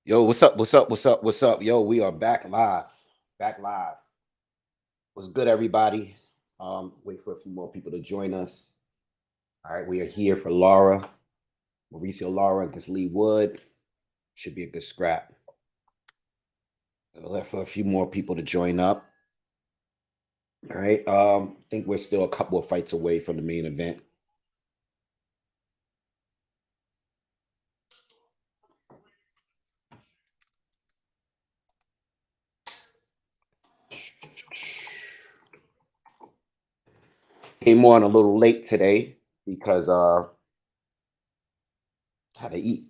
Yo, what's up? What's up? What's up? What's up? Yo, we are back live. Back live. What's good, everybody? Wait for a few more people to join us. All right, we are here for Lara, Mauricio Lara against Lee Wood. Should be a good scrap. Left for a few more people to join up. All right. I think we're still a couple of fights away from the main event. Came on a little late today because had to eat.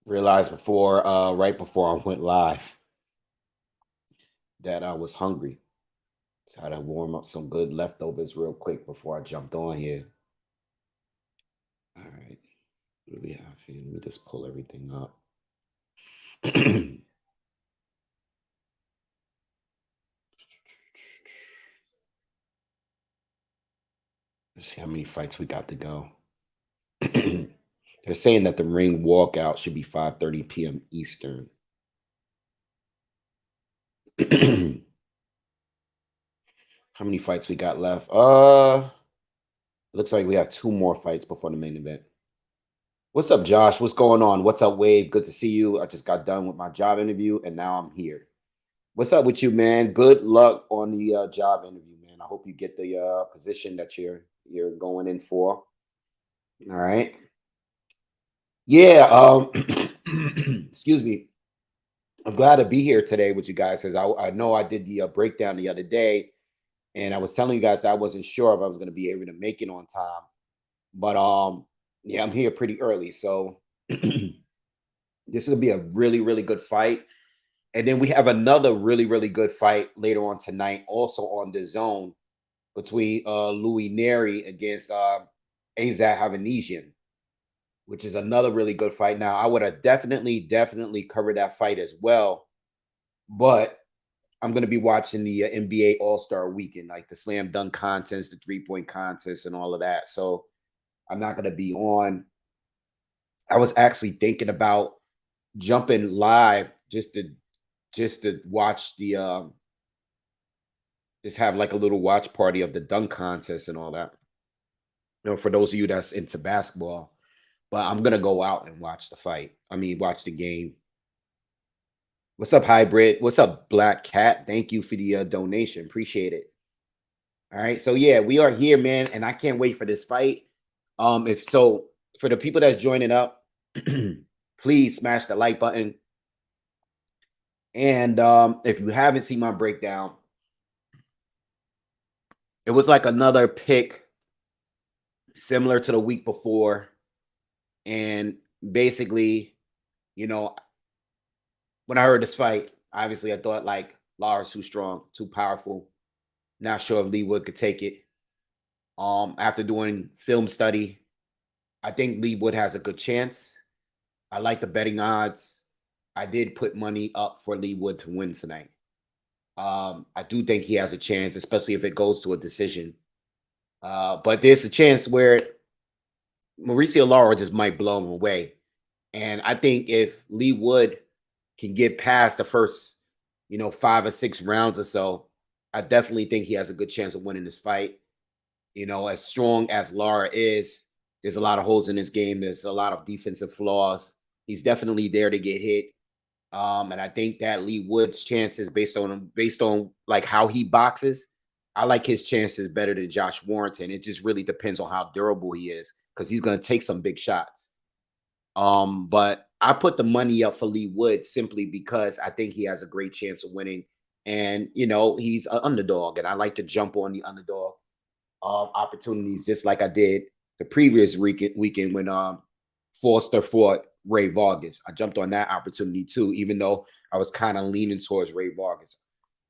Realized right before I went live that I was hungry. So I had to warm up some good leftovers real quick before I jumped on here. All right. What do we have here? Let me just pull everything up. Let's see how many fights we got to go. They're saying that the ring walkout should be 5:30 p.m. Eastern. How many fights we got left? Looks like we have two more fights before the main event. What's up, Josh? What's going on? What's up, Wade? Good to see you. I just got done with my job interview and now I'm here. What's up with you, man? Good luck on the job interview, man. I hope you get the position that you're going in for. All right. Yeah. Excuse me. I'm glad to be here today with you guys, as I know I did the breakdown the other day, and I was telling you guys I wasn't sure if I was going to be able to make it on time, but yeah, I'm here pretty early, so this is gonna be a really good fight. And then we have another really good fight later on tonight, also on the zone between Louis Neri against Azat Havanesian, which is another really good fight. Now, I would have definitely covered that fight as well, but I'm going to be watching the NBA All Star Weekend, like the slam dunk contest, the 3-point contest, and all of that. So I'm not going to be on. I was actually thinking about jumping live just to watch the just have like a little watch party of the dunk contest and all that. For those of you that's into basketball, but I'm gonna go out and watch the fight. I mean, watch the game. What's up, Hybrid? What's up, Black Cat? Thank you for the donation. Appreciate it. All right, so yeah, we are here, man, and I can't wait for this fight. If so, for the people that's joining up, please smash the like button. And if you haven't seen my breakdown, it was like another pick similar to the week before. And basically, you know, when I heard this fight, obviously I thought like Lara's too strong, too powerful. Not sure if Lee Wood could take it. After doing film study, I think Lee Wood has a good chance. I like the betting odds. I did put money up for Lee Wood to win tonight. I do think he has a chance, especially if it goes to a decision. But there's a chance where Mauricio Lara just might blow him away. And I think if Lee Wood can get past the first, 5 or 6 rounds or so, I definitely think he has a good chance of winning this fight. As strong as Lara is, there's a lot of holes in his game. There's a lot of defensive flaws. He's definitely there to get hit. And I think that Lee Wood's chances, based on like how he boxes, I like his chances better than Josh Warrington. It just really depends on how durable he is, because he's going to take some big shots. But I put the money up for Lee Wood simply because I think he has a great chance of winning. And he's an underdog, and I like to jump on the underdog opportunities, just like I did the previous weekend when Foster fought Ray Vargas. I jumped on that opportunity too, even though I was kind of leaning towards Ray Vargas.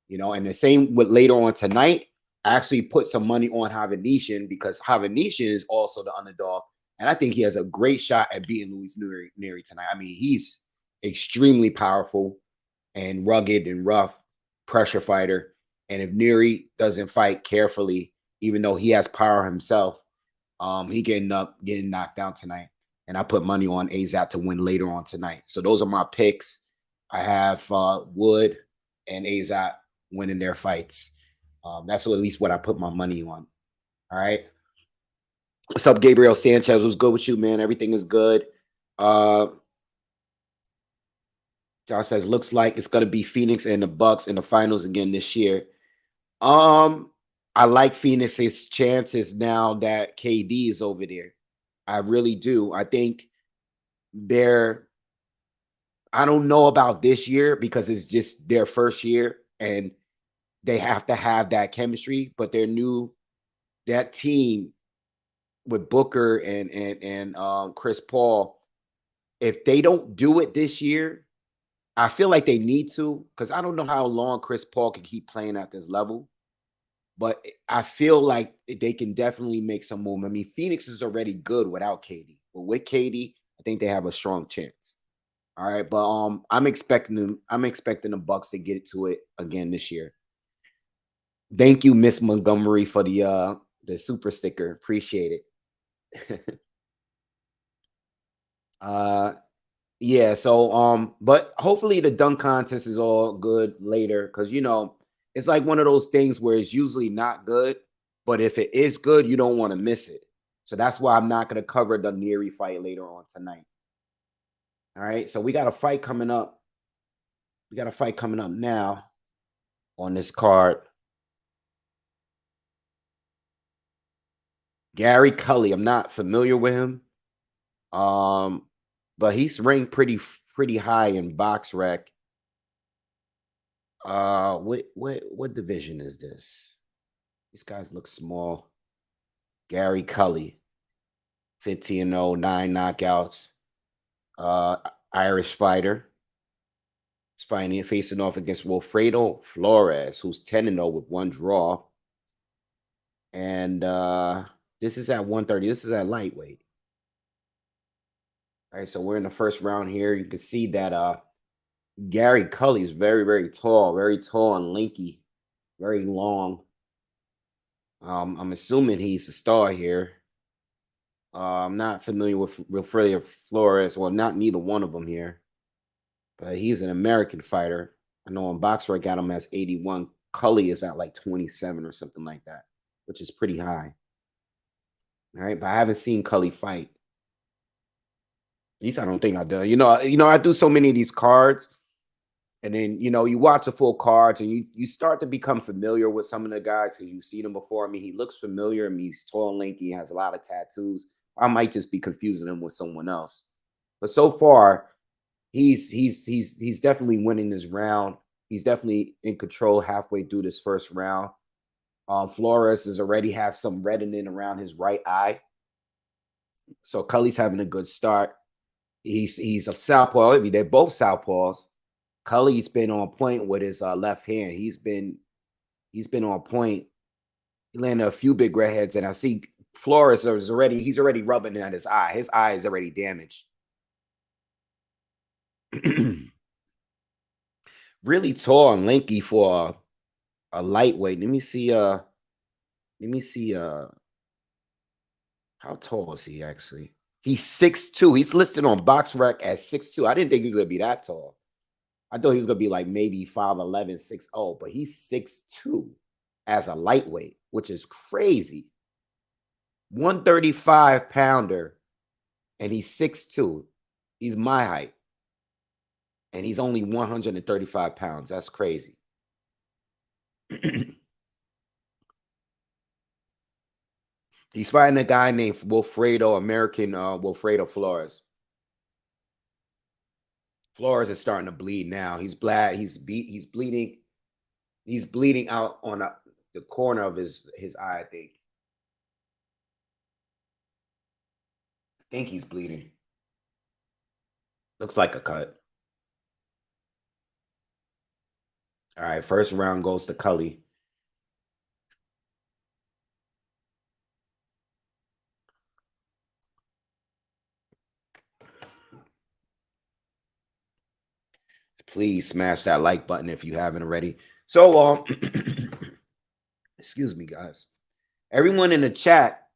And the same with later on tonight. I actually put some money on Havanesian because Havanesian is also the underdog. And I think he has a great shot at beating Luis Neri tonight. I mean, he's extremely powerful and rugged and rough pressure fighter. And if Neri doesn't fight carefully, even though he has power himself, he can end up getting knocked down tonight. and I put money on AZAT to win later on tonight. So those are my picks. I have Wood and AZAT winning their fights. That's at least what I put my money on. All right. What's up, Gabriel Sanchez? What's good with you, man? Everything is good. Josh says, looks like it's gonna be Phoenix and the Bucks in the finals again this year. I like Phoenix's chances now that KD is over there. I really do. I think I don't know about this year because it's just their first year and they have to have that chemistry, but that team with Booker and Chris Paul, if they don't do it this year, I feel like they need to, because I don't know how long Chris Paul can keep playing at this level. But I feel like they can definitely make some movement. I mean, Phoenix is already good without KD. But with KD, I think they have a strong chance. All right. But I'm expecting the Bucks to get to it again this year. Thank you, Miss Montgomery, for the super sticker. Appreciate it. Yeah, so but hopefully the dunk contest is all good later, because it's like one of those things where it's usually not good, but if it is good, you don't want to miss it. So that's why I'm not going to cover the Neary fight later on tonight. All right, so we got a fight coming up. We got a fight coming up now on this card. Gary Cully, I'm not familiar with him. But he's ranked pretty high in BoxRec. What division is this? These guys look small. Gary Cully, 15-0, 9 knockouts. Irish fighter. He's facing off against Wilfredo Flores, who's 10-0 with 1 draw. And this is at 130. This is at lightweight. All right, so we're in the first round here. You can see that Gary Cully is very, very tall and lanky, very long. I'm assuming he's a star here. I'm not familiar with Wilfredo Flores. Well, not neither one of them here. But he's an American fighter. I know on BoxRec I got him as 81. Cully is at like 27 or something like that, which is pretty high. All right, but I haven't seen Cully fight. At least I don't think I've done. I do so many of these cards. And then, you watch the full cards and you start to become familiar with some of the guys because you've seen them before. I mean, he looks familiar. I mean, he's tall and lanky. He has a lot of tattoos. I might just be confusing him with someone else. But so far, he's definitely winning this round. He's definitely in control halfway through this first round. Flores is already have some reddening around his right eye. So Cully's having a good start. He's a southpaw. I mean, they're both southpaws. Cully's been on point with his left hand. He's been on point. He landed a few big redheads, and I see Flores he's already rubbing at his eye. His eye is already damaged. Really tall and lanky for a lightweight. Let me see how tall is he actually? He's 6'2". He's listed on BoxRec as 6'2". I didn't think he was gonna be that tall. I thought he was gonna be like maybe 5'11", 6'0", but he's 6'2" as a lightweight, which is crazy. 135 pounder, and he's 6'2". He's my height, and he's only 135 pounds. That's crazy. He's fighting a guy named Wilfredo Flores. Flores is starting to bleed now. He's bleeding. He's bleeding out on the corner of his eye, I think. I think he's bleeding. Looks like a cut. All right, first round goes to Cully. Please smash that like button if you haven't already. So, excuse me, guys. Everyone in the chat,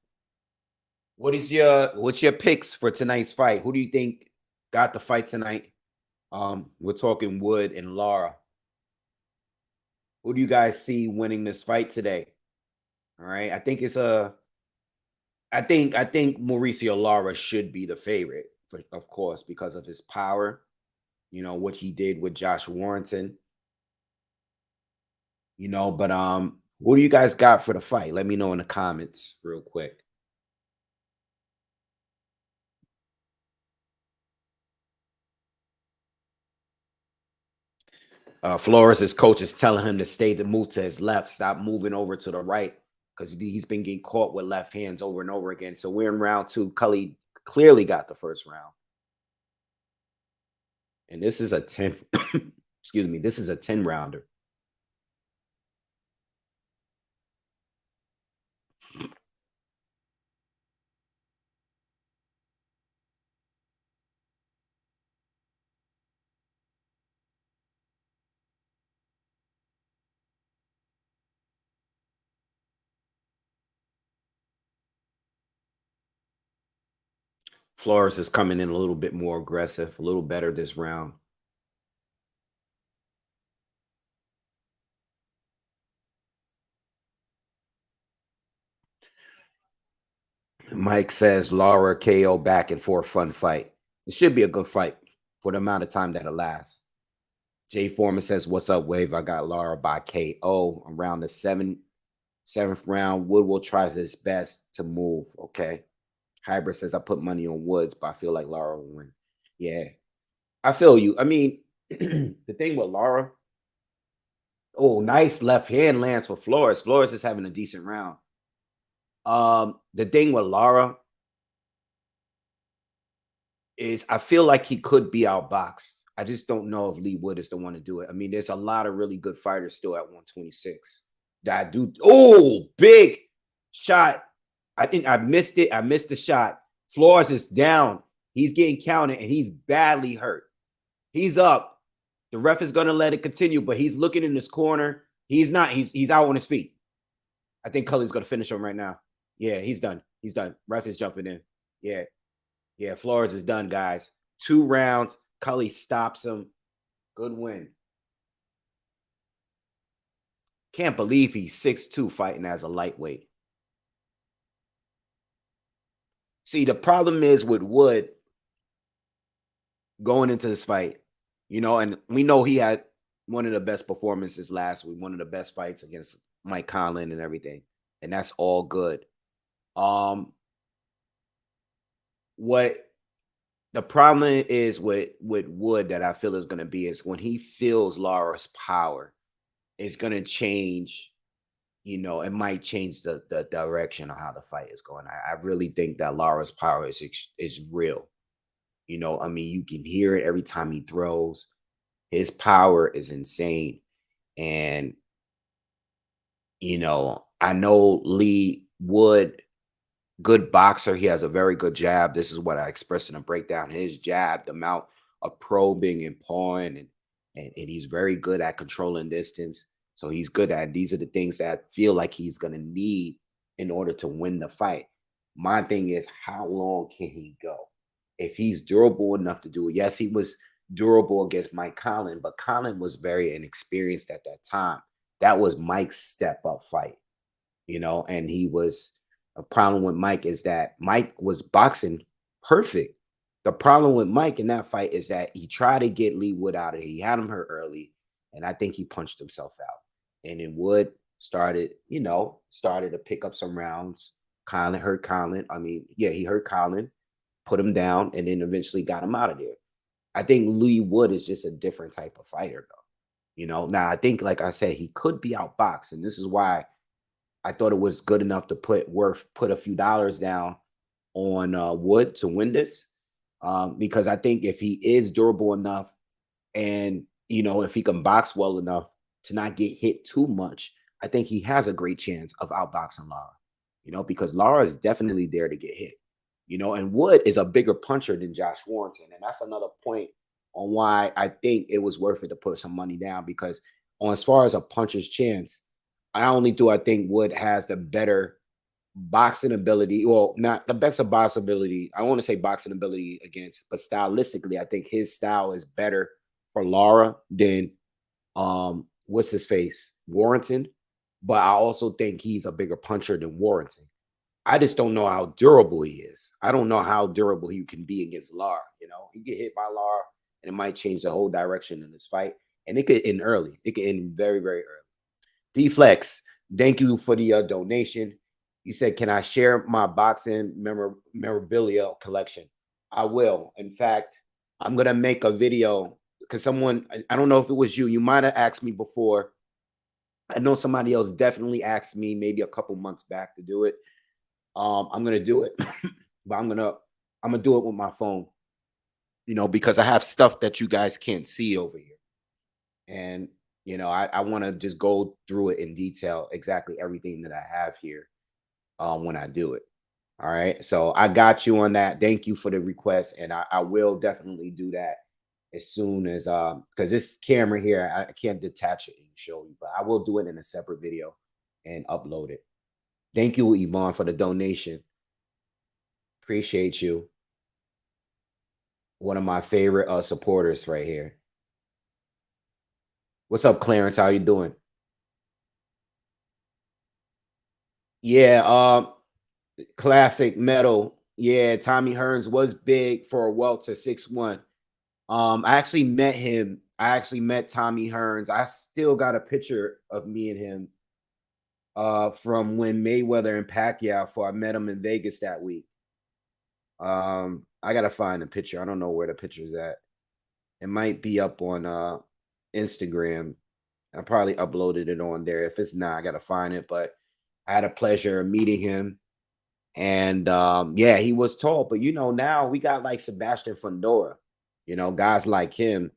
what's your picks for tonight's fight? Who do you think got the fight tonight? We're talking Wood and Lara. Who do you guys see winning this fight today? All right. I think Mauricio Lara should be the favorite, of course, because of his power, what he did with Josh Warrington, but who do you guys got for the fight? Let me know in the comments real quick. Flores' coach is telling him to move to his left, stop moving over to the right, because he's been getting caught with left hands over and over again. So we're in round 2. Cully clearly got the first round. And this is a 10, excuse me, this is a 10 rounder. Flores is coming in a little bit more aggressive, a little better this round. Mike says Lara KO back and forth fun fight. It should be a good fight for the amount of time that'll last. Jay Foreman says, "What's up, Wave? I got Lara by KO around the seventh round. Wood will try his best to move." Okay. Hybrid says, "I put money on Woods, but I feel like Lara will win." Yeah, I feel you. I mean, the thing with Lara, oh, nice left hand lands for Flores. Flores is having a decent round. The thing with Lara is I feel like he could be outboxed. I just don't know if Lee Wood is the one to do it. I mean, there's a lot of really good fighters still at 126. That dude, oh, big shot. I think I missed it. I missed the shot. Flores is down. He's getting counted and he's badly hurt. He's up. The ref is going to let it continue, but he's looking in this corner. He's not. He's out on his feet. I think Cully's going to finish him right now. Yeah, he's done. He's done. Ref is jumping in. Yeah. Yeah, Flores is done, guys. 2 rounds. Cully stops him. Good win. Can't believe he's 6'2" fighting as a lightweight. See, the problem is with Wood going into this fight, and we know he had one of the best performances last week, one of the best fights against Mike Conlon and everything. And that's all good. What the problem is with Wood that I feel is going to be is when he feels Lara's power, it's going to change. It might change the direction of how the fight is going. I really think that Lara's power is real. I mean, you can hear it every time he throws. His power is insane. And, I know Lee Wood, good boxer. He has a very good jab. This is what I expressed in a breakdown. His jab, the amount of probing and pawing, and he's very good at controlling distance. So he's good at these are the things that I feel like he's going to need in order to win the fight. My thing is, how long can he go? If he's durable enough to do it. Yes, he was durable against Mike Conlon, but Conlon was very inexperienced at that time. That was Mike's step up fight, and he was a problem with Mike is that Mike was boxing perfect. The problem with Mike in that fight is that he tried to get Lee Wood out of it. He had him hurt early, and I think he punched himself out. And then Wood started to pick up some rounds. Conlon hurt Conlon. I mean, yeah, he hurt Conlon, put him down, and then eventually got him out of there. I think Lee Wood is just a different type of fighter, though. Now I think, like I said, he could be outboxed, and this is why I thought it was good enough to put a few dollars down on Wood to win this, because I think if he is durable enough, and if he can box well enough to not get hit too much, I think he has a great chance of outboxing Lara. Because Lara is definitely there to get hit. And Wood is a bigger puncher than Josh Warrington, and that's another point on why I think it was worth it to put some money down, because as far as a puncher's chance, I think Wood has the better boxing ability. Well, not the best of boxing ability. I want to say boxing ability against, but stylistically, I think his style is better for Lara than what's his face? Warrington. But I also think he's a bigger puncher than Warrington. I just don't know how durable he is. I don't know how durable he can be against Lara. You know, he get hit by Lara and it might change the whole direction in this fight. And it could end early. It could end very, very early. D-Flex, thank you for the donation. You said, can I share my boxing memorabilia collection? I will. In fact, I'm going to make a video because someone, I don't know if it was you, you might have asked me before. I know somebody else definitely asked me maybe a couple months back to do it. I'm going to do it, but I'm going to do it with my phone, you know, because I have stuff that you guys can't see over here. And you know, I want to just go through it in detail, exactly everything that I have here when I do it. All right. So I got you on that. Thank you for the request. And I will definitely do that as soon as because this camera here, I can't detach it and show you, but I will do it in a separate video and upload it. Thank you, Yvonne, for the donation. Appreciate you. One of my favorite supporters right here. What's up, Clarence? How you doing? Yeah, classic metal. Yeah, Tommy Hearns was big for a welter 6'1". I actually met him. I actually met Tommy Hearns. I still got a picture of me and him from when Mayweather and Pacquiao for I met him in Vegas that week. I gotta find the picture. I don't know where the picture's at. It might be up on Instagram. I probably uploaded it on there. If it's not, I gotta find it. But I had a pleasure of meeting him. And yeah, he was tall, but you know, now we got like Sebastian Fundora, you know, guys like him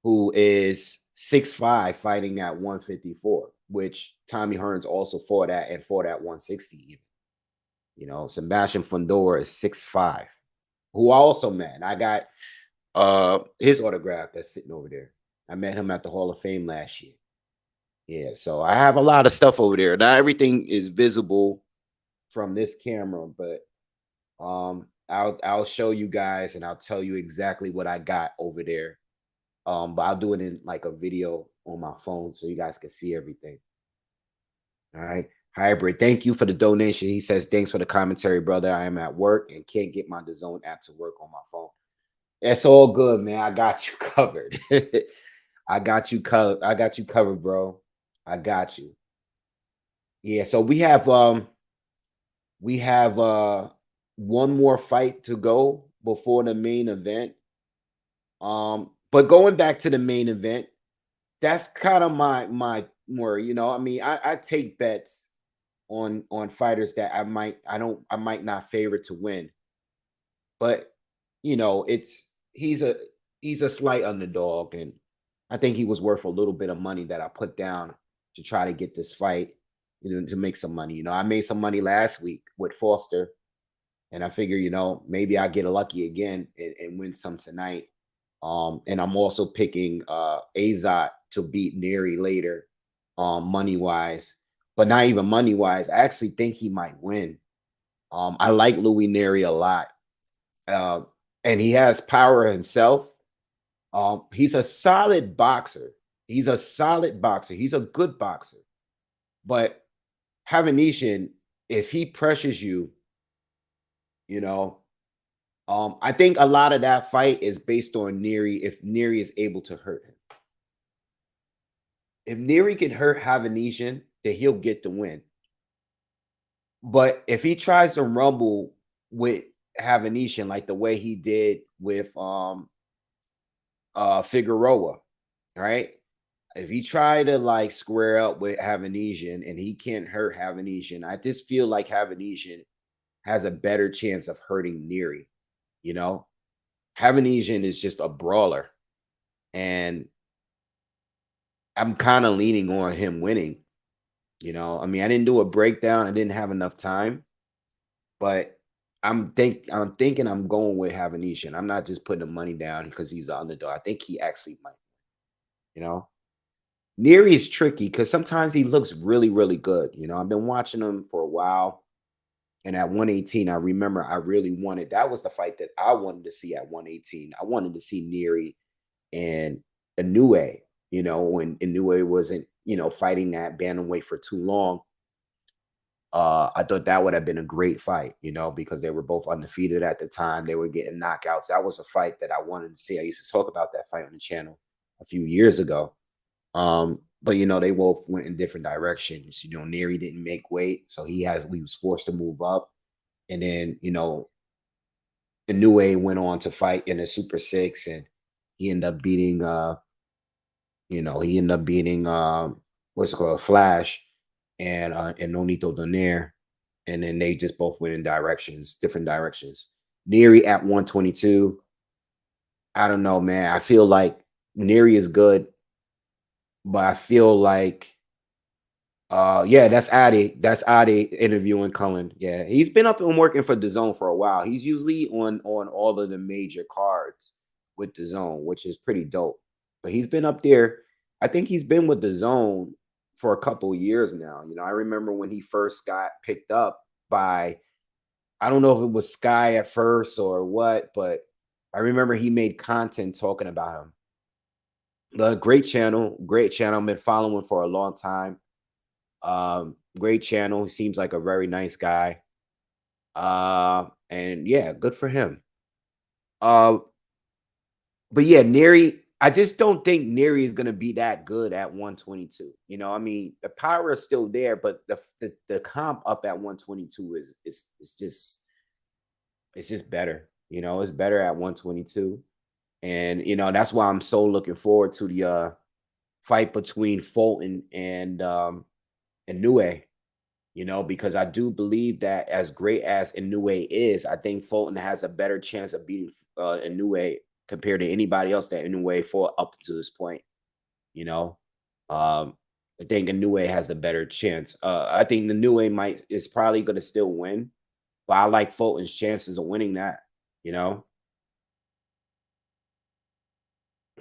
who is 6'5", fighting at 154, which Tommy Hearns also fought at and fought at 160 even. You know, Sebastian Fundora is 6'5", who I also met. And I got his autograph that's sitting over there. I met him at the Hall of Fame last year. Yeah, so I have a lot of stuff over there. Not everything is visible from this camera, but I'll show you guys and I'll tell you exactly what I got over there. But I'll do it in like a video on my phone so you guys can see everything. All right. Hybrid, thank you for the donation. He says, thanks for the commentary, brother. I am at work and can't get my dazn app to work on my phone. It's all good, man. I got you covered. I got you covered. I got you covered, bro. I got you. Yeah, so we have one more fight to go before the main event. But going back to the main event, that's kind of my more, you know, I mean, I take bets on fighters that I might not favor to win. But you know, he's a slight underdog, and I think he was worth a little bit of money that I put down to try to get this fight, you know, to make some money. You know, I made some money last week with Foster, and I figure, you know, maybe I get lucky again and win some tonight. And I'm also picking Azot to beat Neri later, money wise, but not even money wise. I actually think he might win. I like Louis Neri a lot. Uh, and he has power himself. He's a solid boxer. He's a solid boxer. He's a good boxer. But Havanesian, if he pressures you, you know, I think a lot of that fight is based on Neri. If Neri is able to hurt him, if Neri can hurt Havanesian, then he'll get the win. But if he tries to rumble with Havanesian like the way he did with Figueroa, right? If he try to like square up with Havanesian and he can't hurt Havanesian, I just feel like Havanesian has a better chance of hurting Neri. You know, Havanesian is just a brawler, and I'm kind of leaning on him winning. You know, I mean, I didn't do a breakdown, I didn't have enough time, but I'm thinking I'm going with Havanesian. I'm not just putting the money down because he's the underdog. I think he actually might. You know, Neri is tricky because sometimes he looks really, really good. You know, I've been watching him for a while. And at 118, I remember I really wanted that was the fight that I wanted to see at 118. I wanted to see Neri and Inoue, when Inoue wasn't, fighting that bantamweight for too long. I thought that would have been a great fight, because they were both undefeated at the time. They were getting knockouts. That was a fight that I wanted to see. I used to talk about that fight on the channel a few years ago. But they both went in different directions. Neri didn't make weight, so he was forced to move up. And then, Inoue went on to fight in a Super Six, and he ended up beating what's it called, Flash and Nonito Donaire. And then they just both went in different directions. Neri at 122. I don't know, man. I feel like Neri is good, but I feel like yeah, that's Adi. That's Adi interviewing Cullen. Yeah, he's been up and working for DAZN for a while. He's usually on all of the major cards with DAZN, which is pretty dope. But he's been up there. I think he's been with DAZN for a couple years now. I remember when he first got picked up by, I don't know if it was Sky at first or what, but I remember he made content talking about him. The great channel, great channel. I've been following for a long time. Great channel. He seems like a very nice guy. And yeah, good for him. But yeah, Neri, I just don't think Neri is gonna be that good at 122. I mean, the power is still there, but the comp up at 122 it's just better. It's better at 122. And that's why I'm so looking forward to the fight between Fulton and Inoue, because I do believe that as great as Inoue is, I think Fulton has a better chance of beating Inoue compared to anybody else that Inoue fought up to this point. You know, I think Inoue has the better chance. I think Inoue is probably going to still win, but I like Fulton's chances of winning that. You know,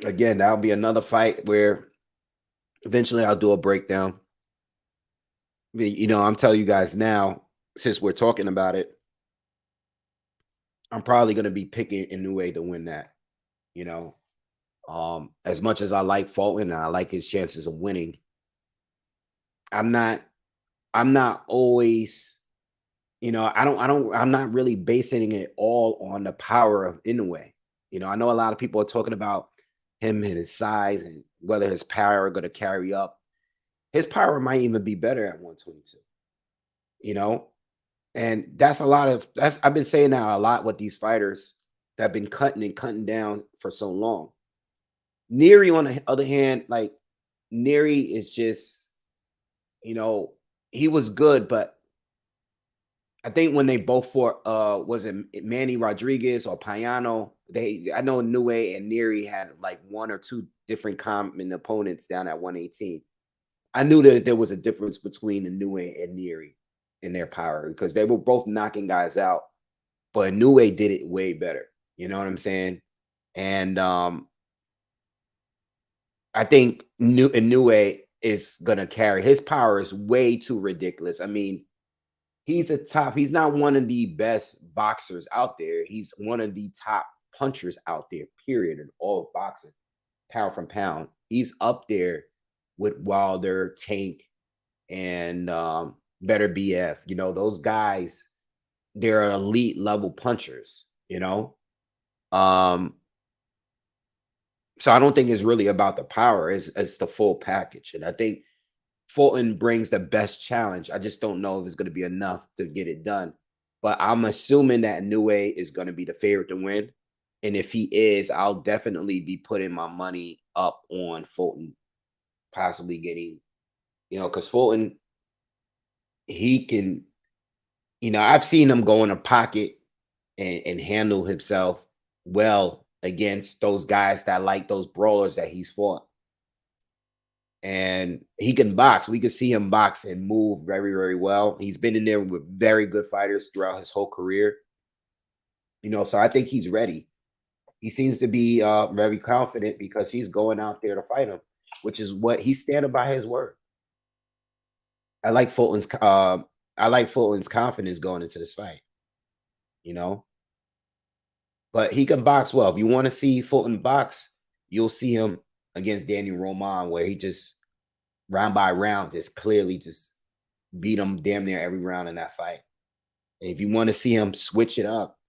again, that'll be another fight where eventually I'll do a breakdown. But, I'm telling you guys now, since we're talking about it, I'm probably going to be picking Inoue to win that. You know, as much as I like Fulton and I like his chances of winning, I'm not. I'm not always. I'm not really basing it all on the power of Inoue. I know a lot of people are talking about him and his size and whether his power are going to carry up. His power might even be better at 122. You know, and that's I've been saying that a lot with these fighters that have been cutting and cutting down for so long. Neri, on the other hand, like Neri is just, you know, he was good, but I think when they both fought, was it Manny Rodriguez or Payano? I know Nue and Neri had like one or two different common opponents down at 118. I knew that there was a difference between Inoue and Neri in their power because they were both knocking guys out, but Inoue did it way better. You know what I'm saying? And I think Inoue is gonna carry. His power is way too ridiculous. I mean, he's not one of the best boxers out there. He's one of the top punchers out there, period, in all of boxing, pound from pound. He's up there with Wilder, Tank, and Better BF. Those guys, they're elite level punchers. Um, so I don't think it's really about the power, it's the full package. And I think Fulton brings the best challenge. I just don't know if it's going to be enough to get it done. But I'm assuming that Inoue is going to be the favorite to win. And if he is, I'll definitely be putting my money up on Fulton possibly getting, because Fulton, he can, I've seen him go in a pocket and handle himself well against those guys that like those brawlers that he's fought. And he can box. We can see him box and move very, very well. He's been in there with very good fighters throughout his whole career. So I think he's ready. He seems to be very confident because he's going out there to fight him, which is what he's standing by his word. I like Fulton's I like Fulton's confidence going into this fight, you know. But he can box well. If you want to see Fulton box, you'll see him against Daniel Roman, where he just round by round just clearly just beat him damn near every round in that fight. And if you want to see him switch it up,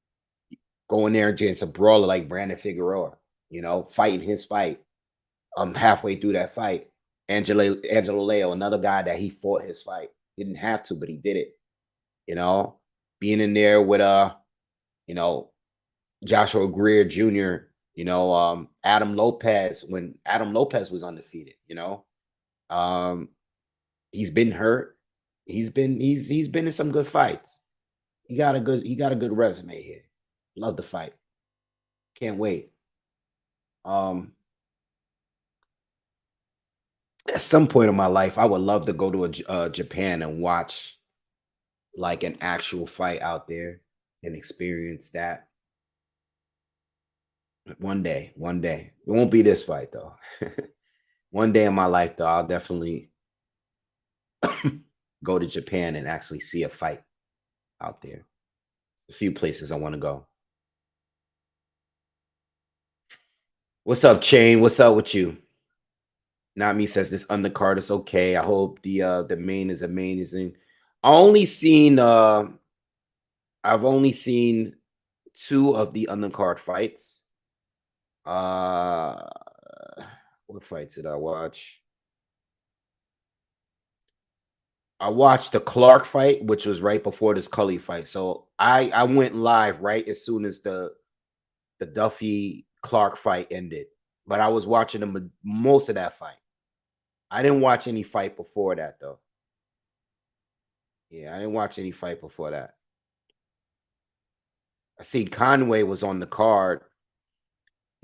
go in there against a brawler like Brandon Figueroa, fighting his fight. Halfway through that fight, Angelo Leo, another guy that he fought his fight. Didn't have to, but he did it. Being in there with you know, Joshua Greer Jr., Adam Lopez when Adam Lopez was undefeated, he's been hurt. He's been in some good fights. He got a good resume here. Love the fight. Can't wait. At some point in my life, I would love to go to Japan and watch like an actual fight out there and experience that. One day. It won't be this fight though. One day in my life though, I'll definitely go to Japan and actually see a fight out there. A few places I want to go. What's up, Chain? What's up with you? Not me says this undercard is okay. I hope the main is amazing. I've only seen 2 of the undercard fights. What fights did I watch? I watched the Clark fight, which was right before this Cully fight. So I went live right as soon as the Duffy Clark fight ended. But I was watching most of that fight. I didn't watch any fight before that though. Yeah, I didn't watch any fight before that. I see Conway was on the card.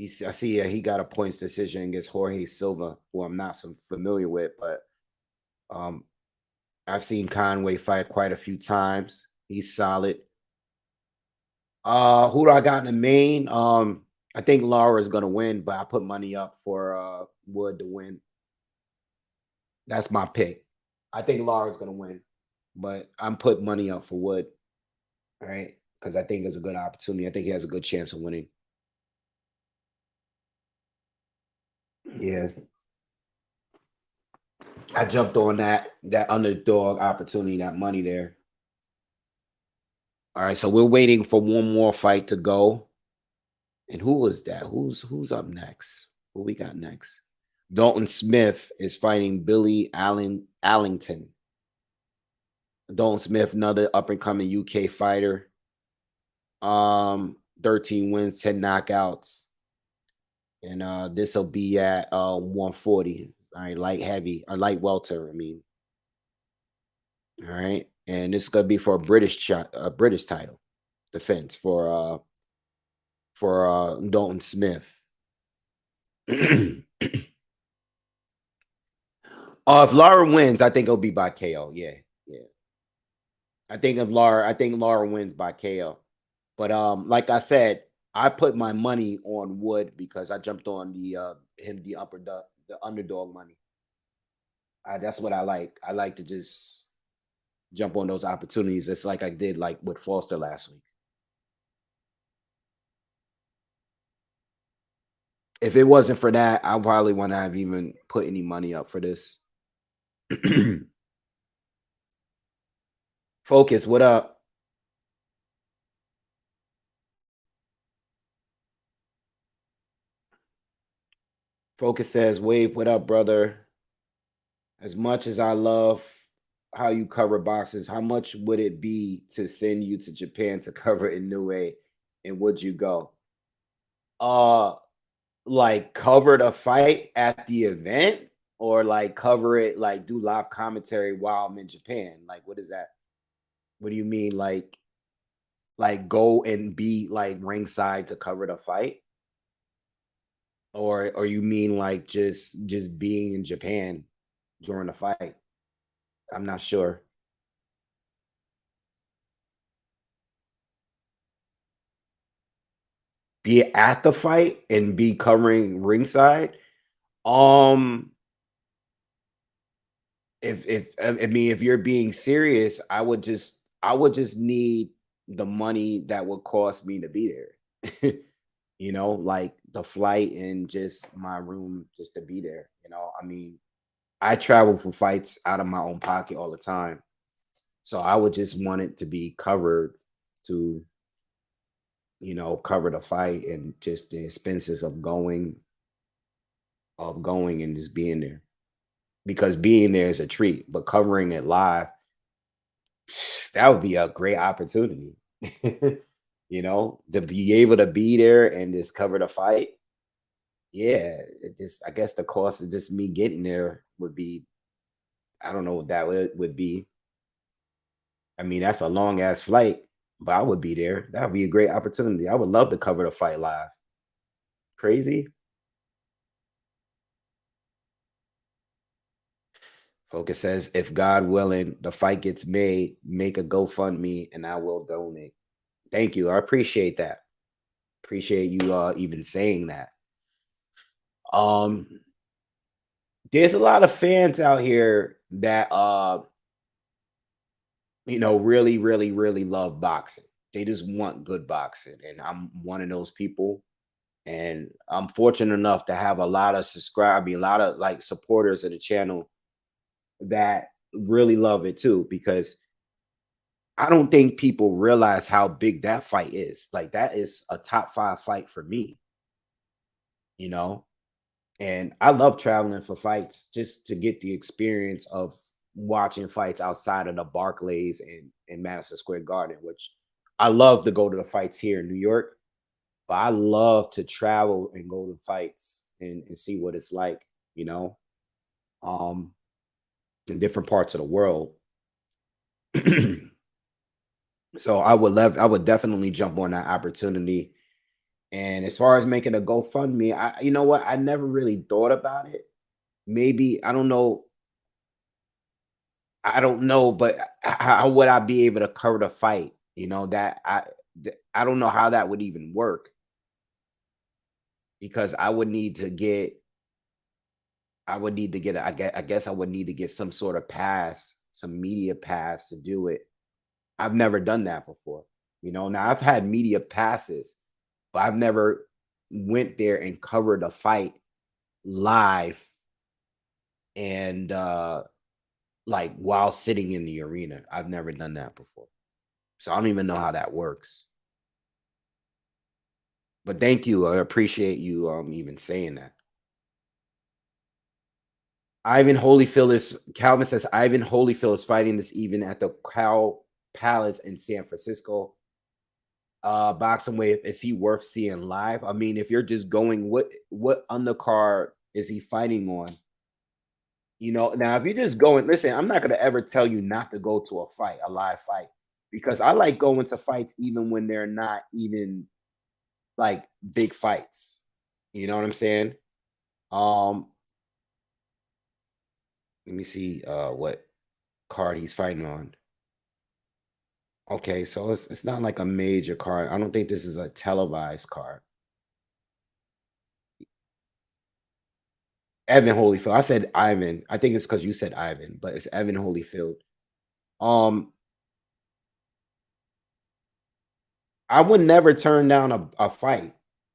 I see he got a points decision against Jorge Silva, who I'm not so familiar with, but I've seen Conway fight quite a few times. He's solid. Who do I got in the main? I think Lara is gonna win, but I put money up for Wood to win. That's my pick. I think Lara's gonna win, but I'm putting money up for Wood. All right, because I think it's a good opportunity. I think he has a good chance of winning. Yeah. I jumped on that underdog opportunity, that money there. All right, so we're waiting for one more fight to go. And who was that? Who's up next? Who we got next? Dalton Smith is fighting Billy Allenton. Dalton Smith, another up and coming UK fighter. 13 wins, 10 knockouts. And this will be at 140. All right, light welter, I mean. All right. And this is gonna be for a British title defense for Dalton Smith. If Lara wins, I think it'll be by KO. Yeah. I think Lara wins by KO. But like I said, I put my money on Wood because I jumped on the underdog money. That's what I like. I like to just jump on those opportunities. It's like I did like with Foster last week. If it wasn't for that, I probably wouldn't have even put any money up for this. Focus, what up? Focus says, Wave, what up, brother? As much as I love how you cover boxes, how much would it be to send you to Japan to cover in Niue? And would you go? Like cover the fight at the event, or like cover it, like do live commentary while I'm in Japan? Like, what is that? What do you mean? Like go and be like ringside to cover the fight? Or you mean like just being in Japan during the fight? I'm not sure. Be at the fight and be covering ringside. Um if I mean, if you're being serious, I would just need the money that would cost me to be there. Like the flight and just my room just to be there. I mean, I travel for fights out of my own pocket all the time. So I would just want it to be covered to, cover the fight and just the expenses of going and just being there. Because being there is a treat, but covering it live, that would be a great opportunity. To be able to be there and just cover the fight. Yeah, I guess the cost of just me getting there would be, I don't know what that would be. I mean, that's a long ass flight, but I would be there. That would be a great opportunity. I would love to cover the fight live. Crazy. Focus says, if God willing, the fight gets made, make a GoFundMe and I will donate. Thank you. I appreciate that. Appreciate you even saying that. Um, there's a lot of fans out here that really, really, really love boxing. They just want good boxing. And I'm one of those people. And I'm fortunate enough to have a lot of a lot of like supporters of the channel that really love it too, because I don't think people realize how big that fight is. Like that is a top 5 fight for me, you know? And I love traveling for fights just to get the experience of watching fights outside of the Barclays and Madison Square Garden, which I love to go to the fights here in New York, but I love to travel and go to fights and see what it's like, you know, um, in different parts of the world. So I would definitely jump on that opportunity. And as far as making a GoFundMe, you know what? I never really thought about it. Maybe I don't know, but how would I be able to cover the fight? I don't know how that would even work because I guess I would need to get some sort of pass, some media pass to do it. I've never done that before. Now I've had media passes, but I've never went there and covered a fight live and like while sitting in the arena. I've never done that before. So I don't even know how that works. But thank you. I appreciate you even saying that. Ivan Holyfield is Calvin says Ivan Holyfield is fighting this even at the Cow Palace in San Francisco. Boxingwave, is he worth seeing live? I mean, if you're just going, what undercard is he fighting on? Now if you're just going, listen, I'm not gonna ever tell you not to go to a live fight, because I like going to fights even when they're not even like big fights. You know what I'm saying? Um, let me see what card he's fighting on. Okay, so it's not like a major card. I don't think this is a televised card. Evan Holyfield. I said Ivan. I think it's because you said Ivan, but it's Evan Holyfield. Um, I would never turn down a fight.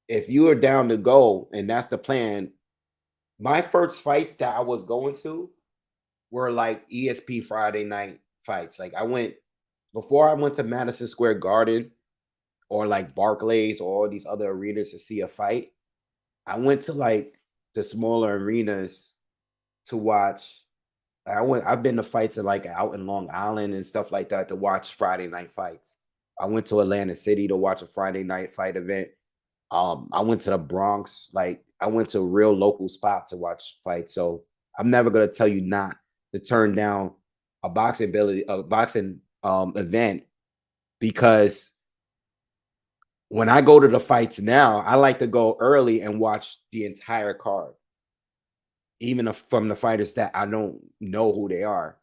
If you are down to go and that's the plan, my first fights that I was going to were like ESP Friday night fights. Like I went before I went to Madison Square Garden or like Barclays or all these other arenas to see a fight. I went to like the smaller arenas to watch. I've been to fights at like out in Long Island and stuff like that to watch Friday night fights. I went to Atlantic City to watch a Friday night fight event. I went to the Bronx, like I went to real local spots to watch fights. So I'm never gonna tell you not to turn down a boxing event, because when I go to the fights now, I like to go early and watch the entire card, even from the fighters that I don't know who they are.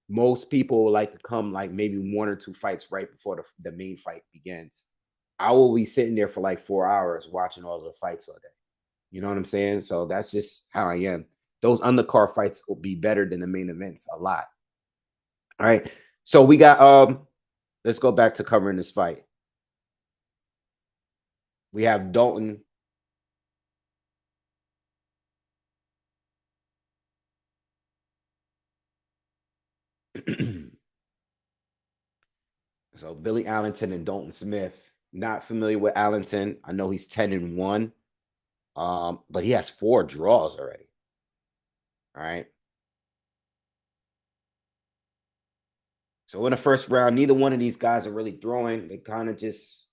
Most people like to come like maybe 1 or 2 fights right before the main fight begins. I will be sitting there for like 4 hours watching all the fights all day. You know what I'm saying? So that's just how I am. those undercard fights will be better than the main events a lot. All right. So we got let's go back to covering this fight. We have Dalton. So Billy Allenton and Dalton Smith. Not familiar with Allenton. I know he's 10-1. But he has 4 draws already. All right. So in the first round, neither one of these guys are really throwing. They kind of just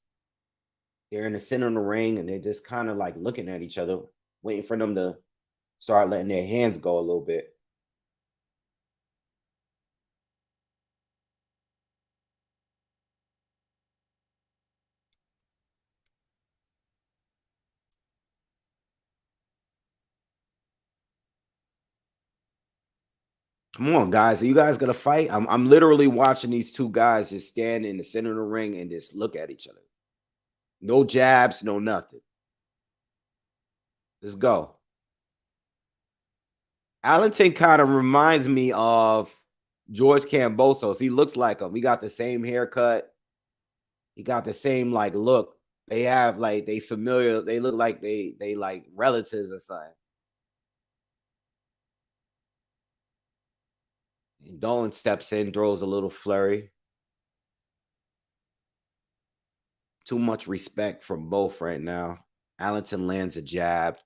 they're in the center of the ring and they're just kind of like looking at each other, waiting for them to start letting their hands go a little bit. Come on, guys. Are you guys gonna fight? I'm literally watching these two guys just stand in the center of the ring and just look at each other. No jabs, no nothing. Let's go. Allenton kind of reminds me of George Cambosos. He looks like him. He got the same haircut. He got the same like look. They have like they familiar. They look like they like relatives or something. And Dalton steps in, throws a little flurry. Too much respect from both right now. Allenton lands a jab.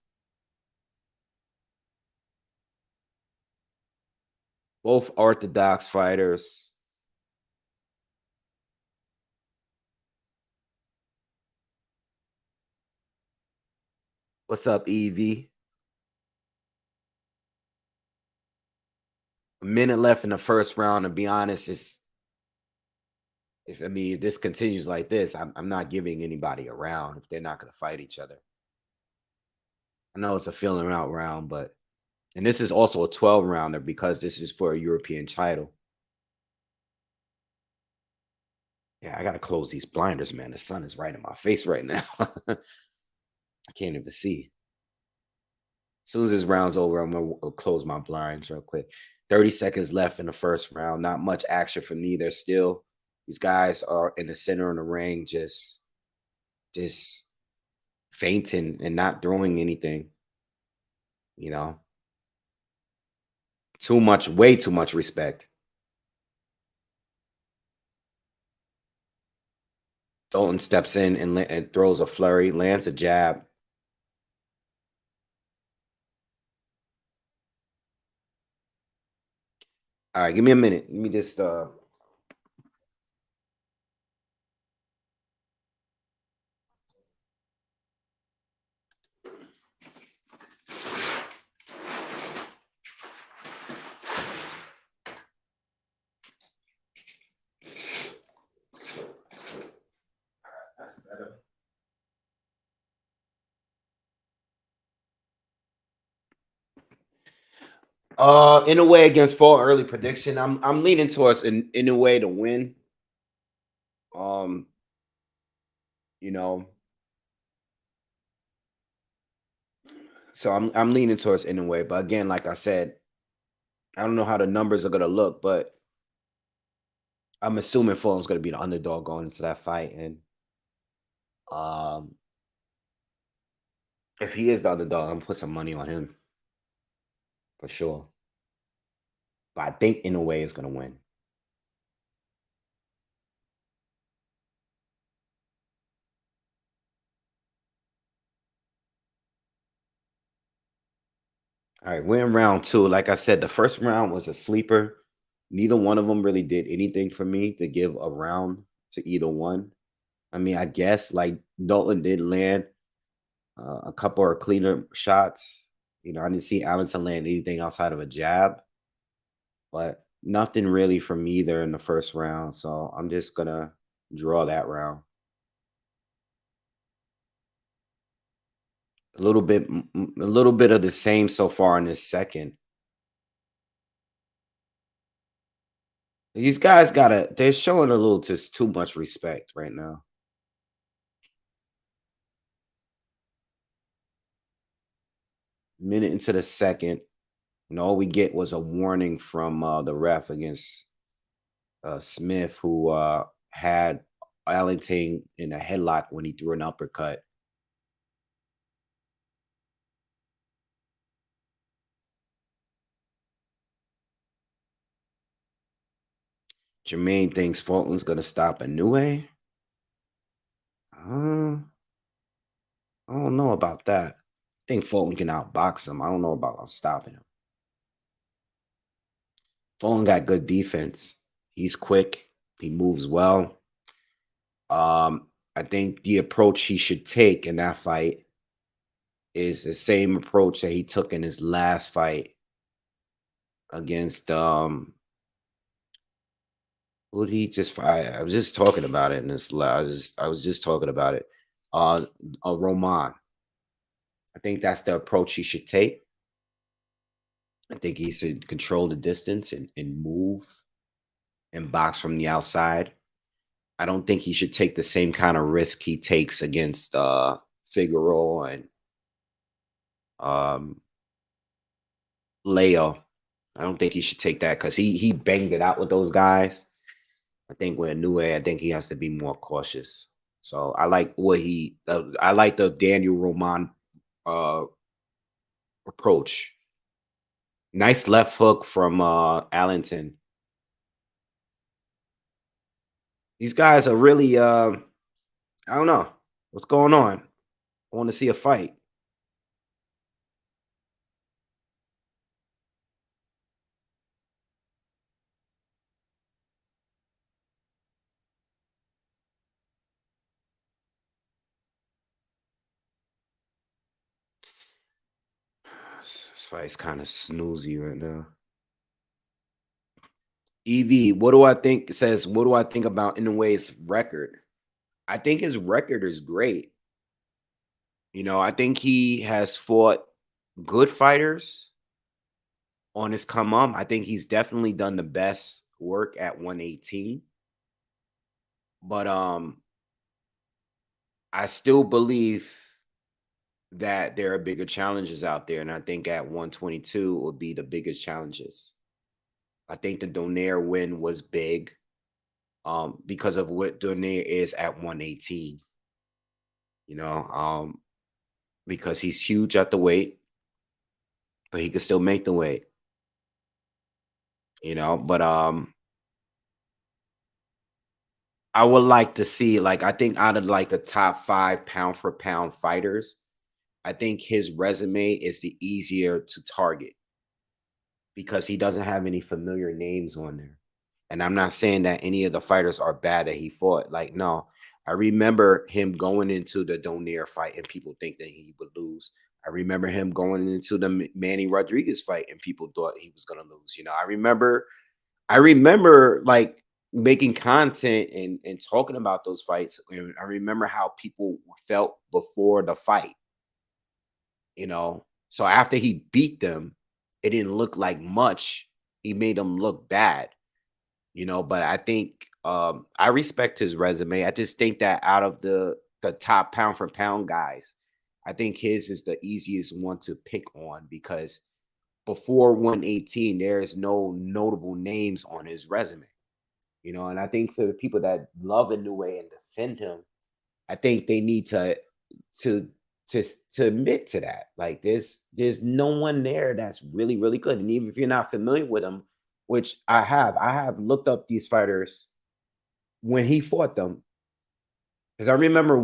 Both orthodox fighters. What's up, Evie? A minute left in the first round. To be honest, it's if this continues like this, I'm not giving anybody a round if they're not going to fight each other. I know it's a filling out round, but and this is also a 12 rounder because this is for a European title. Yeah, I gotta close these blinders, man. The sun is right in my face right now. I can't even see. As soon as this round's over, I'm gonna close my blinds real quick. 30 seconds left in the first round. Not much action for neither. Still, these guys are in the center of the ring, just fainting and not throwing anything. You know, too much, way too much respect. Dalton steps in and throws a flurry, lands a jab. All right, give me a minute. Let me just that's better. In a way against full early prediction, I'm leaning towards in a way to win. Um, you know, so I'm leaning towards in a way, but again, like I said, I don't know how the numbers are gonna look, but I'm assuming Fulham's gonna be the underdog going into that fight, and um, if he is the underdog, I'm gonna put some money on him for sure. But I think in a way is gonna win. All right, we're in round 2. Like I said, the first round was a sleeper. Neither one of them really did anything for me to give a round to either one. I mean, I guess like Dalton did land a couple of cleaner shots. I didn't see Allenton land anything outside of a jab, but nothing really from either in the first round. So I'm just gonna draw that round. A little bit of the same so far in this second. These guys they're showing a little just too much respect right now. Minute into the second. And all we get was a warning from the ref against Smith, who had Allenton in a headlock when he threw an uppercut. Jermaine thinks Fulton's going to stop Inoue. Uh, I don't know about that. I think Fulton can outbox him. I don't know about stopping him. Fulton got good defense. He's quick. He moves well. I think the approach he should take in that fight is the same approach that he took in his last fight against who did he just fight? I was just talking about it in this I was just talking about it. Uh Roman. I think that's the approach he should take. I think he should control the distance and move and box from the outside. I don't think he should take the same kind of risk he takes against Figueroa and um Leo. I don't think he should take that because he banged it out with those guys. I think with Inoue, I think he has to be more cautious. So I like what I like the Daniel Roman uh approach. Nice left hook from Allenton. These guys are really I don't know what's going on. I want to see a fight. This fight's kind of snoozy right now. EV, what do I think? It says, what do I think about Inoue's record? I think his record is great. I think he has fought good fighters on his come up. I think he's definitely done the best work at 118. But I still believe that there are bigger challenges out there. And I think at 122 will be the biggest challenges. I think the Donaire win was big because of what Donaire is at 118. You know, because he's huge at the weight, but he could still make the weight. But I would like to see, like, I think out of like the top 5 pound for pound fighters, I think his resume is the easier to target because he doesn't have any familiar names on there. And I'm not saying that any of the fighters are bad that he fought. Like, no, I remember him going into the Donaire fight and people think that he would lose. I remember him going into the Manny Rodriguez fight and people thought he was going to lose. I remember like making content and talking about those fights. And I remember how people felt before the fight. So after he beat them, it didn't look like much. He made them look bad. But I think I respect his resume. I just think that out of the top pound for pound guys, I think his is the easiest one to pick on because before 118, there is no notable names on his resume. And I think for the people that love Inoue and defend him, I think they need to to to admit to that. Like there's no one there that's really, really good. And even if you're not familiar with him, which I have looked up these fighters when he fought them. Because I remember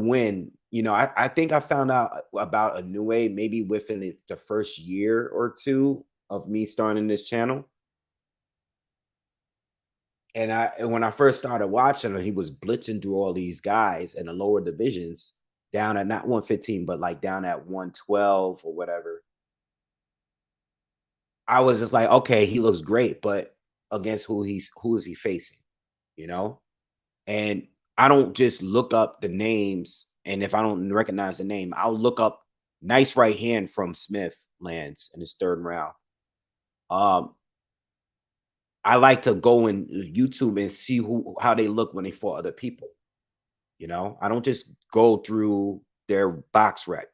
I think I found out about Inoue maybe within the first year or two of me starting this channel. And when I first started watching him, he was blitzing through all these guys in the lower divisions, down at not 115, but like down at 112 or whatever. I was just like, okay, he looks great, but against who is he facing? You know? And I don't just look up the names, and if I don't recognize the name, I'll look up nice right hand from Smith lands in his third round. Um, I like to go in YouTube and see how they look when they fought other people. I don't just go through their box rec.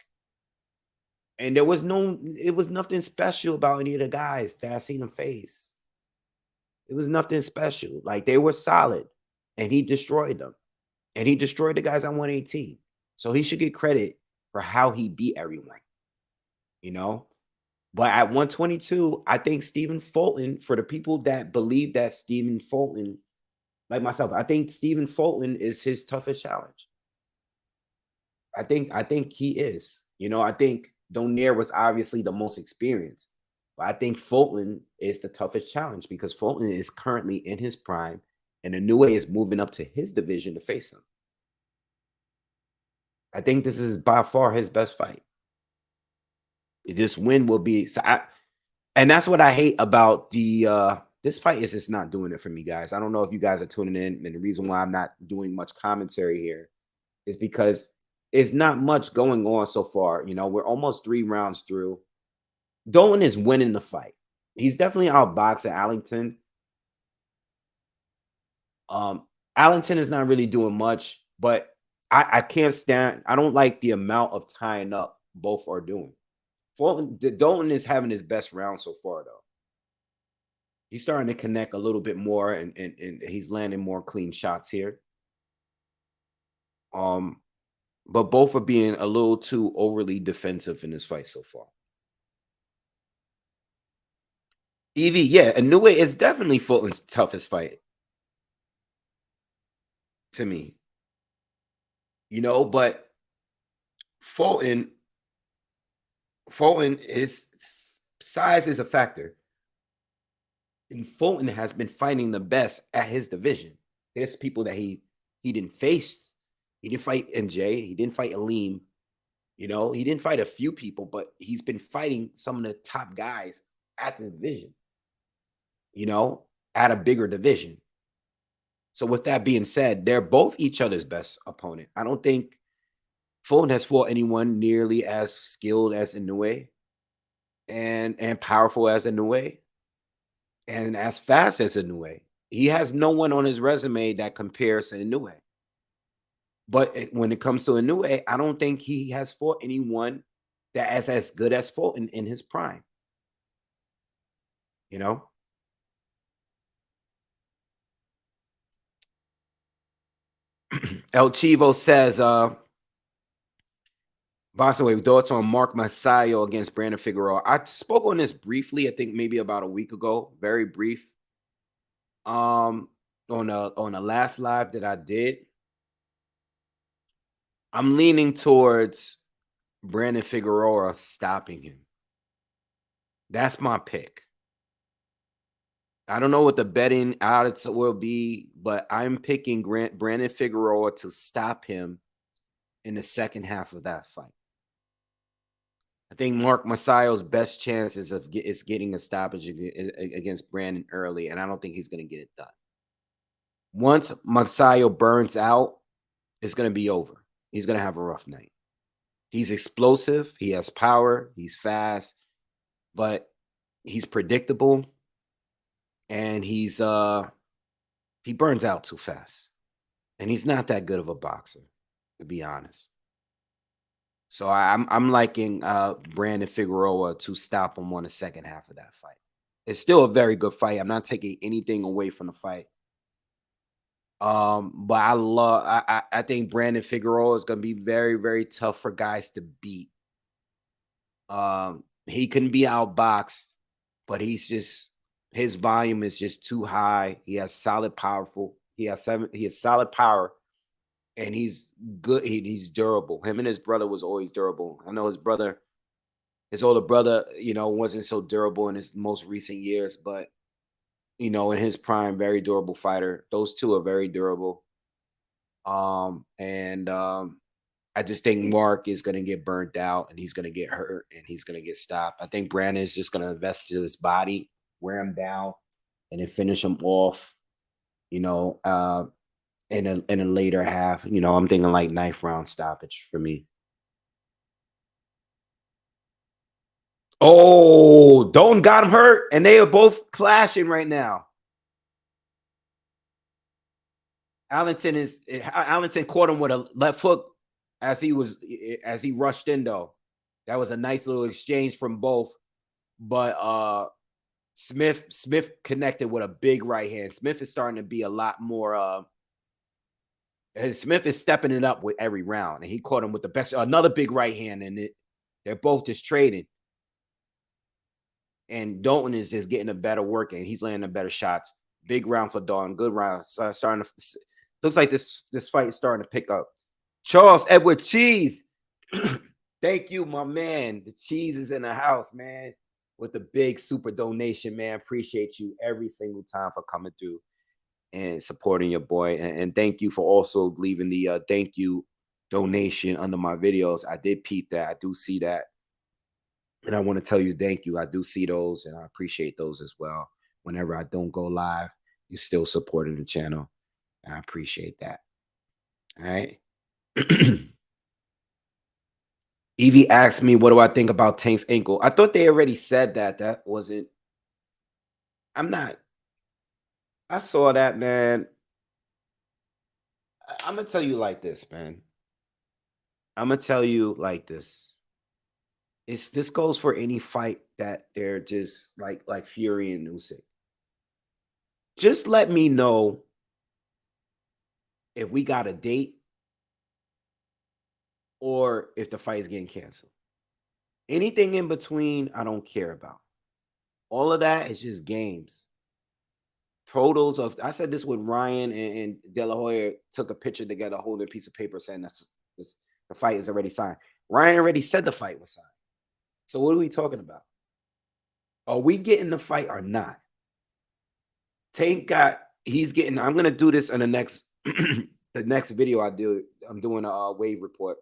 And it was nothing special about any of the guys that I seen him face. It was nothing special. Like they were solid and he destroyed them. And he destroyed the guys on 118. So he should get credit for how he beat everyone, you know? But at 122, I think Stephen Fulton, for the people that believe that Stephen Fulton, like myself, I think Stephen Fulton is his toughest challenge. I think he is. I think Donaire was obviously the most experienced, but I think Fulton is the toughest challenge because Fulton is currently in his prime, and Inoue is moving up to his division to face him. I think this is by far his best fight. This win will be and that's what I hate about the this fight is just not doing it for me, guys. I don't know if you guys are tuning in, and the reason why I'm not doing much commentary here is because it's not much going on so far. We're almost 3 rounds through. Dalton is winning the fight. He's definitely outboxing Allenton. Allenton is not really doing much, but I can't stand. I don't like the amount of tying up both are doing. Dalton is having his best round so far, though. He's starting to connect a little bit more, and he's landing more clean shots here. But both are being a little too overly defensive in this fight so far. Evie, yeah, Inoue is definitely Fulton's toughest fight to me. But Fulton is size is a factor. And Fulton has been fighting the best at his division. There's people that he didn't face. He didn't fight NJ. He didn't fight Aleem. He didn't fight a few people, but he's been fighting some of the top guys at the division, at a bigger division. So with that being said, they're both each other's best opponent. I don't think Fulton has fought anyone nearly as skilled as Inoue and powerful as Inoue and as fast as Inoue. He has no one on his resume that compares to Inoue. But when it comes to Inoue, I don't think he has fought anyone that is as good as Fulton in his prime. El Chivo says, Boxingwave thoughts on Mark Masayo against Brandon Figueroa. I spoke on this briefly, I think maybe about a week ago, very brief. On the last live that I did. I'm leaning towards Brandon Figueroa stopping him. That's my pick. I don't know what the betting odds will be, but I'm picking Brandon Figueroa to stop him in the second half of that fight. I think Mark Masayo's best chance is getting a stoppage against Brandon early, and I don't think he's going to get it done. Once Masayo burns out, it's going to be over. He's going to have a rough night. He's explosive. He has power. He's fast, but he's predictable, and he burns out too fast, and he's not that good of a boxer, to be honest. So I'm liking Brandon Figueroa to stop him on the second half of that fight. It's still a very good fight. I'm not taking anything away from the fight. But I think Brandon Figueroa is gonna be very, very tough for guys to beat. He can be outboxed, but his volume is just too high. He has solid solid power, and he's good. He's durable. Him and his brother was always durable. I know his older brother, wasn't so durable in his most recent years, but in his prime, very durable fighter. Those two are very durable. I just think Mark is going to get burnt out, and he's going to get hurt, and he's going to get stopped. I think Brandon is just going to invest in his body, wear him down, and then finish him off, in a later half. I'm thinking like 9th round stoppage for me. Oh, Dalton got him hurt, and they are both clashing right now. Allenton caught him with a left hook as he rushed in, though. That was a nice little exchange from both. But Smith connected with a big right hand. Smith is starting to be a lot more. Smith is stepping it up with every round, and he caught him with the best, another big right hand, and they're both just trading. And Dalton is just getting a better work, and he's landing better shots. Big round for Dalton, good round. Starting to looks like this fight is starting to pick up. Charles Edward Cheese, thank you, my man. The cheese is in the house, man. With the big super donation, man. Appreciate you every single time for coming through and supporting your boy. And thank you for also leaving the thank you donation under my videos. I did peep that. I do see that. And I want to tell you thank you. I do see those, and I appreciate those as well. Whenever I don't go live, you're still supporting the channel. I appreciate that. All right. Evie asked me, what do I think about Tank's ankle? I thought they already said that. That wasn't. I'm not. I saw that, man. I'm going to tell you like this, man. I'm going to tell you like this. This goes for any fight that they're just like Fury and Usyk. Just let me know if we got a date or if the fight is getting canceled. Anything in between, I don't care about. All of that is just games. Photos of, I said this with Ryan and De La Hoya took a picture together holding a piece of paper saying the fight is already signed. Ryan already said the fight was signed. So what are we talking about? Are we getting the fight or not? Tank he's getting, I'm going to do this in the next the next video I do. I'm doing a wave report.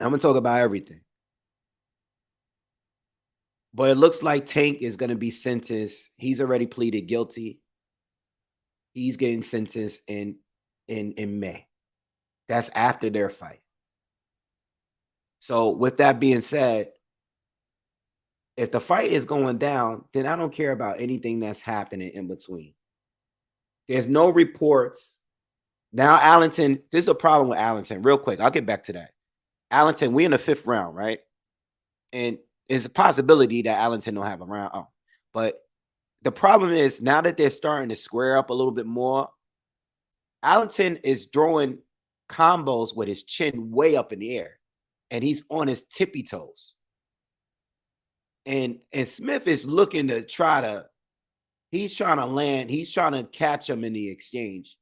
I'm going to talk about everything. But it looks like Tank is going to be sentenced. He's already pleaded guilty. He's getting sentenced in May. That's after their fight. So with that being said, if the fight is going down, then I don't care about anything that's happening in between. There's no reports. Now, Allenton, this is a problem with Allenton. Real quick, I'll get back to that. Allenton, we're in the 5th round, right? And there's a possibility that Allenton don't have a round. Oh, but the problem is now that they're starting to square up a little bit more, Allenton is throwing combos with his chin way up in the air, and he's on his tippy toes. And Smith is looking to he's trying to land, he's trying to catch him in the exchange.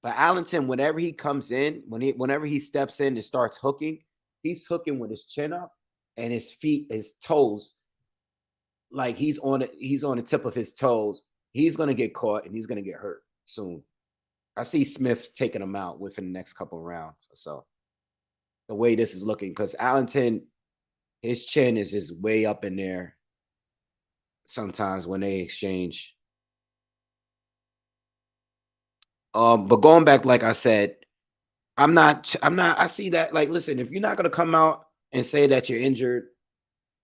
But Allenton, whenever he comes in, whenever he steps in and starts hooking, he's hooking with his chin up and his feet, his toes, like he's on the tip of his toes. He's gonna get caught and he's gonna get hurt soon. I see Smith taking him out within the next couple of rounds or so. The way this is looking, because Allenton, his chin is just way up in there sometimes when they exchange. But going back, like I said, I see that, like, listen, if you're not gonna come out and say that you're injured,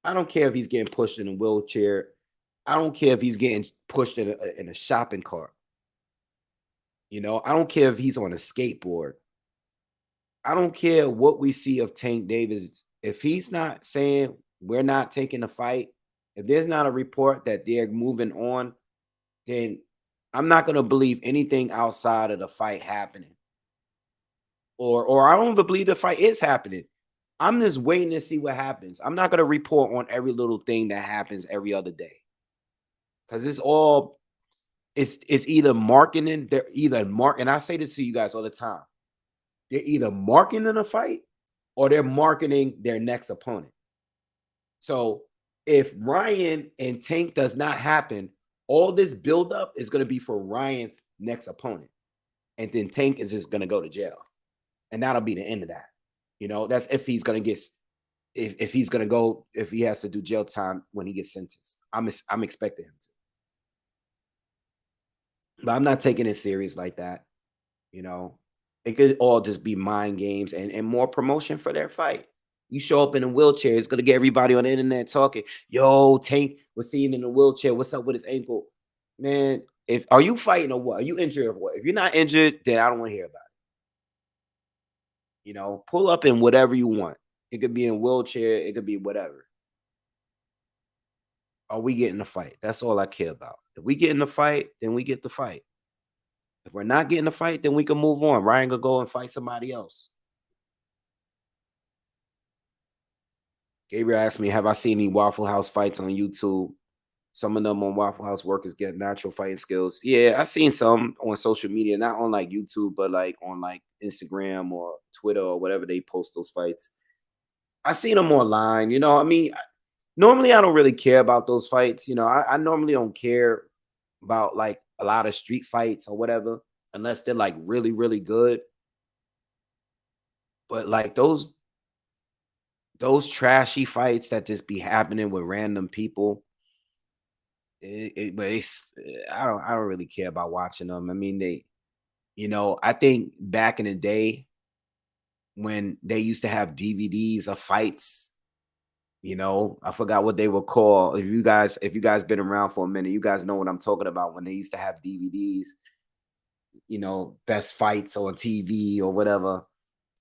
I don't care if he's getting pushed in a wheelchair. I don't care if he's getting pushed in a shopping cart. You know, I don't care if he's on a skateboard. I don't care what we see of Tank Davis. If he's not saying we're not taking the fight, if there's not a report that they're moving on, then I'm not going to believe anything outside of the fight happening. Or I don't even believe the fight is happening. I'm just waiting to see what happens. I'm not going to report on every little thing that happens every other day. Because it's either marketing, and I say this to you guys all the time. They're either marketing a fight or they're marketing their next opponent. So if Ryan and Tank does not happen, all this buildup is going to be for Ryan's next opponent. And then Tank is just going to go to jail. And that'll be the end of that. You know, that's if he's going to get, if he's going to go, if he has to do jail time when he gets sentenced. I'm expecting him to. But I'm not taking it serious like that. You know, it could all just be mind games and more promotion for their fight. You show up in a wheelchair, it's going to get everybody on the internet talking. Yo, Tank was seen in a wheelchair. What's up with his ankle? Man, are you fighting or what? Are you injured or what? If you're not injured, then I don't want to hear about it. You know, pull up in whatever you want. It could be in wheelchair. It could be whatever. Are we getting the fight? That's all I care about. If we get in the fight, then we get the fight. If we're not getting the fight, then we can move on. Ryan could go and fight somebody else. Gabriel asked me, have I seen any Waffle House fights on YouTube? Some of them on Waffle House workers get natural fighting skills. Yeah, I've seen some on social media, not on like YouTube, but like on like Instagram or Twitter or whatever they post those fights. I've seen them online. I mean, normally I don't really care about those fights. I normally don't care about like a lot of street fights or whatever, unless they're like really, really good. But like those trashy fights that just be happening with random people, but I don't really care about watching them. I mean, I think back in the day when they used to have DVDs of fights, I forgot what they were called. If you guys been around for a minute, you guys know what I'm talking about when they used to have DVDs, best fights on TV or whatever.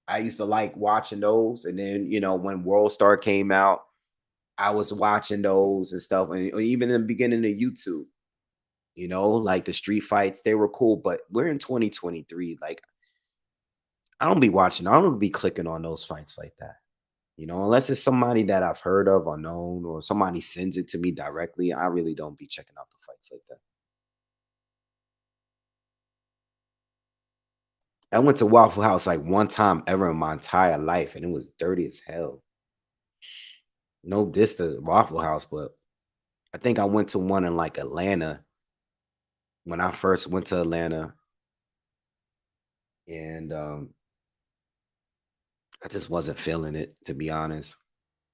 I used to like watching those. And then, when World Star came out, I was watching those and stuff. And or even in the beginning of YouTube, like the street fights, they were cool. But we're in 2023. Like, I don't be clicking on those fights like that. Unless it's somebody that I've heard of or known, or somebody sends it to me directly, I really don't be checking out the fights like that. I went to Waffle House like one time ever in my entire life, and it was dirty as hell. No diss to Waffle House, but I think I went to one in like Atlanta when I first went to Atlanta, and I just wasn't feeling it, to be honest.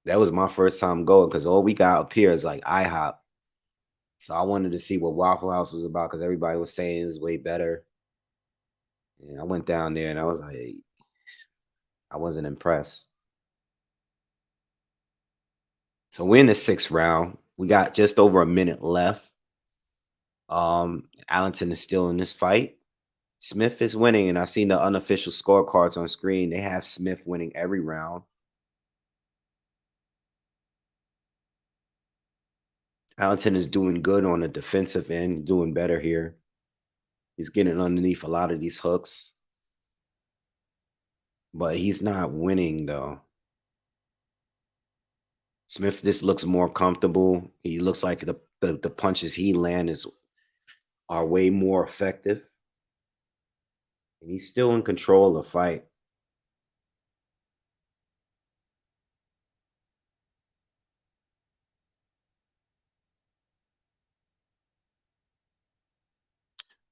That was my first time going because all we got up here is like IHOP. So I wanted to see what Waffle House was about because everybody was saying it's way better. And I went down there and I was like, I wasn't impressed. So we're in the sixth round. We got just over a minute left. Allenton is still in this fight. Smith is winning, and I seen the unofficial scorecards on screen. They have Smith winning every round. Allenton is doing good on the defensive end, doing better here. He's getting underneath a lot of these hooks, but he's not winning though. Smith just looks more comfortable. He looks like the punches he lands are way more effective, and he's still in control of the fight.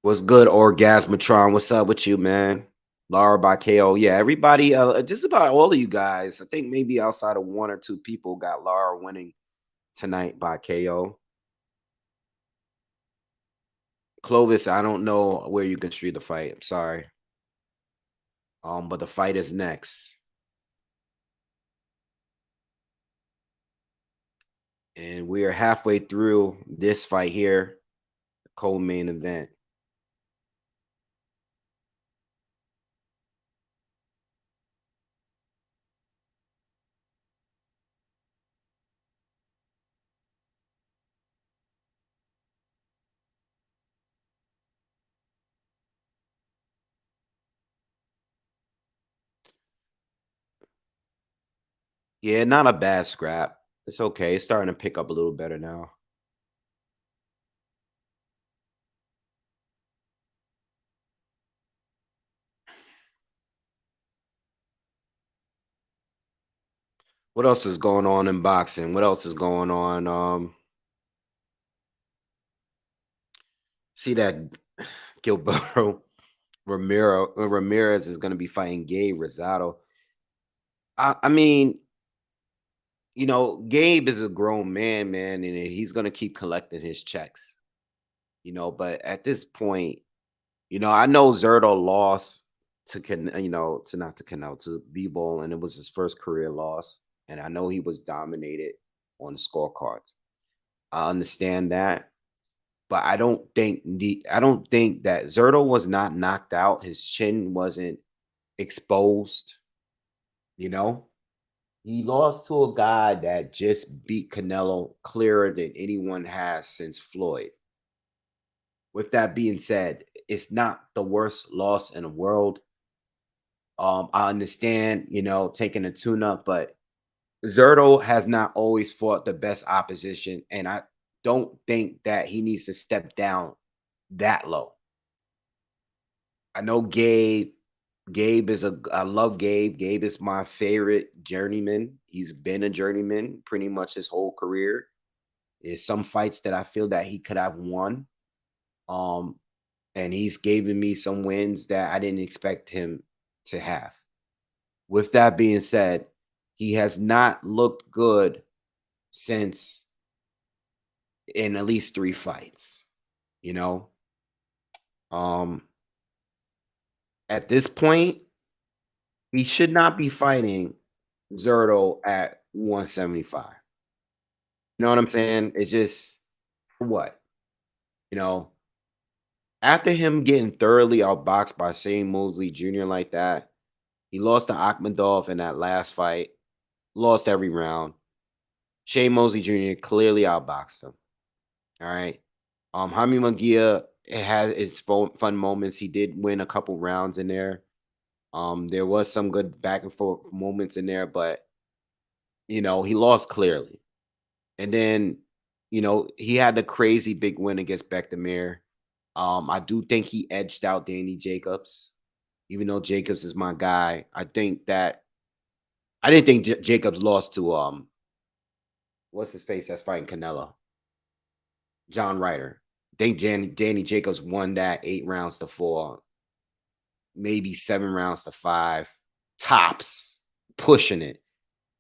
What's good, Orgasmatron? What's up with you, man? Lara by KO. Yeah, everybody, just about all of you guys. I think maybe outside of one or two people got Lara winning tonight by KO. Clovis, I don't know where you can street the fight. I'm sorry. But the fight is next. And we are halfway through this fight here, the co-main event. Yeah, not a bad scrap. It's okay. It's starting to pick up a little better now. What else is going on in boxing? What else is going on? See that Gilberto Ramirez is going to be fighting Gabe Rosado. I mean, Gabe is a grown man, and he's going to keep collecting his checks. But at this point, I know Zerto lost to to not to Canal to Bivol, and it was his first career loss. And I know he was dominated on the scorecards. I understand that, but I don't think that Zerto was not knocked out. His chin wasn't exposed. You know, He lost to a guy that just beat Canelo clearer than anyone has since Floyd. With that being said, it's not the worst loss in the world. I understand, taking a tune up, but Zerto has not always fought the best opposition, and I don't think that he needs to step down that low. I know Gabe. Gabe is I love Gabe. Gabe is my favorite journeyman. He's been a journeyman pretty much his whole career. There's some fights that I feel that he could have won. Um, and he's given me some wins that I didn't expect him to have. With that being said, he has not looked good since in at least 3 fights, you know? Um, at this point, he should not be fighting Zerto at 175. You know what I'm saying? It's just for what? You know, after him getting thoroughly outboxed by Shane Mosley Jr. like that, he lost to Akhmedov in that last fight, lost every round. Shane Mosley Jr. clearly outboxed him. All right. Jaime Munguia, it had its fun moments. He did win a couple rounds in there. There was some good back and forth moments in there, but he lost clearly. And then, he had the crazy big win against Bektemir. I do think he edged out Danny Jacobs, even though Jacobs is my guy. I didn't think Jacobs lost to what's his face that's fighting Canelo, John Ryder. I think Danny Jacobs won that 8 rounds to 4, maybe 7 rounds to 5, tops, pushing it.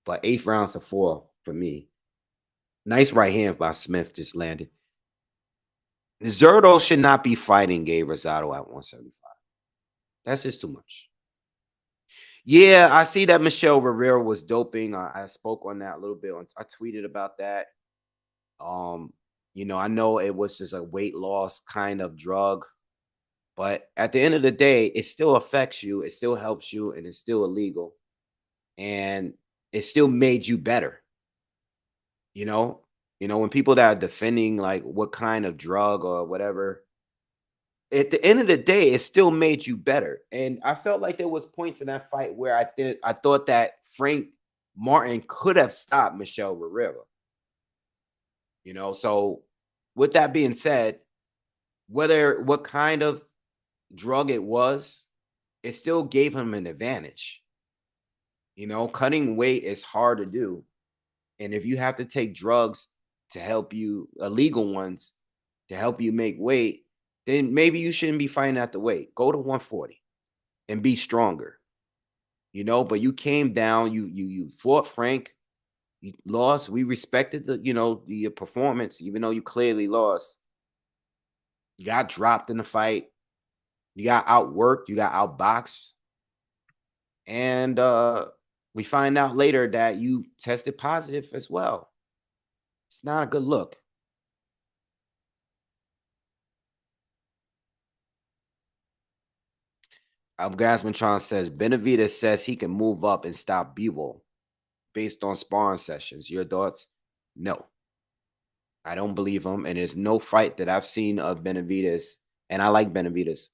But 8 rounds to 4 for me. Nice right hand by Smith just landed. Zerto should not be fighting Gabe Rosado at 175. That's just too much. Yeah, I see that Michelle Rivera was doping. I spoke on that a little bit. I tweeted about that. Um, I know it was just a weight loss kind of drug, but at the end of the day, it still affects you, it still helps you, and it's still illegal. And it still made you better. You know, when people that are defending like what kind of drug or whatever, at the end of the day, it still made you better. And I felt like there was points in that fight where I thought that Frank Martin could have stopped Michelle Rivera. So with that being said, whether what kind of drug it was, it still gave him an advantage. Cutting weight is hard to do. And if you have to take drugs to help you, illegal ones, to help you make weight, then maybe you shouldn't be fighting at the weight. Go to 140 and be stronger. But you came down, you fought Frank, you lost. We respected the performance, even though you clearly lost. You got dropped in the fight. You got outworked, you got outboxed. And we find out later that you tested positive as well. It's not a good look. Gasmantron says Benavidez says he can move up and stop Bivol based on sparring sessions. Your thoughts? No, I don't believe him. And there's no fight that I've seen of Benavidez, and I like Benavidez,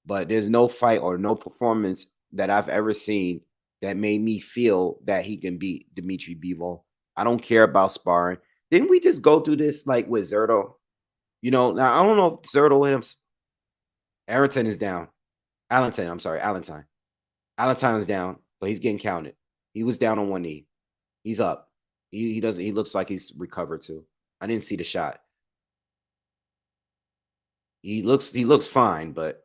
but there's no fight or no performance that I've ever seen that made me feel that he can beat Dimitri Bivol. I don't care about sparring. Didn't we just go through this like with Zerto? Now I don't know if Zerto him. Arrington is down. Allenton, I'm sorry, Allenton. Allenton's down, but he's getting counted. He was down on one knee. He's up. He doesn't. He looks like he's recovered too. I didn't see the shot. He looks fine, but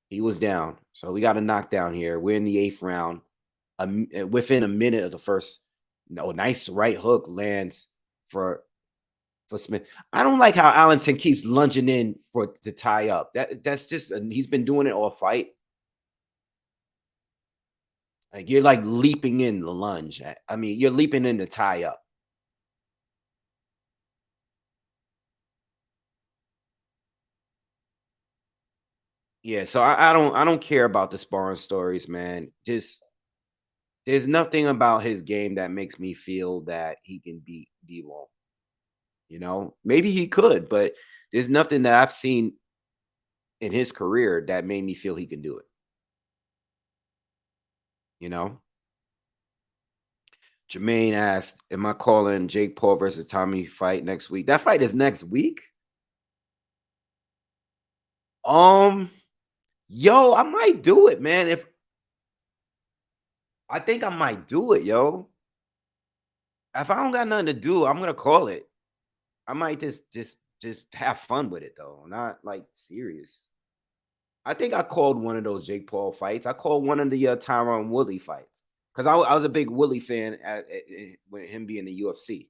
he was down. So we got a knockdown here. We're in the 8th round. Within a minute of the first, no, nice right hook lands for Smith. I don't like how Allenton keeps lunging in to tie up. That's just he's been doing it all fight. Like you're like leaping in the lunge. I mean, you're leaping in to tie up. Yeah, so I don't care about the sparring stories, man. Just There's nothing about his game that makes me feel that he can beat Debo. Maybe he could, but there's nothing that I've seen in his career that made me feel he can do it. You know, Jermaine asked, "Am I calling Jake Paul versus Tommy fight next week?" That fight is next week. Um, yo, I might do it, man. If I think I might do it, yo. If I don't got nothing to do, I'm gonna call it. I might just have fun with it though, not like serious. I think I called one of those Jake Paul fights. I called one of the Tyron Woodley fights because I was a big Woodley fan with him being the UFC.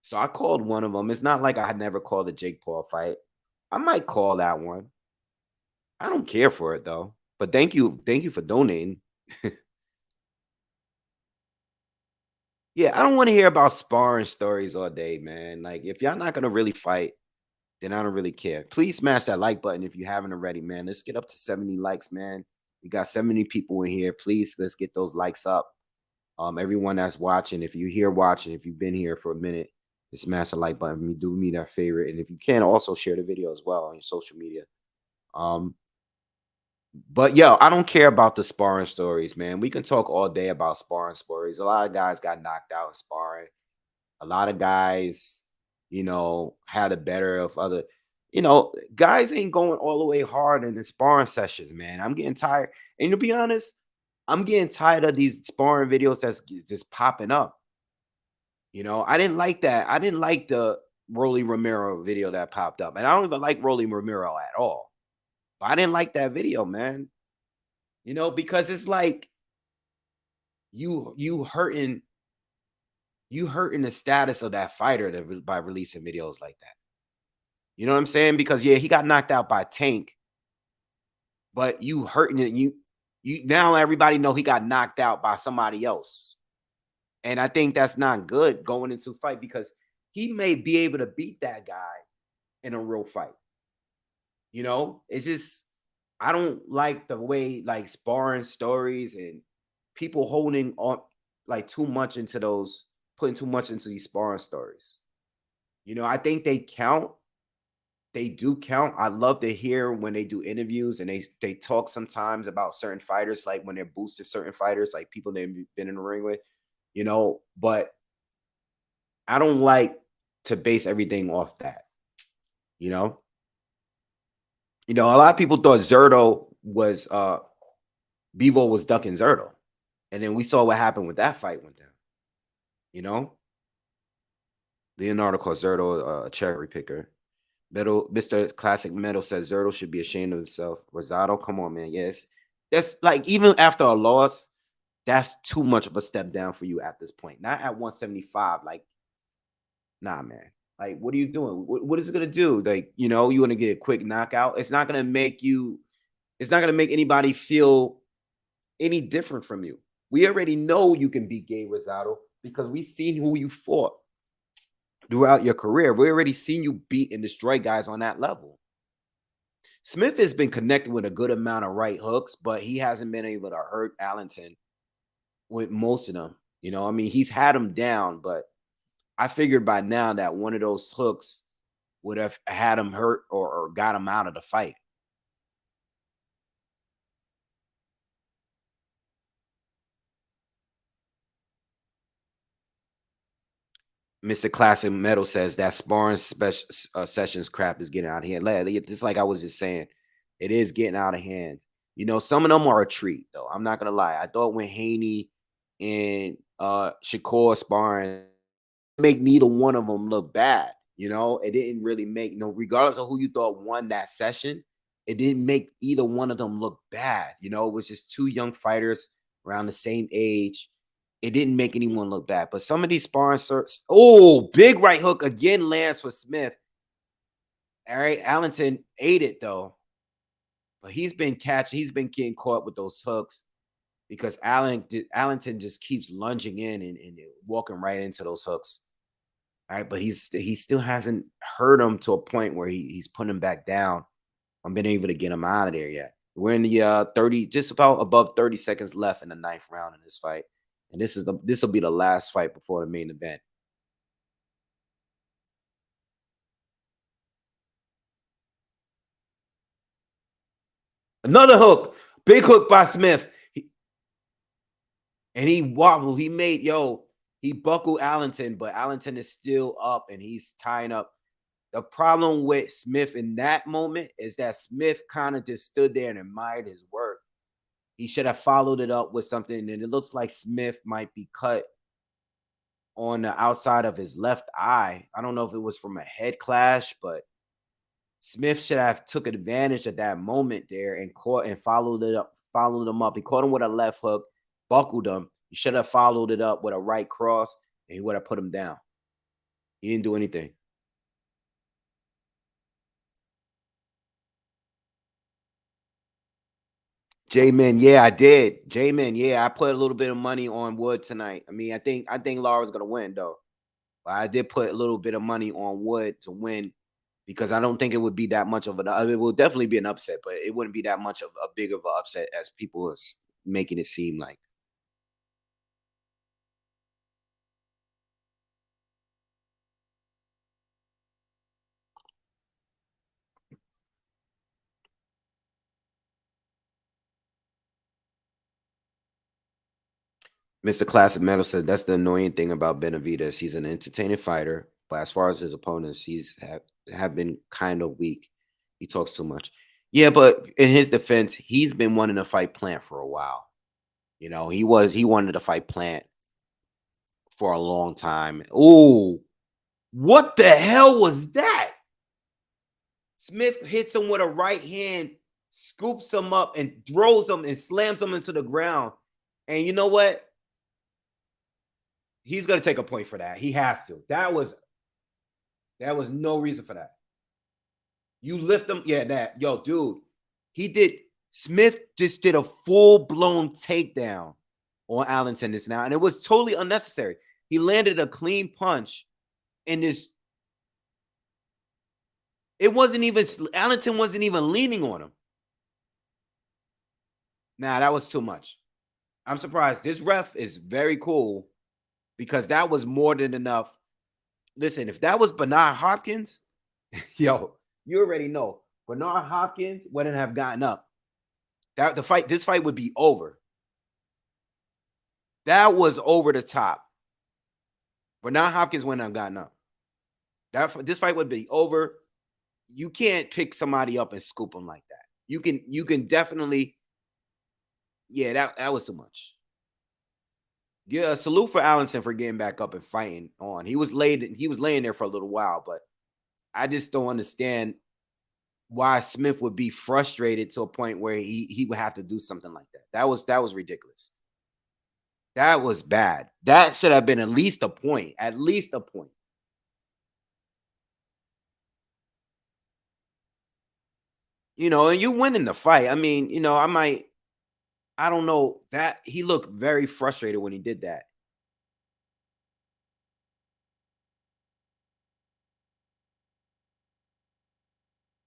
So I called one of them. It's not like I had never called a Jake Paul fight. I might call that one. I don't care for it though. But thank you for donating. Yeah, I don't want to hear about sparring stories all day, man. Like if y'all not gonna really fight, then I don't really care. Please smash that like button if you haven't already, man. Let's get up to 70 likes, man. We got 70 people in here. Please, let's get those likes up. Everyone that's watching, if you're here watching, if you've been here for a minute, just smash the like button. Do me that favor. And if you can, also share the video as well on your social media. Um, but yo, I don't care about the sparring stories, man. We can talk all day about sparring stories. A lot of guys got knocked out in sparring. A lot of guys, had a better of other, guys ain't going all the way hard in the sparring sessions, man. I'm getting tired. And to be honest, I'm getting tired of these sparring videos that's just popping up. I didn't like that. I didn't like the Rolly Romero video that popped up. And I don't even like Rolly Romero at all. But I didn't like that video, man. Because it's like you hurting the status of that fighter by releasing videos like that. You know what I'm saying? Because yeah, he got knocked out by Tank, but you hurting it. You now everybody know he got knocked out by somebody else. And I think that's not good going into a fight because he may be able to beat that guy in a real fight. It's just I don't like the way like sparring stories and people holding on like too much into those, putting too much into these sparring stories. I think they count. They do count. I love to hear when they do interviews and they talk sometimes about certain fighters, like when they're boosted certain fighters, like people they've been in the ring with, but I don't like to base everything off that, you know. A lot of people thought Zerto was Bevo was ducking Zerto. And then we saw what happened with that fight went down, you know. Leonardo calls Zerto a cherry picker. Mr. Classic Metal says Zerto should be ashamed of himself. Rosado, come on, man. Yes. That's like even after a loss, that's too much of a step down for you at this point. Not at 175. Like, nah, man. Like, what are you doing? What is it gonna do? Like, you want to get a quick knockout. It's not gonna make anybody feel any different from you. We already know you can beat Gabe Rosado because we've seen who you fought throughout your career. We already seen you beat and destroy guys on that level. Smith has been connected with a good amount of right hooks, but he hasn't been able to hurt Allenton with most of them. I mean, he's had him down, but I figured by now that one of those hooks would have had him hurt or got him out of the fight. Mr. Classic Metal says that sparring sessions crap is getting out of hand. Just like I was just saying, it is getting out of hand. Some of them are a treat, though. I'm not gonna lie. I thought when Haney and Shakur sparring, make neither one of them look bad. It didn't really make regardless of who you thought won that session, it didn't make either one of them look bad. It was just two young fighters around the same age. It didn't make anyone look bad. But some of these sparring big right hook again lands for Smith. All right, Allenton ate it though. But he's been getting caught with those hooks because Allenton just keeps lunging in and walking right into those hooks. All right, but he still hasn't hurt him to a point where he's putting him back down. I'm been able to get him out of there yet. We're in the 30, just about above 30 seconds left in the ninth round in this fight. And this will be the last fight before the main event. Another hook. Big hook by Smith. And he wobbled. He buckled Allenton, but Allenton is still up and he's tying up. The problem with Smith in that moment is that Smith kind of just stood there and admired his work. He should have followed it up with something, and it looks like Smith might be cut on the outside of his left eye. I don't know if it was from a head clash, but Smith should have took advantage of that moment there and caught and followed him up. He caught him with a left hook, buckled him. He should have followed it up with a right cross, and he would have put him down. He didn't do anything. J-Man, yeah, I did. J-Man, yeah, I put a little bit of money on Wood tonight. I mean, I think Lara's gonna win though. But I did put a little bit of money on Wood to win because I don't think it would be that much of an. It will definitely be an upset, but it wouldn't be that much of a big of an upset as people are making it seem like. Mr. Classic Metal said that's the annoying thing about Benavidez. He's an entertaining fighter, but as far as his opponents, have been kind of weak. He talks too much. Yeah, but in his defense, he's been wanting to fight Plant for a while. He wanted to fight Plant for a long time. Oh, what the hell was that? Smith hits him with a right hand, scoops him up, and throws him and slams him into the ground. And you know what? He's gonna take a point for that. He has to. That was no reason for that. You lift him, yeah. Dude. He did. Smith just did a full blown takedown on Allenton this now, and it was totally unnecessary. He landed a clean punch, and this. It wasn't even Allenton wasn't even leaning on him. Nah, that was too much. I'm surprised. This ref is very cool because that was more than enough. Listen, if that was Bernard Hopkins, yo, you already know Bernard Hopkins wouldn't have gotten up. This fight would be over. That was over the top. Bernard Hopkins wouldn't have gotten up. This fight would be over. You can't pick somebody up and scoop them like that. You can definitely, yeah, that was too much. Yeah, salute for Allenton for getting back up and fighting on. He was laying there for a little while, but I just don't understand why Smith would be frustrated to a point where he would have to do something like that. That was ridiculous. That was bad. That should have been at least a point. At least a point. And you winning the fight. I mean, I don't know that he looked very frustrated when he did that.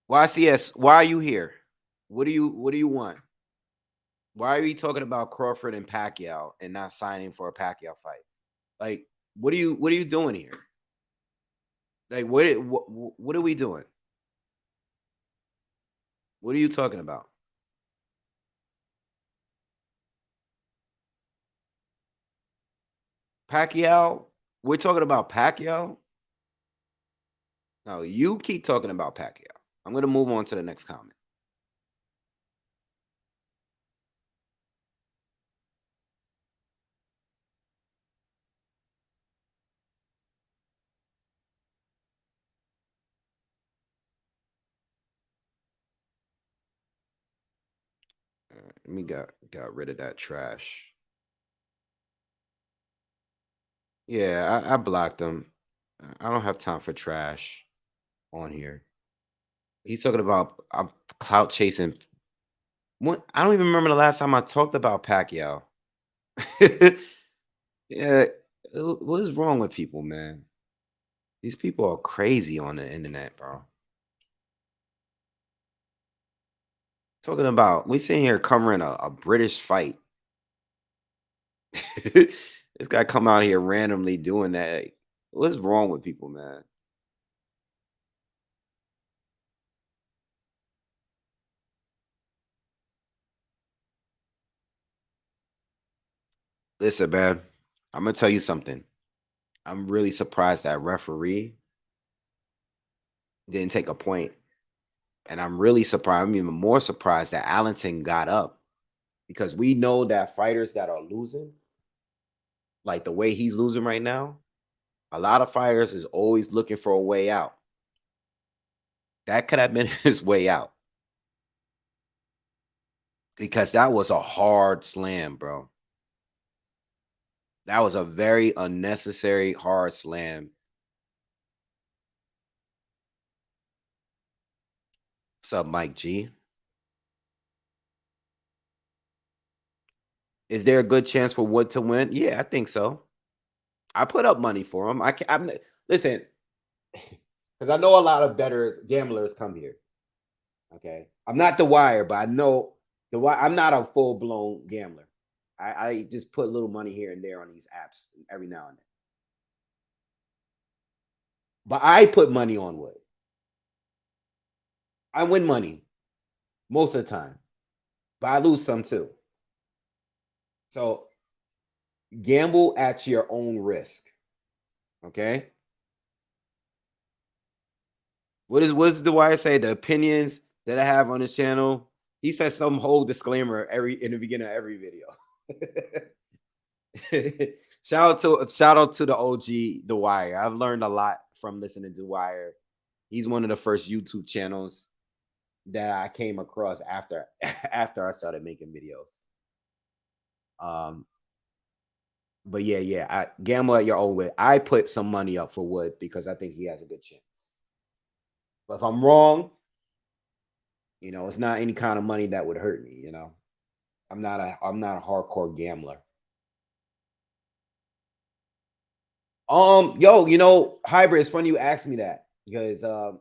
YCS, why are you here? What do you want? Why are you talking about Crawford and Pacquiao and not signing for a Pacquiao fight? Like, what are you doing here? Like, what are we doing? What are you talking about? Pacquiao? We're talking about Pacquiao? No, you keep talking about Pacquiao. I'm gonna move on to the next comment. Let me got rid of that trash. Yeah, I blocked him. I don't have time for trash on here. He's talking about I'm clout chasing. What? I don't even remember the last time I talked about Pacquiao. Yeah, what is wrong with people, man? These people are crazy on the internet, bro. Talking about we sitting here covering a British fight. This guy come out here randomly doing that. Like, what's wrong with people, man? Listen, man, I'm gonna tell you something. I'm really surprised that referee didn't take a point, and I'm really surprised. I'm even more surprised that Allenton got up because we know that fighters that are losing, like the way he's losing right now, a lot of fighters is always looking for a way out. That could have been his way out because that was a hard slam, bro. That was a very unnecessary hard slam. What's up, Mike G? Is there a good chance for Wood to win? Yeah, I think so. I put up money for him. Listen, because I know a lot of bettors, gamblers come here. Okay, I'm not the wire, but I know the wire. I'm not a full blown gambler. I just put a little money here and there on these apps every now and then. But I put money on Wood. I win money most of the time, but I lose some too. So gamble at your own risk. Okay. What's the wire say? The opinions that I have on this channel. He says some whole disclaimer in the beginning of every video. shout out to the OG The Wire. I've learned a lot from listening to Wire. He's one of the first YouTube channels that I came across after I started making videos. But yeah, I gamble at your own way. I put some money up for Wood because I think he has a good chance. But if I'm wrong, it's not any kind of money that would hurt me. I'm not a hardcore gambler. Hybrid, it's funny you asked me that because I've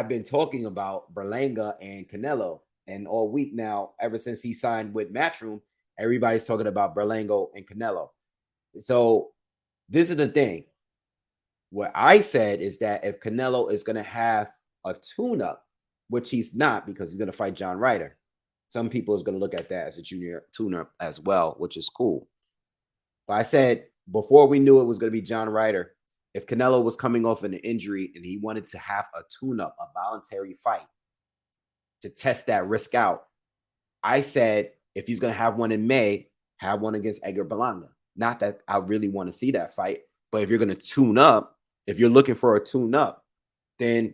been talking about Berlanga and Canelo, and all week now, ever since he signed with Matchroom, everybody's talking about Berlanga and Canelo. So this is the thing. What I said is that if Canelo is going to have a tune-up, which he's not because he's going to fight John Ryder, some people is going to look at that as a junior tune-up as well, which is cool. But I said before we knew it was going to be John Ryder, if Canelo was coming off an injury and he wanted to have a tune-up, a voluntary fight to test that risk out, I said if he's going to have one in May, have one against Edgar Berlanga. Not that I really want to see that fight, but if you're going to tune up, if you're looking for a tune-up, then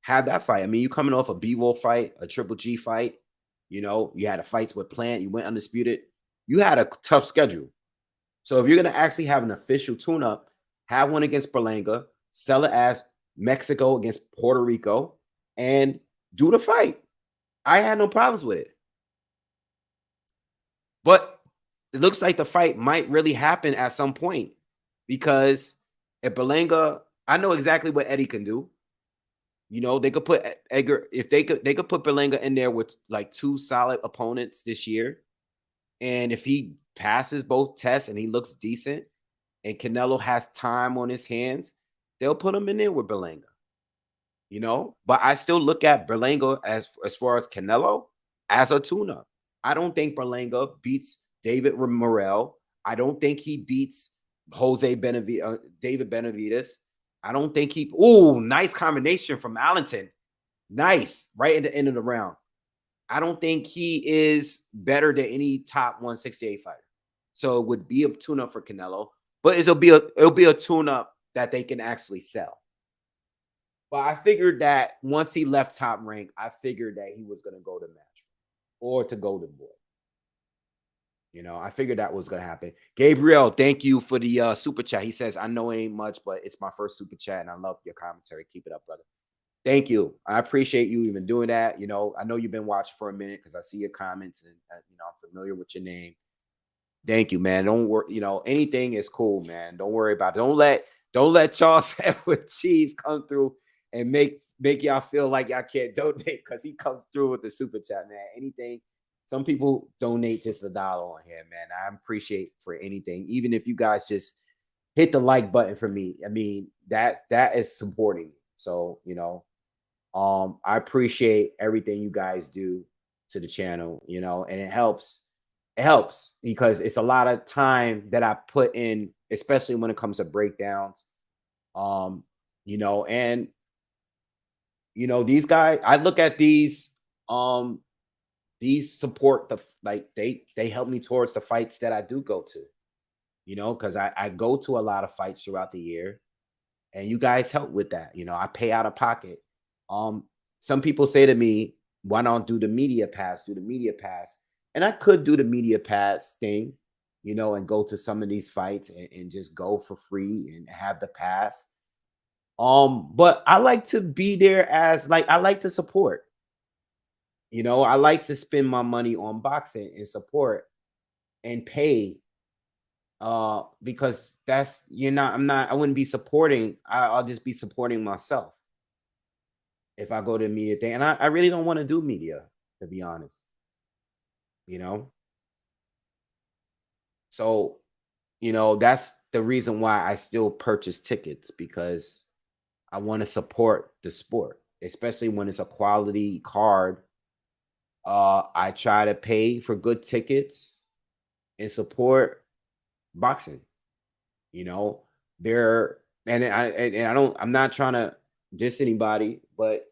have that fight. I mean, you coming off a B-Roll fight, a Triple G fight, you had a fights with Plant, you went undisputed. You had a tough schedule. So if you're going to actually have an official tune-up, have one against Berlanga, sell it as Mexico against Puerto Rico, and do the fight. I had no problems with it. But it looks like the fight might really happen at some point because if Berlanga, I know exactly what Eddie can do. They could put Edgar, if they could put Berlanga in there with like two solid opponents this year. And if he passes both tests and he looks decent and Canelo has time on his hands, they'll put him in there with Berlanga. But I still look at Berlanga as far as Canelo as a tune-up. I don't think Berlanga beats David Morrell. I don't think he beats David Benavidez. I don't think nice combination from Allenton. Nice, right at the end of the round. I don't think he is better than any top 168 fighter. So it would be a tune-up for Canelo, but it'll be a tune-up that they can actually sell. But I figured that once he left Top Rank, I figured that he was going to go to Match or to Golden Boy. I figured that was going to happen. Gabriel, thank you for the super chat. He says, I know it ain't much, but it's my first super chat, and I love your commentary. Keep it up, brother. Thank you. I appreciate you even doing that. I know you've been watching for a minute because I see your comments, and I'm familiar with your name. Thank you, man. Don't worry. Anything is cool, man. Don't worry about it. Don't let Charles Edward Cheese come through and make make y'all feel like y'all can't donate because he comes through with the super chat, man. Anything. Some people donate just $1 on here, man. I appreciate for anything, even if you guys just hit the like button for me. I mean, that is supporting. So, I appreciate everything you guys do to the channel, and it helps. It helps because it's a lot of time that I put in, especially when it comes to breakdowns. Um, and these guys, I look at these support like they help me towards the fights that I do go to, because I go to a lot of fights throughout the year, and you guys help with that. I pay out of pocket. Um, some people say to me, why not do the media pass? Do the media pass. And I could do the media pass thing, and go to some of these fights and just go for free and have the pass. But I like to be there as like I like to support. I like to spend my money on boxing and support and pay because that's you're not I'm not I wouldn't be supporting. I'll just be supporting myself if I go to the media thing. And I really don't want to do media, to be honest. You know? So, that's the reason why I still purchase tickets because I want to support the sport, especially when it's a quality card. I try to pay for good tickets and support boxing. You know, there and I don't I'm not trying to diss anybody, but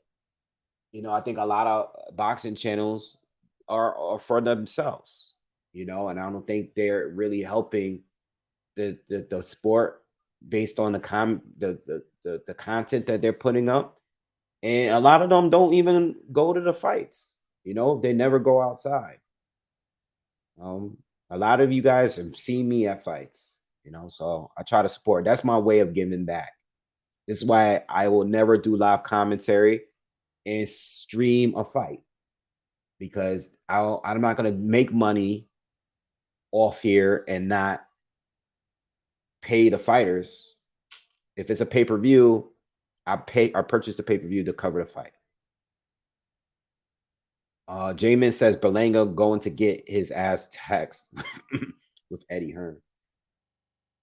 I think a lot of boxing channels are for themselves, and I don't think they're really helping the sport based on the content that they're putting up. And a lot of them don't even go to the fights. They never go outside. Um, a lot of you guys have seen me at fights, so I try to support. That's my way of giving back. This is why I will never do live commentary and stream a fight because I'm not going to make money off here and not pay the fighters. If it's a pay-per-view, I purchase the pay-per-view to cover the fight. Jamin says Berlanga going to get his ass taxed with Eddie Hearn.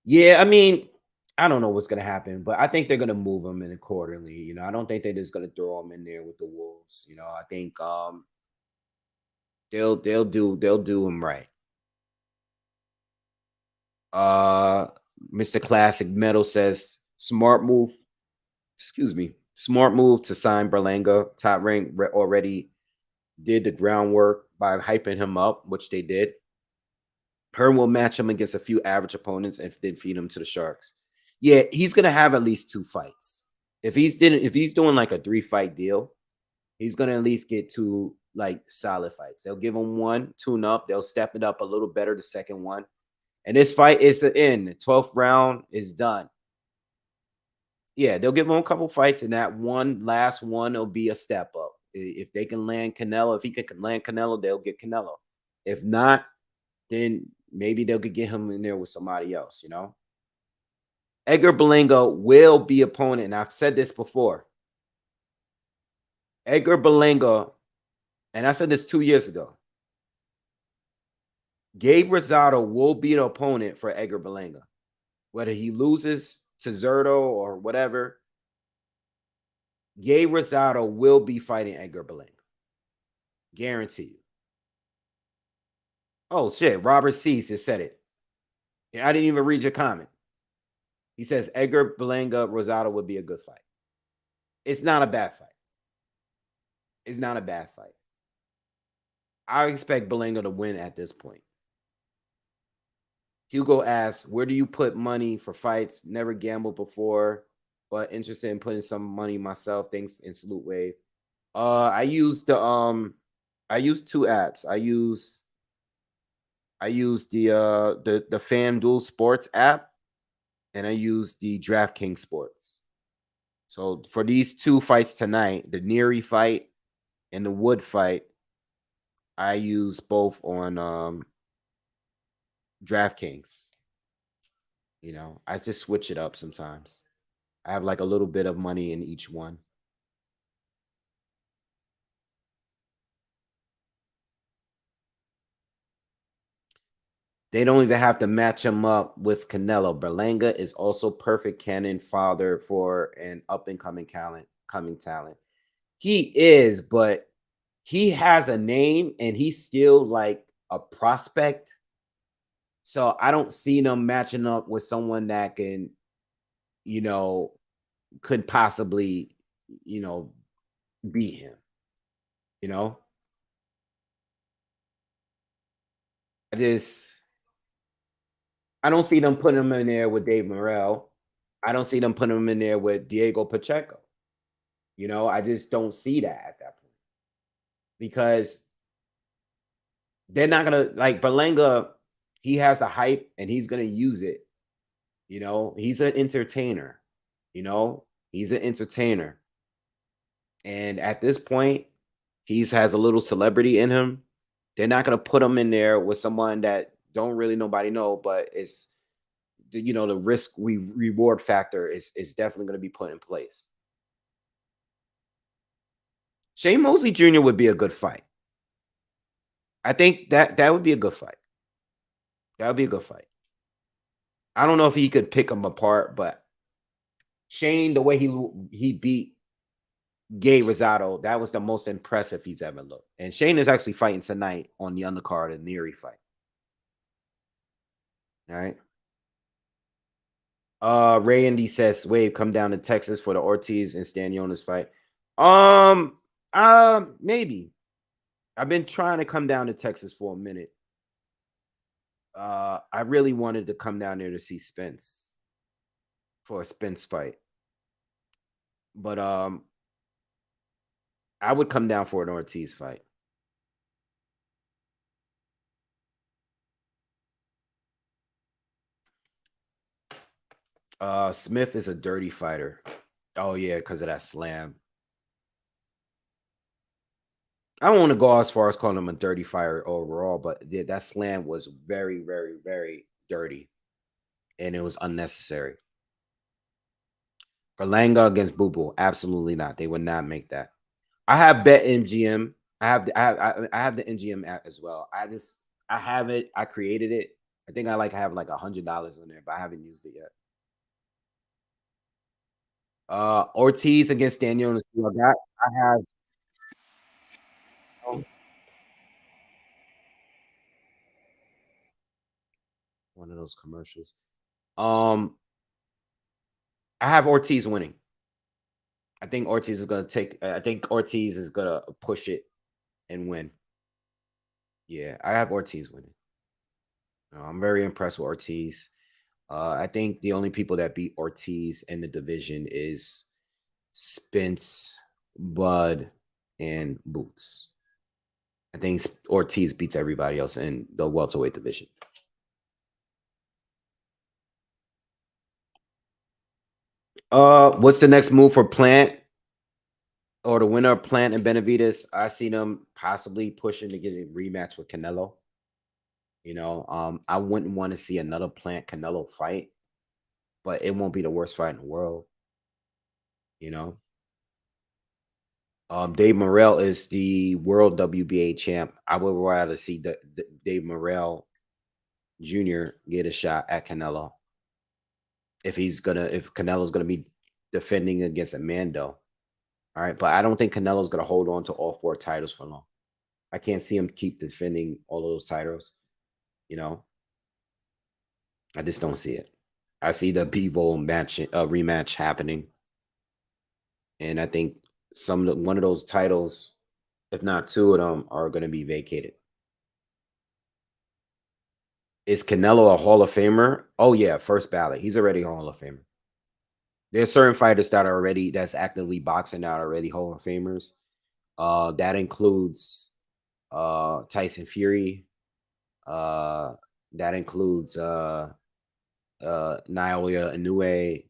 Yeah, I mean, I don't know what's gonna happen, but I think they're gonna move him in accordingly. I don't think they're just gonna throw him in there with the wolves. I think they'll do him right. Uh Mr. Classic Metal says smart move. Excuse me. Smart move to sign Berlanga. Top rank already did the groundwork by hyping him up, which they did. Hearn will match him against a few average opponents if they feed him to the Sharks. Yeah, he's gonna have at least 2 fights. If he's doing like a 3-fight deal, he's gonna at least get 2 like solid fights. They'll give him one, tune up, they'll step it up a little better the second one. And this fight is the end. The 12th round is done. Yeah, they'll give him a couple fights, and that last one will be a step up. If they can land Canelo, if he can land Canelo, they'll get Canelo. If not, then maybe they'll get him in there with somebody else, Edgar Berlanga will be opponent, and I've said this before. Edgar Berlanga, and I said this 2 years ago. Gabe Rosado will be the opponent for Edgar Berlanga. Whether he loses to Zerto or whatever, Gabe Rosado will be fighting Edgar Berlanga. Guarantee you. Oh, shit. Robert Cease has said it. I didn't even read your comment. He says Edgar Berlanga Rosado would be a good fight. It's not a bad fight. It's not a bad fight. I expect Berlanga to win at this point. Hugo asks, where do you put money for fights? Never gambled before, but interested in putting some money myself. Thanks in Salute Wave. I use 2 apps. I use the FanDuel Sports app, and I use the DraftKings Sports. So for these 2 fights tonight, the Neary fight and the Wood fight, I use both on DraftKings. I just switch it up sometimes. I have like a little bit of money in each one. They don't even have to match him up with Canelo. Berlanga is also perfect cannon fodder for an up and coming talent. He is, but he has a name and he's still like a prospect. So I don't see them matching up with someone that can, you know, could possibly, you know, beat him. You know, I just I don't see them putting him in there with Dave Morrell. I don't see them putting him in there with Diego Pacheco. You know, I just don't see that at that point because they're not gonna like Berlanga. He has the hype and he's gonna use it. You know, he's an entertainer. You know, he's an entertainer, and at this point, he's has a little celebrity in him. They're not gonna put him in there with someone that don't really nobody know, but it's the risk reward factor is definitely going to be put in place. Shane Mosley Jr. would be a good fight. I think that would be a good fight. That would be a good fight. I don't know if he could pick them apart, but Shane, the way he beat Gay Rosado, that was the most impressive he's ever looked. And Shane is actually fighting tonight on the undercard of the Neary fight. All right. Ray Indy says, Wave, come down to Texas for the Ortiz and Stanionis fight. Maybe. I've been trying to come down to Texas for a minute. I really wanted to come down there to see Spence for a Spence fight. But I would come down for an Ortiz fight. Smith is a dirty fighter. Oh yeah, because of that slam. I don't want to go as far as calling him a dirty fighter overall, but that slam was very, very, very dirty, and it was unnecessary. Berlanga against Boo Boo, absolutely not. They would not make that. I have bet MGM. I have the MGM app as well. I have it. I created it. I think I have like $100 on there, but I haven't used it yet. Ortiz against Daniel. I have one of those commercials. Um, I have Ortiz winning. I think Ortiz is gonna take. I think Ortiz is gonna push it and win. Yeah, I have Ortiz winning. I'm very impressed with Ortiz. I think the only people that beat Ortiz in the division is Spence, Bud, and Boots. I think Ortiz beats everybody else in the welterweight division. What's the next move for Plant or the winner of Plant and Benavides? I see them possibly pushing to get a rematch with Canelo. I wouldn't want to see another Plant Canelo fight, but it won't be the worst fight in the world. You know, Dave Morrell is the world WBA champ. I would rather see Dave Morrell Jr. get a shot at Canelo if Canelo's gonna be defending against Amando. All right, but I don't think Canelo's gonna hold on to all four titles for long. I can't see him keep defending all of those titles. You know, I just don't see it. I see the Bevo rematch happening, and I think one of those titles, if not two of them, are going to be vacated. Is Canelo a Hall of Famer? Oh yeah, first ballot. He's already a Hall of Famer. There's certain fighters that's actively boxing that are already Hall of Famers. That includes Tyson Fury. That includes Naoya Inoue,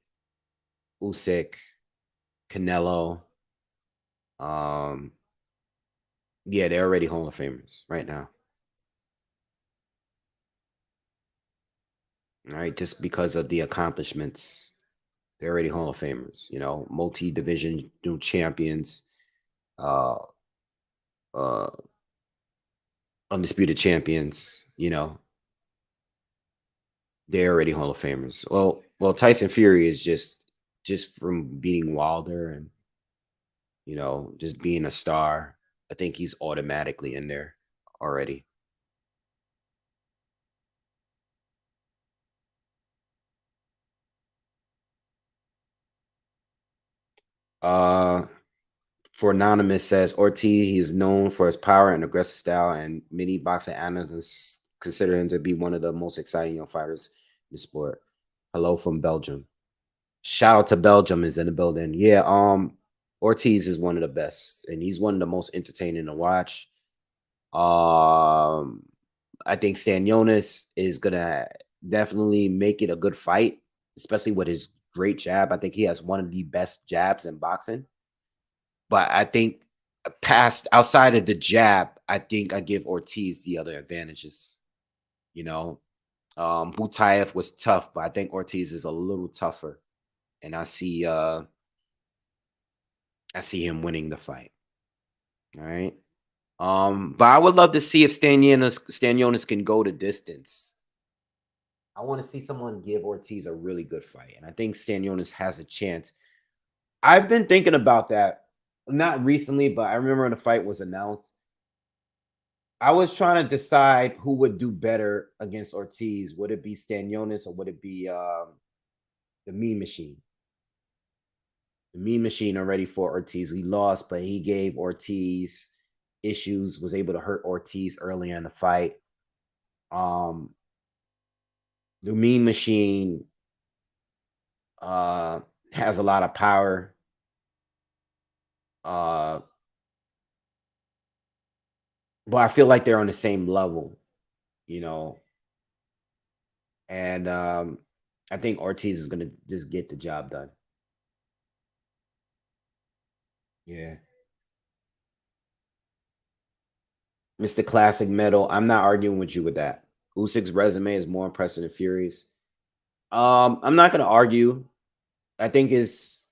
Usyk, Canelo. Yeah, they're already Hall of Famers right now. All right, just because of the accomplishments, they're already Hall of Famers. Multi-division new champions, uh, uh, undisputed champions. They're already Hall of Famers. Well, Tyson Fury is just from beating Wilder and just being a star. I think he's automatically in there already. Uh, for Anonymous says Ortiz, he is known for his power and aggressive style, and many boxing analysts consider him to be one of the most exciting young fighters in the sport. Hello from Belgium. Shout out to Belgium is in the building. Yeah, Ortiz is one of the best, and he's one of the most entertaining to watch. Um, I think Stanionis is gonna definitely make it a good fight, especially with his great jab. I think he has one of the best jabs in boxing. But I think past outside of the jab, I think I give Ortiz the other advantages. You know, Butayev was tough, but I think Ortiz is a little tougher, and I see him winning the fight. All right. But I would love to see if Stanionis can go the distance. I want to see someone give Ortiz a really good fight, and I think Stanionis has a chance. I've been thinking about that, not recently, but I remember when the fight was announced. I was trying to decide who would do better against Ortiz. Would it be Stanionis or would it be the Mean Machine? The Mean Machine already fought Ortiz. He lost, but he gave Ortiz issues. Was able to hurt Ortiz early in the fight. Um, the Mean Machine uh has a lot of power. Uh, but I feel like they're on the same level, you know. And I think Ortiz is gonna just get the job done. Yeah. Mr. Classic Metal, I'm not arguing with you with that. Usyk's resume is more impressive than Fury's. I'm not gonna argue. I think is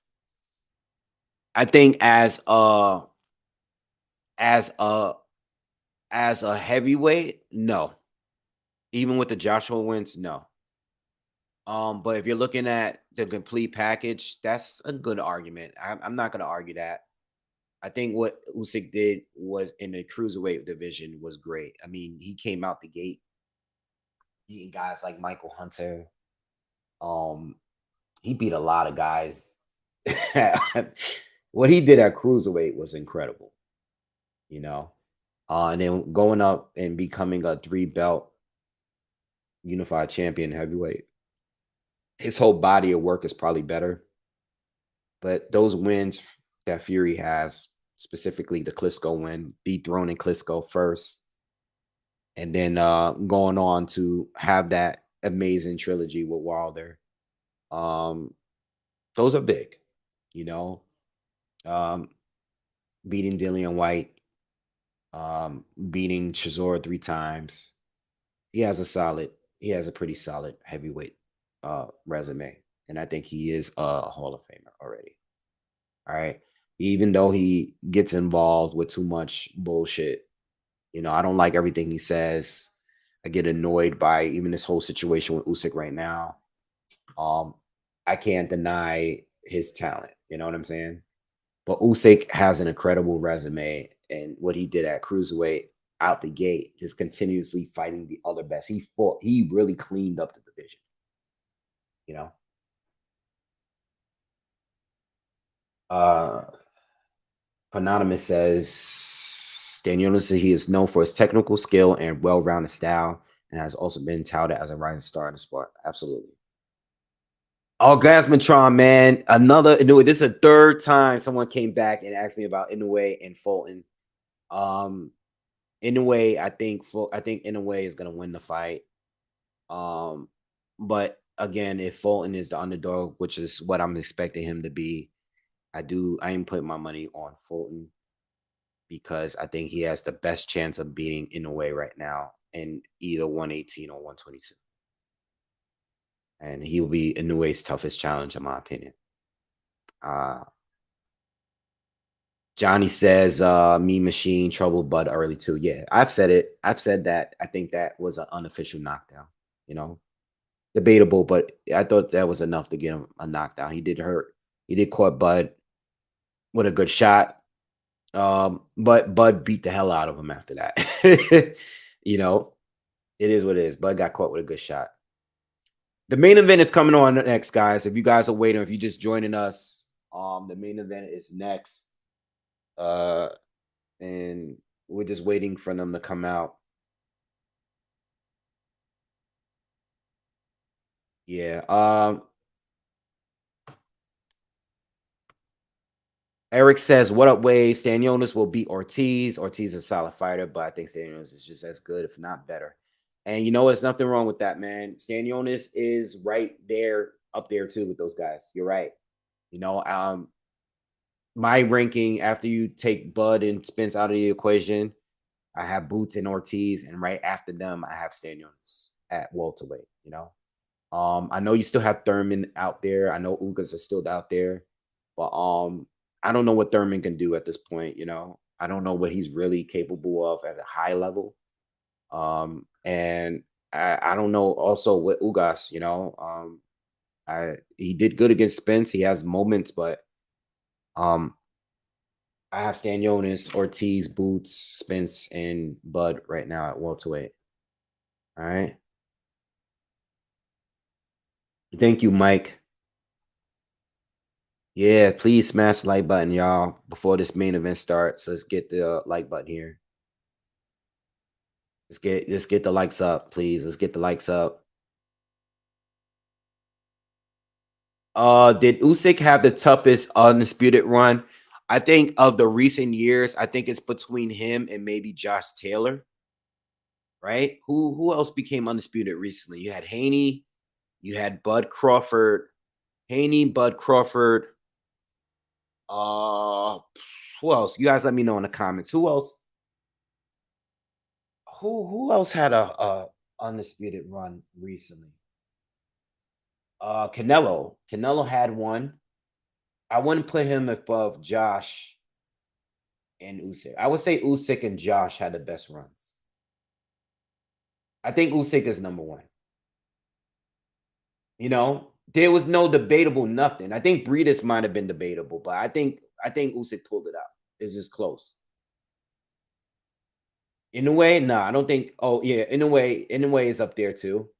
I think as a as a heavyweight, no. Even with the Joshua wins, no. But if you're looking at the complete package, that's a good argument. I'm not gonna argue that. I think what Usyk did was in the cruiserweight division was great. I mean, he came out the gate beating guys like Michael Hunter. Um, he beat a lot of guys. What he did at cruiserweight was incredible, you know. And then going up and becoming a three belt unified champion heavyweight. His whole body of work is probably better, but those wins that Fury has, specifically the Klitschko win, dethroning Klitschko first, and then going on to have that amazing trilogy with Wilder. Um, those are big, you know. Um, beating Dillian White, beating Chisora 3 times. He has a pretty solid heavyweight resume. And I think he is a Hall of Famer already. All right. Even though he gets involved with too much bullshit, I don't like everything he says. I get annoyed by even this whole situation with Usyk right now. Um, I can't deny his talent. You know what I'm saying? But Usyk has an incredible resume, and what he did at cruiserweight out the gate, just continuously fighting the other best. He really cleaned up the division. You know. Uh, Anonymous says Daniel he is known for his technical skill and well-rounded style, and has also been touted as a rising star in the sport. Absolutely. Orgasmatron, man. Another Inoue. This is a third time someone came back and asked me about Inoue and Fulton. Um, Inoue, I think Inoue is gonna win the fight. Um, but again, if Fulton is the underdog, which is what I'm expecting him to be, I am putting my money on Fulton because I think he has the best chance of beating Inoue right now in either 118 or 122. And he will be Inoue's toughest challenge, in my opinion. Uh Johnny says, me machine trouble Bud early too. Yeah, I've said it. I've said that. I think that was an unofficial knockdown, you know. debatable, but I thought that was enough to get him a knockdown. He did hurt. He did caught Bud with a good shot. But Bud beat the hell out of him after that. you know, it is what it is. Bud got caught with a good shot. The main event is coming on next, guys. If you guys are waiting, if you're just joining us, the main event is next. Uh, and we're just waiting for them to come out. Yeah. Eric says, "What up, Wave? Stanionis will beat Ortiz. Ortiz is a solid fighter, but I think Stanionis is just as good, if not better." And you know, there's nothing wrong with that, man. Stanionis is right there, up there too, with those guys. You're right. You know, my ranking after you take Bud and Spence out of the equation, I have Boots and Ortiz, and right after them, I have Stanionis at welterweight. You know, I know you still have Thurman out there. I know Ugas is still out there, but I don't know what Thurman can do at this point. You know, I don't know what he's really capable of at a high level. And I don't know also with Ugas. You know, he did good against Spence. He has moments, but um, I have Stanionis, Ortiz, Boots, Spence, and Bud right now at welterweight. All right. Thank you, Mike. Yeah, please smash the like button, y'all, before this main event starts. Let's get the like button here. Let's get the likes up, please. Let's get the likes up. Did Usyk have the toughest undisputed run? I think of the recent years, I think it's between him and maybe Josh Taylor, right? Who else became undisputed recently? You had Haney, you had Bud Crawford, Haney, Bud Crawford. Uh, who else? You guys let me know in the comments. Who else? Who else had a undisputed run recently? Canelo. Canelo had one. I wouldn't put him above Josh and Usyk. I would say Usyk and Josh had the best runs. I think Usyk is number one. You know, there was no debatable nothing. I think Breedis might have been debatable, but I think Usyk pulled it out. It was just close. In a way, nah, I don't think. Oh yeah, in a way is up there too.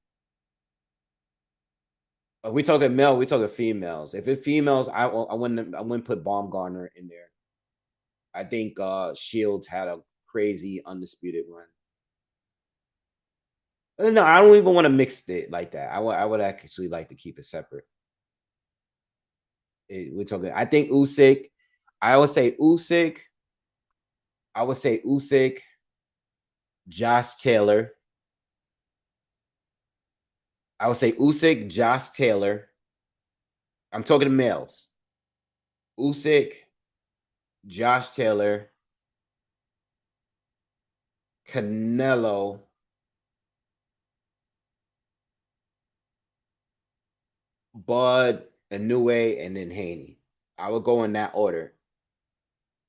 We talking male, we talking females. If it's females, I wouldn't put Baumgartner in there. I think Shields had a crazy undisputed run. No, I don't even want to mix it like that. I would actually like to keep it separate. We're talking. I think Usyk. I would say Usyk. I would say Usyk, Josh Taylor. I would say Usyk, Josh Taylor. I'm talking to males. Usyk, Josh Taylor, Canelo, Bud, Inoue, and then Haney. I would go in that order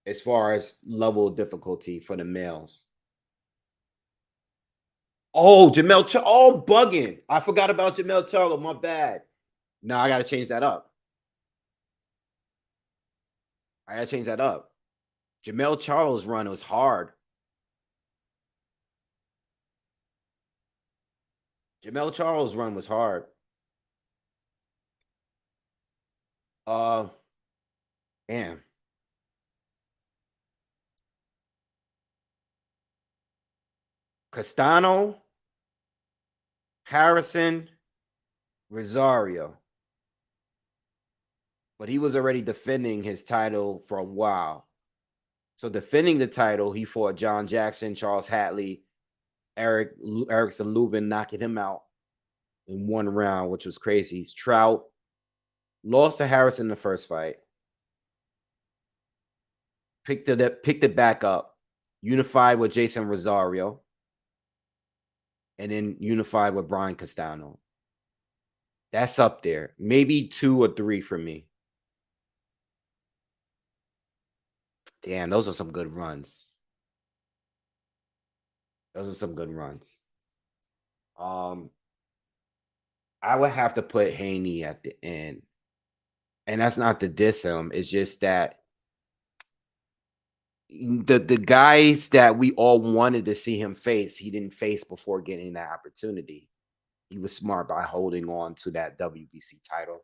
as far as level of difficulty for the males. Oh, Jamel Charlo. Oh, bugging. I forgot about Jamel Charlo. My bad. No, I got to change that up. I got to change that up. Jamel Charlo's run was hard. Jamel Charlo's run was hard. Uh, damn. Castano, Harrison, Rosario. But he was already defending his title for a while. So defending the title, he fought John Jackson, Charles Hatley, Erickson Lubin, knocking him out in one round, which was crazy. Trout lost to Harrison in the first fight. Picked it back up, unified with Jason Rosario, and then unified with Brian Castano. That's up there. Maybe 2 or 3 for me. Damn, those are some good runs. Those are some good runs. Um, I would have to put Haney at the end. And that's not to diss him. It's just that the guys that we all wanted to see him face, he didn't face before getting that opportunity. He was smart by holding on to that WBC title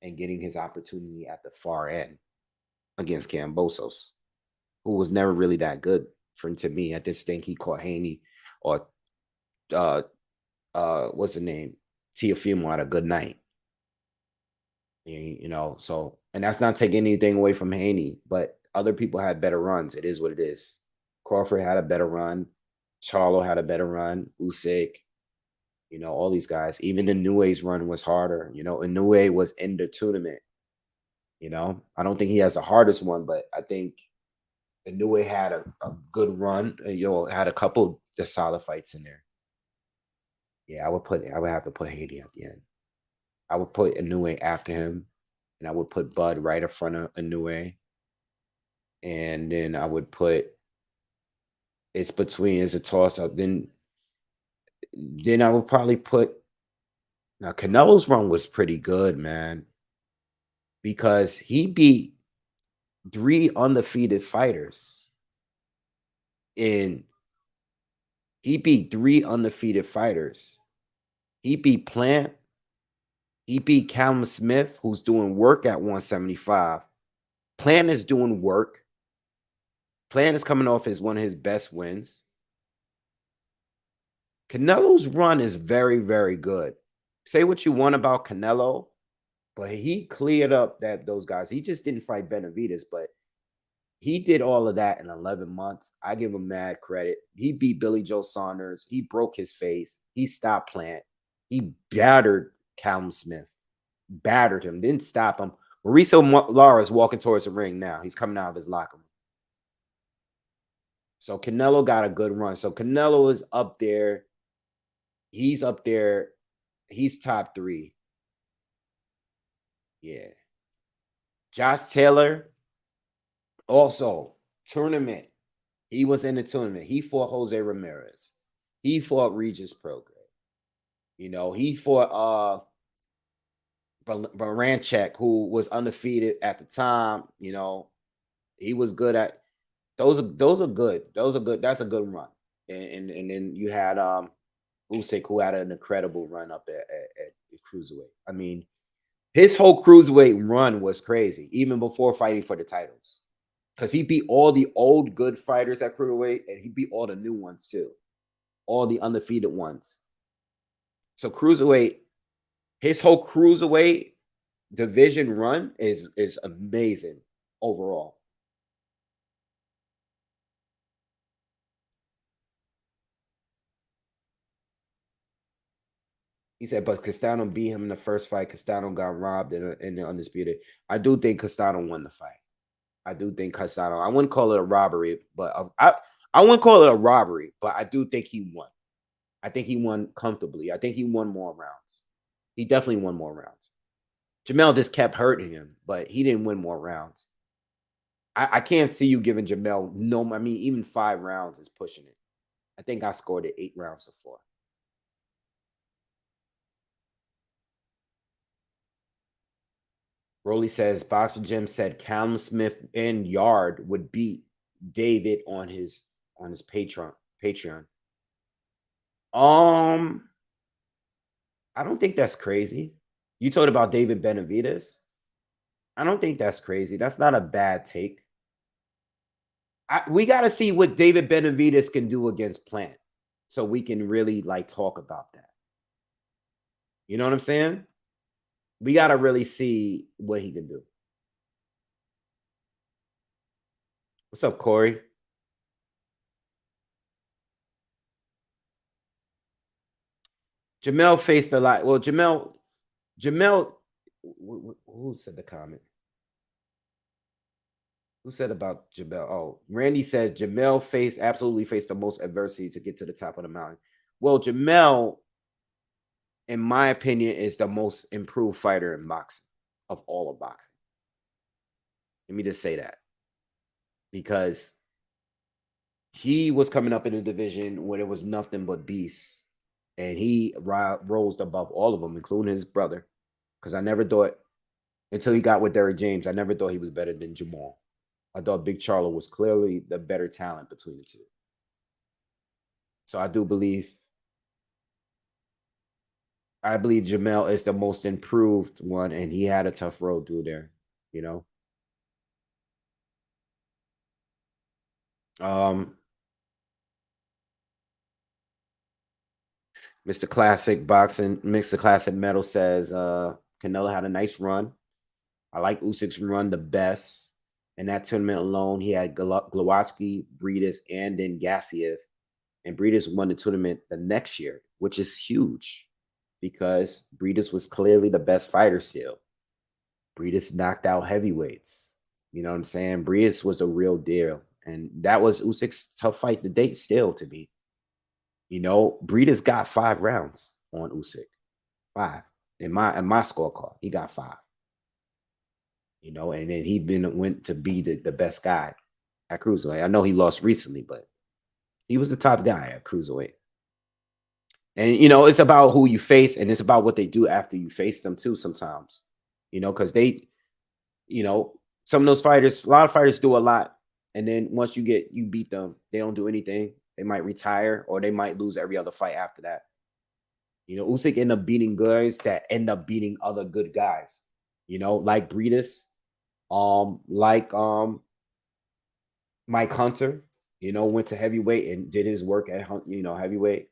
and getting his opportunity at the far end against Kambosos, who was never really that good to me. I just think he caught Haney or what's the name? Teofimo had a good night. You know, so and that's not taking anything away from Haney, but other people had better runs. It is what it is. Crawford had a better run. Charlo had a better run. Usyk, you know, all these guys. Even Inoue's run was harder. You know, Inoue was in the tournament. You know, I don't think he has the hardest one, but I think Inoue had a good run. You know, had a couple of solid fights in there. Yeah, I would have to put Haney at the end. I would put Inoue after him, and I would put Bud right in front of Inoue. And then I would put it's a toss up. Then I would probably put now Canelo's run was pretty good, man, because three undefeated fighters in he beat three undefeated fighters. He beat Plant, he beat Callum Smith, who's doing work at 175. Plant is doing work. Plant is coming off as one of his best wins. Canelo's run is very, very good. Say what you want about Canelo, but he cleared up those guys. He just didn't fight Benavidez, but he did all of that in 11 months. I give him mad credit. He beat Billy Joe Saunders. He broke his face. He stopped Plant. He battered Callum Smith. Battered him. Didn't stop him. Mauricio Lara is walking towards the ring now. He's coming out of his locker room. So Canelo got a good run. So Canelo is up there. He's up there. He's top 3. Yeah. Josh Taylor, also tournament. He was in the tournament. He fought Jose Ramirez. He fought Regis Prograis. You know, he fought Baranchek, who was undefeated at the time. You know, he was good at those are good. Those are good. That's a good run. And then you had Usyk, who had an incredible run up at cruiserweight. I mean, his whole cruiserweight run was crazy, even before fighting for the titles. Because he beat all the old good fighters at cruiserweight, and he beat all the new ones too. All the undefeated ones. So cruiserweight, his whole cruiserweight division run is amazing overall. He said, but Castano beat him in the first fight. Castano got robbed in the undisputed. I do think Castano won the fight. I do think Castano. I wouldn't call it a robbery, but I wouldn't call it a robbery, but I do think he won. I think he won comfortably. I think he won more rounds. He definitely won more rounds. Jamel just kept hurting him, but he didn't win more rounds. I can't see you giving Jamel no. I mean, even 5 rounds is pushing it. I think I scored it 8 rounds to 4. Rolly says Boxer Jim said Callum Smith and Yard would beat David on his Patreon. I don't think that's crazy. You told about David Benavidez. I don't think that's crazy. That's not a bad take. We got to see what David Benavidez can do against Plant, so we can really like talk about that. You know what I'm saying? We got to really see what he can do. What's up, Corey? Jamel faced a lot. Well, Jamel, who said the comment? Who said about Jamel? Oh, Randy says Jamel absolutely faced the most adversity to get to the top of the mountain. Well, Jamel, in my opinion, is the most improved fighter in boxing of all of boxing. Let me just say that. Because he was coming up in a division where there was nothing but beasts. and he rose above all of them, including his brother. Because I never thought, until he got with Derrick James, I never thought he was better than Jamal. I thought Big Charlo was clearly the better talent between the two. So I believe Jamel is the most improved one, and he had a tough road through there, you know. Mr. Classic Boxing, Mr. Classic Metal says Canelo had a nice run. I like Usyk's run the best. In that tournament alone, he had Glowacki, Breedis, and then Gassiev. And Breedis won the tournament the next year, which is huge because Breedis was clearly the best fighter still. Breedis knocked out heavyweights. You know what I'm saying? Breedis was a real deal. And that was Usyk's tough fight to date still to me. You know, Breedis got 5 rounds on Usyk. 5. In my scorecard, he got 5. You know, and then went to be the best guy at cruiserweight. I know he lost recently, but he was the top guy at cruiserweight. And you know, it's about who you face, and it's about what they do after you face them too. Sometimes, you know, because you know, some of those fighters, a lot of fighters do a lot, and then once you beat them, they don't do anything. They might retire, or they might lose every other fight after that. You know, Usyk end up beating guys that end up beating other good guys. You know, like Breedis, like Mike Hunter. You know, went to heavyweight and did his work at heavyweight.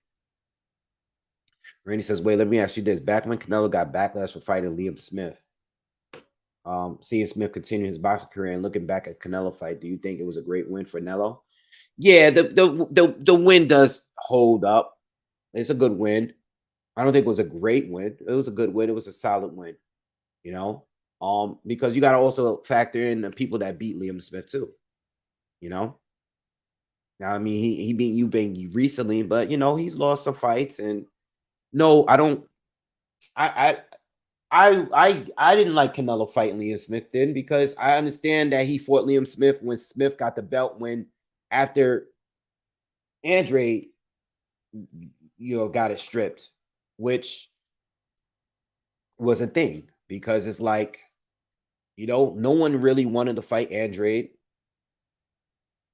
Randy says, "Wait, let me ask you this: back when Canelo got backlash for fighting Liam Smith, seeing Smith continue his boxing career and looking back at Canelo fight, do you think it was a great win for Canelo?" Yeah, the win does hold up. It's a good win. I don't think it was a great win. It was a good win. It was a solid win. You know, because you got to also factor in the people that beat Liam Smith too. You know, now I mean he beat Eubank recently, but you know he's lost some fights, and no, I don't. I didn't like Canelo fighting Liam Smith then because I understand that he fought Liam Smith when Smith got the belt when after Andre got it stripped, which was a thing because it's like no one really wanted to fight Andre,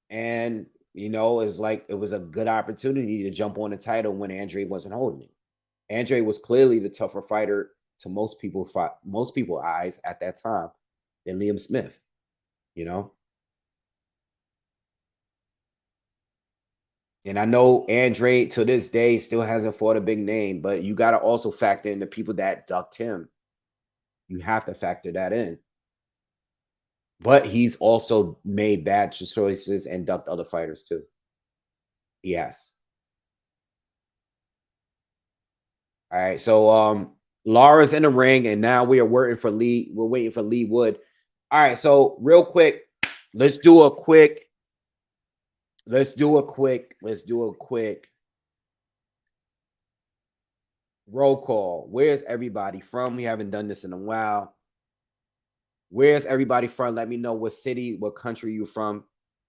and it's like it was a good opportunity to jump on the title when Andre wasn't holding it. Andre was clearly the tougher fighter to most people's eyes at that time than Liam Smith, And I know Andre to this day still hasn't fought a big name, but you got to also factor in the people that ducked him. You have to factor that in. But he's also made bad choices and ducked other fighters too. Yes. All right. So Lara's in the ring, and now we are waiting for Lee. We're waiting for Lee Wood. All right. So real quick, let's do a quick roll call. Where's everybody from? We haven't done this in a while. Where's everybody from? Let me know what city, what country you're from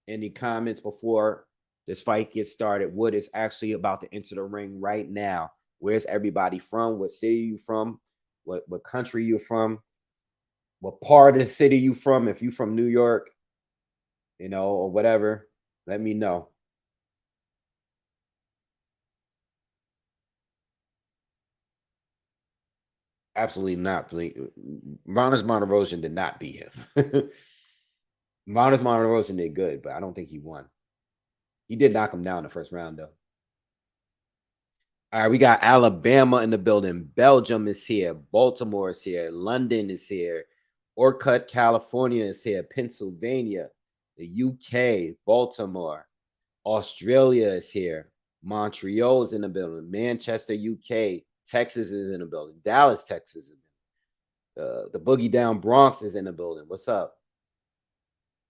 in the comments before this fight gets started. Wood is actually about to enter the ring right now. Where's everybody from? What city you from? What country you're from? What part of the city you from? If you from New York, or whatever, let me know. Absolutely not. Ronald Monterosian did not beat him. Ronald Monterosian did good, but I don't think he won. He did knock him down the first round, though. All right, we got Alabama in the building. Belgium is here. Baltimore is here. London is here. Orcutt, California is here. Pennsylvania, the UK, Baltimore. Australia is here. Montreal is in the building. Manchester, UK. Texas is in the building. Dallas, Texas. The Boogie Down Bronx is in the building. What's up?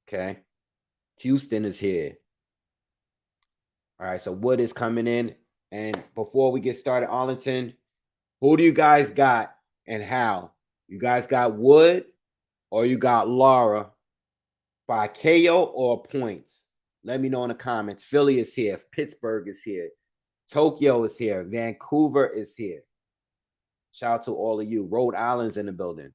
Okay. Houston is here. All right, so Wood is coming in. And before we get started, Arlington, who do you guys got and how? You guys got Wood or you got Lara by KO or points? Let me know in the comments. Philly is here. Pittsburgh is here. Tokyo is here. Vancouver is here. Shout out to all of you. Rhode Island's in the building.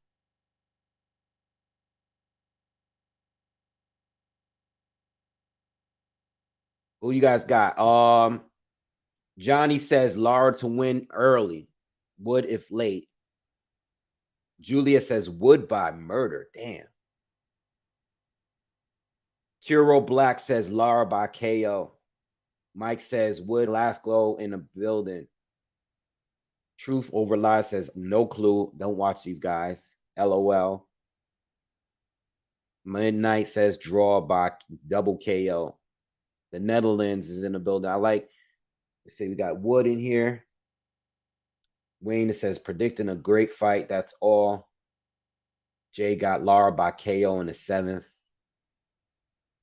Who you guys got? Johnny says Lara to win early. Wood if late. Julia says Wood by murder. Damn. Kuro Black says Lara by KO. Mike says Wood last glow in the building. Truth over Lies says no clue. Don't watch these guys. LOL. Midnight says draw by double KO. The Netherlands is in the building. I like, let's see, we got Wood in here. Wayne says predicting a great fight. That's all. Jay got Lara by KO in the 7th.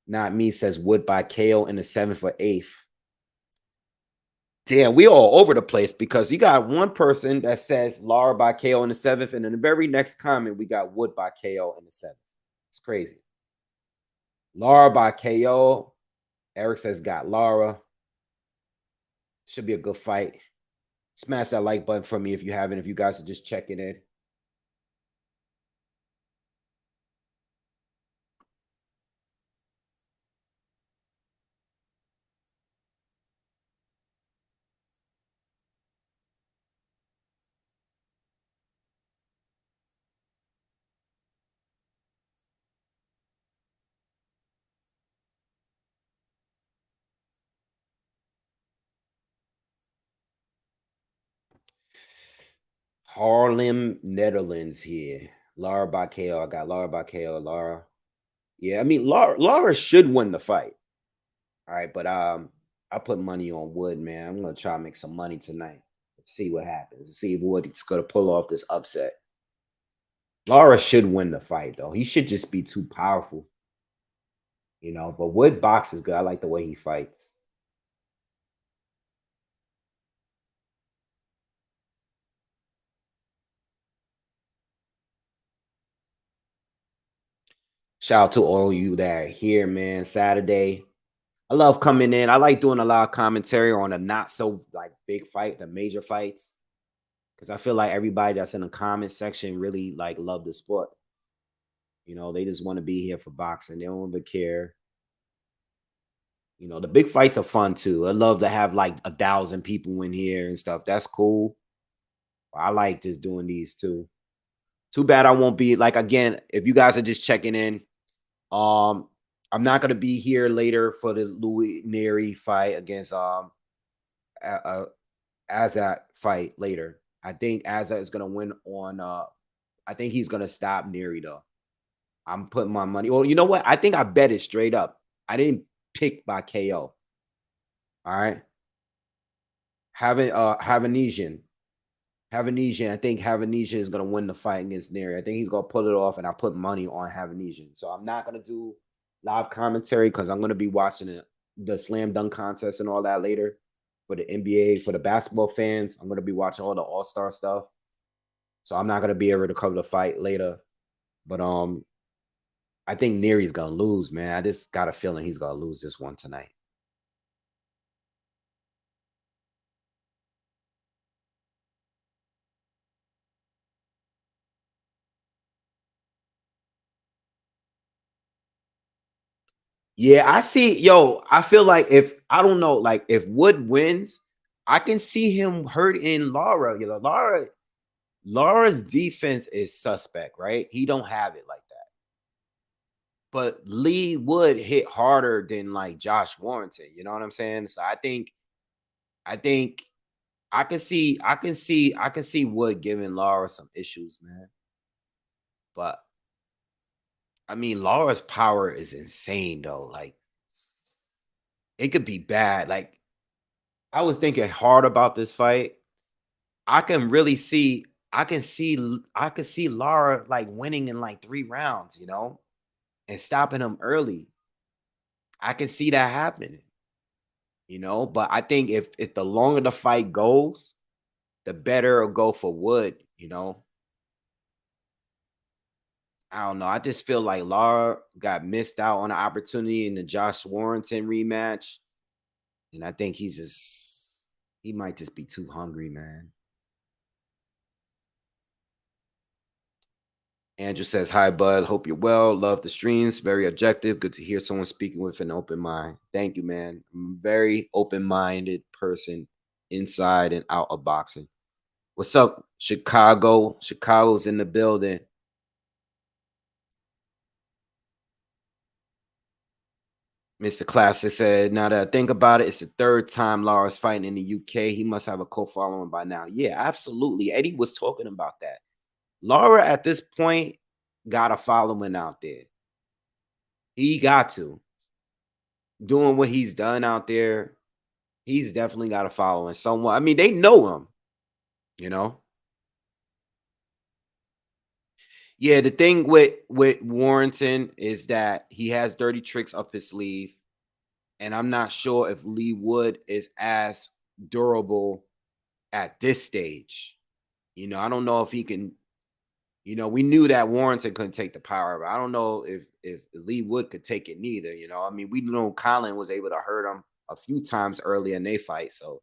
Not me says Wood by KO in the 7th or 8th. Damn, we all over the place because you got one person that says Lara by KO in the 7th, and in the very next comment, we got Wood by KO in the 7th. It's crazy. Lara by KO. Eric says got Lara. Should be a good fight. Smash that like button for me if you haven't, if you guys are just checking in. Harlem, Netherlands here. Lara by KO. I got Lara by KO. Lara. Yeah, I mean Lara should win the fight. All right, but I put money on Wood, man. I'm gonna try to make some money tonight. Let's see what happens. Let's see if Wood's gonna pull off this upset. Lara should win the fight, though. He should just be too powerful. You know, but Wood boxes good. I like the way he fights. Shout out to all you that are here, man. Saturday. I love coming in. I like doing a lot of commentary on a not so like big fight, the major fights. Because I feel like everybody that's in the comment section really like love the sport. You know, they just want to be here for boxing. They don't even care. You know, the big fights are fun too. I love to have like 1,000 people in here and stuff. That's cool. I like just doing these too. Too bad I won't be like again. If you guys are just checking in, I'm not gonna be here later for the Louis Neri fight against Azat fight later. I think Azat is gonna win on. I think he's gonna stop Neri though. I'm putting my money. Well, you know what? I think I bet it straight up. I didn't pick by KO. All right. Havanesian. Havanesian. I think Havanesian is gonna win the fight against Neri. I think he's gonna pull it off, and I put money on Havanesian. So I'm not gonna do live commentary because I'm gonna be watching the slam dunk contest and all that later for the NBA, for the basketball fans. I'm gonna be watching all the all-star stuff. So I'm not gonna be able to cover the fight later. But I think Neri's gonna lose, man. I just got a feeling he's gonna lose this one tonight. Yeah, I see. Yo, I feel like if I don't know, like if Wood wins, I can see him hurting Lara. You know, Lara's defense is suspect, right? He don't have it like that. But Lee Wood hit harder than like Josh Warrington. You know what I'm saying? So I think I can see Wood giving Lara some issues, man. But I mean, Lara's power is insane though. Like it could be bad. Like I was thinking hard about this fight. I can really see I can see Lara like winning in like 3 rounds, you know, and stopping him early. I can see that happening, you know, but I think if the longer the fight goes, the better it'll go for Wood, you know. I don't know. I just feel like Lara got missed out on an opportunity in the Josh Warrington rematch. And I think he's just He might just be too hungry, man. Andrew says, "Hi, bud. Hope you're well. Love the streams. Very objective. Good to hear someone speaking with an open mind. Thank you, man. I'm a very open-minded person inside and out of boxing. What's up, Chicago? Chicago's in the building. Mr. Classic said, now that I think about it, it's the third time Lara's fighting in the UK. He must have a co-following by now. Yeah, absolutely. Eddie was talking about that. Lara at this point got a following out there. He got to. Doing what he's done out there, he's definitely got a following. Someone, I mean, they know him, you know. Yeah, the thing with Warrington is that he has dirty tricks up his sleeve. And I'm not sure if Lee Wood is as durable at this stage. I don't know if he can. We knew that Warrington couldn't take the power, but I don't know if Lee Wood could take it neither. I mean, we know Colin was able to hurt him a few times earlier in their fight. So,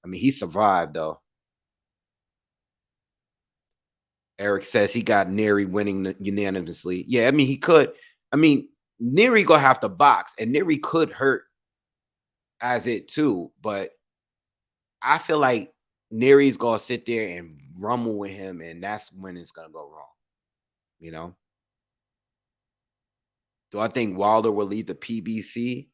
I mean, he survived though. Eric says he got Neri winning unanimously. Yeah, I mean, he could. I mean, Neri gonna have to box, and Neri could hurt as it too, but I feel like Neri's gonna sit there and rumble with him, and that's when it's gonna go wrong. You know? Do I think Wilder will lead the PBC?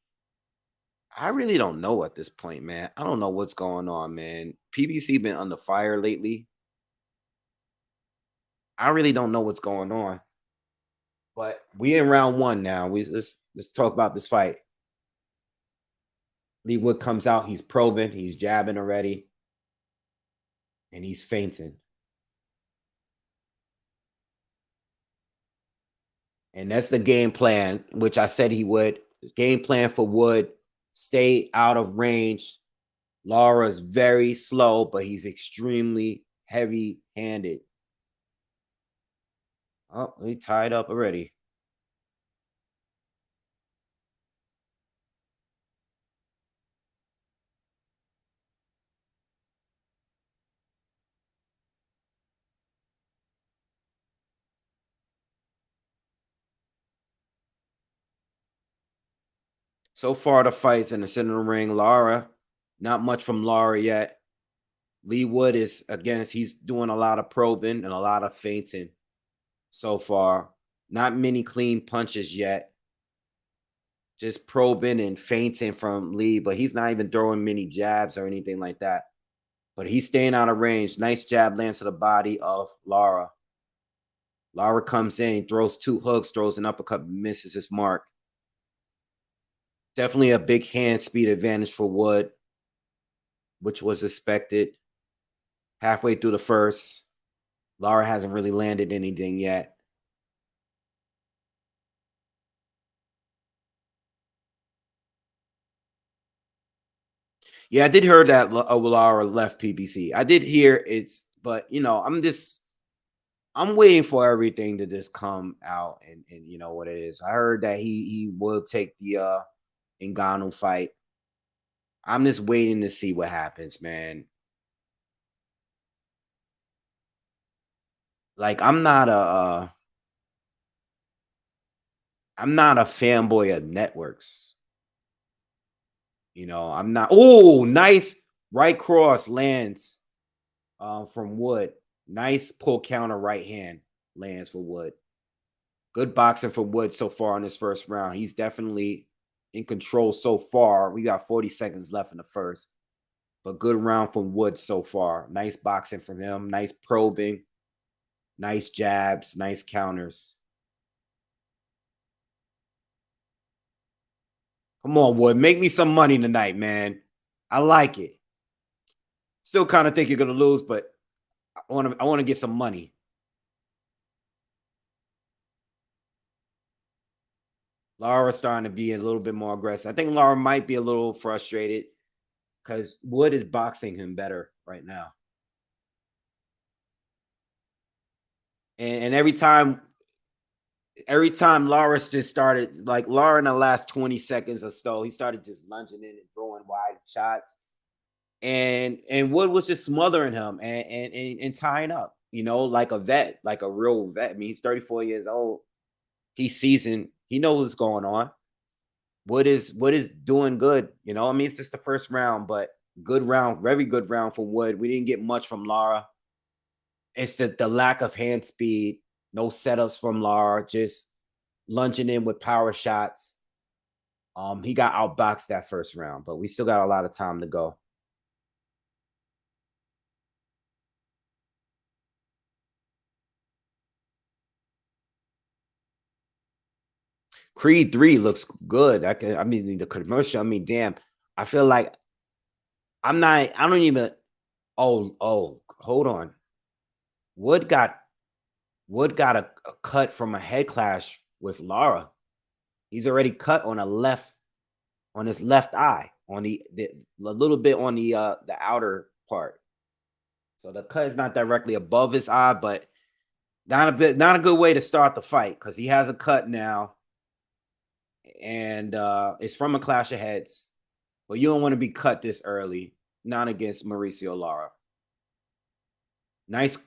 I really don't know at this point, man. I don't know what's going on, man. PBC been under fire lately. I really don't know what's going on. But we in round one now. Let's talk about this fight. Lee Wood comes out. He's probing. He's jabbing already, and he's fainting. And that's the game plan, which I said he would. Game plan for Wood: stay out of range. Lara's very slow, but he's extremely heavy-handed. Oh, he tied up already. So far, the fights in the center of the ring. Lara, not much from Lara yet. Lee Wood is against. He's doing a lot of probing and a lot of feinting so far. Not many clean punches yet. Just probing and feinting from Lee, but he's not even throwing many jabs or anything like that. But he's staying out of range. Nice jab lands to the body of Lara. Lara comes in, throws two hooks, throws an uppercut, misses his mark. Definitely a big hand speed advantage for Wood, which was expected. Halfway through the first, Lara hasn't really landed anything yet. Yeah, I did hear that Lara left PBC. I did hear it's, but I'm waiting for everything to just come out and you know what it is. I heard that he will take the Ngannou fight. I'm just waiting to see what happens, man. Like I'm not a fanboy of networks. I'm not. Oh, nice right cross lands from Wood. Nice pull counter right hand lands for Wood. Good boxing for Wood so far in this first round. He's definitely in control so far. We got 40 seconds left in the first. But good round from Wood so far. Nice boxing from him. Nice probing. Nice jabs. Nice counters. Come on, Wood. Make me some money tonight, man. I like it. Still kind of think you're gonna lose, but I want to get some money. Lara starting to be a little bit more aggressive. I think Lara might be a little frustrated because Wood is boxing him better right now. And every time Lara's just started, like Lara in the last 20 seconds or so, he started just lunging in and throwing wide shots. and Wood was just smothering him and tying up, like a vet, like a real vet. I mean, he's 34 years old. He's seasoned. He knows what's going on. Wood is doing good. I mean, it's just the first round, but good round, very good round for Wood. We didn't get much from Lara. It's the lack of hand speed, no setups from Lara, just lunging in with power shots. He got outboxed that first round, but we still got a lot of time to go. Creed 3 looks good. I mean, the commercial, I mean, damn. I feel like I don't even. Oh, hold on. Wood got a cut from a head clash with Lara. He's already cut on his left eye, on the a little bit on the outer part. So the cut is not directly above his eye, but not a good way to start the fight, because he has a cut now, and it's from a clash of heads. But you don't want to be cut this early, not against Mauricio Lara. Nice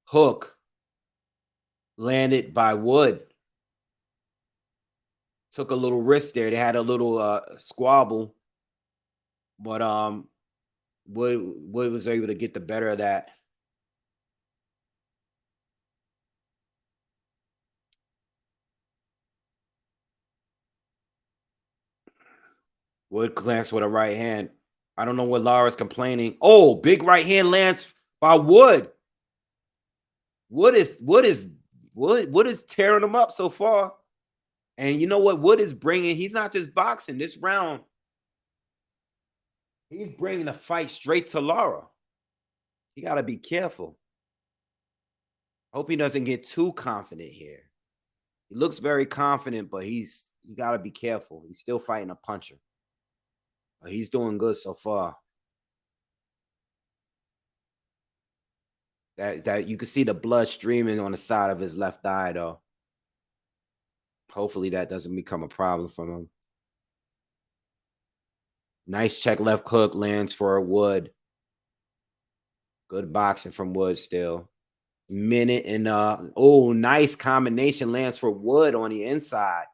hook landed by Wood. Took a little risk there. They had a little squabble, but Wood was able to get the better of that. Wood clamps with a right hand. I don't know what Lara's complaining. Oh, big right hand lands by Wood. Wood is tearing him up so far. And you know what Wood is bringing? He's not just boxing this round. He's bringing the fight straight to Lara. You got to be careful. Hope he doesn't get too confident here. He looks very confident, but you got to be careful. He's still fighting a puncher. But he's doing good so far. That you can see the blood streaming on the side of his left eye, though. Hopefully that doesn't become a problem for him. Nice check left hook lands for Wood. Good boxing from Wood still. Minute and nice combination lands for Wood on the inside.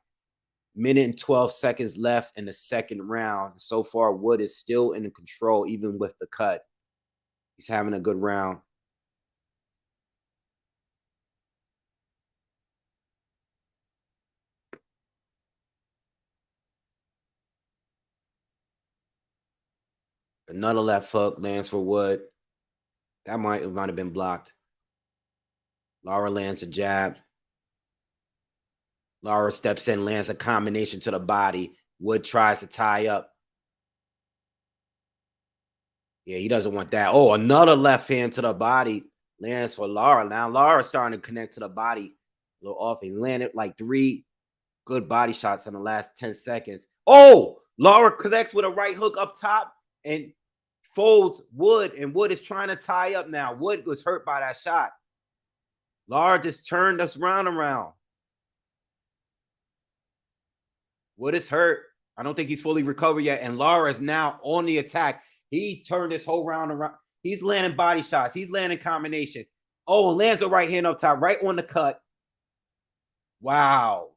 Minute and 12 seconds left in the second round. So far, Wood is still in control, even with the cut. He's having a good round. Another left hook lands for Wood. That might have been blocked. Lara lands a jab. Lara steps in, lands a combination to the body. Wood tries to tie up. Yeah, he doesn't want that. Oh, another left hand to the body lands for Lara. Now Lara's starting to connect to the body a little off. He landed like 3 good body shots in the last 10 seconds. Oh, Lara connects with a right hook up top and folds Wood, and Wood is trying to tie up now. Wood was hurt by that shot. Lara just turned us around. Wood is hurt. I don't think he's fully recovered yet, and Lara is now on the attack. He turned this whole round around. He's landing body shots. He's landing combination. Oh, and lands a right hand up top, right on the cut. Wow.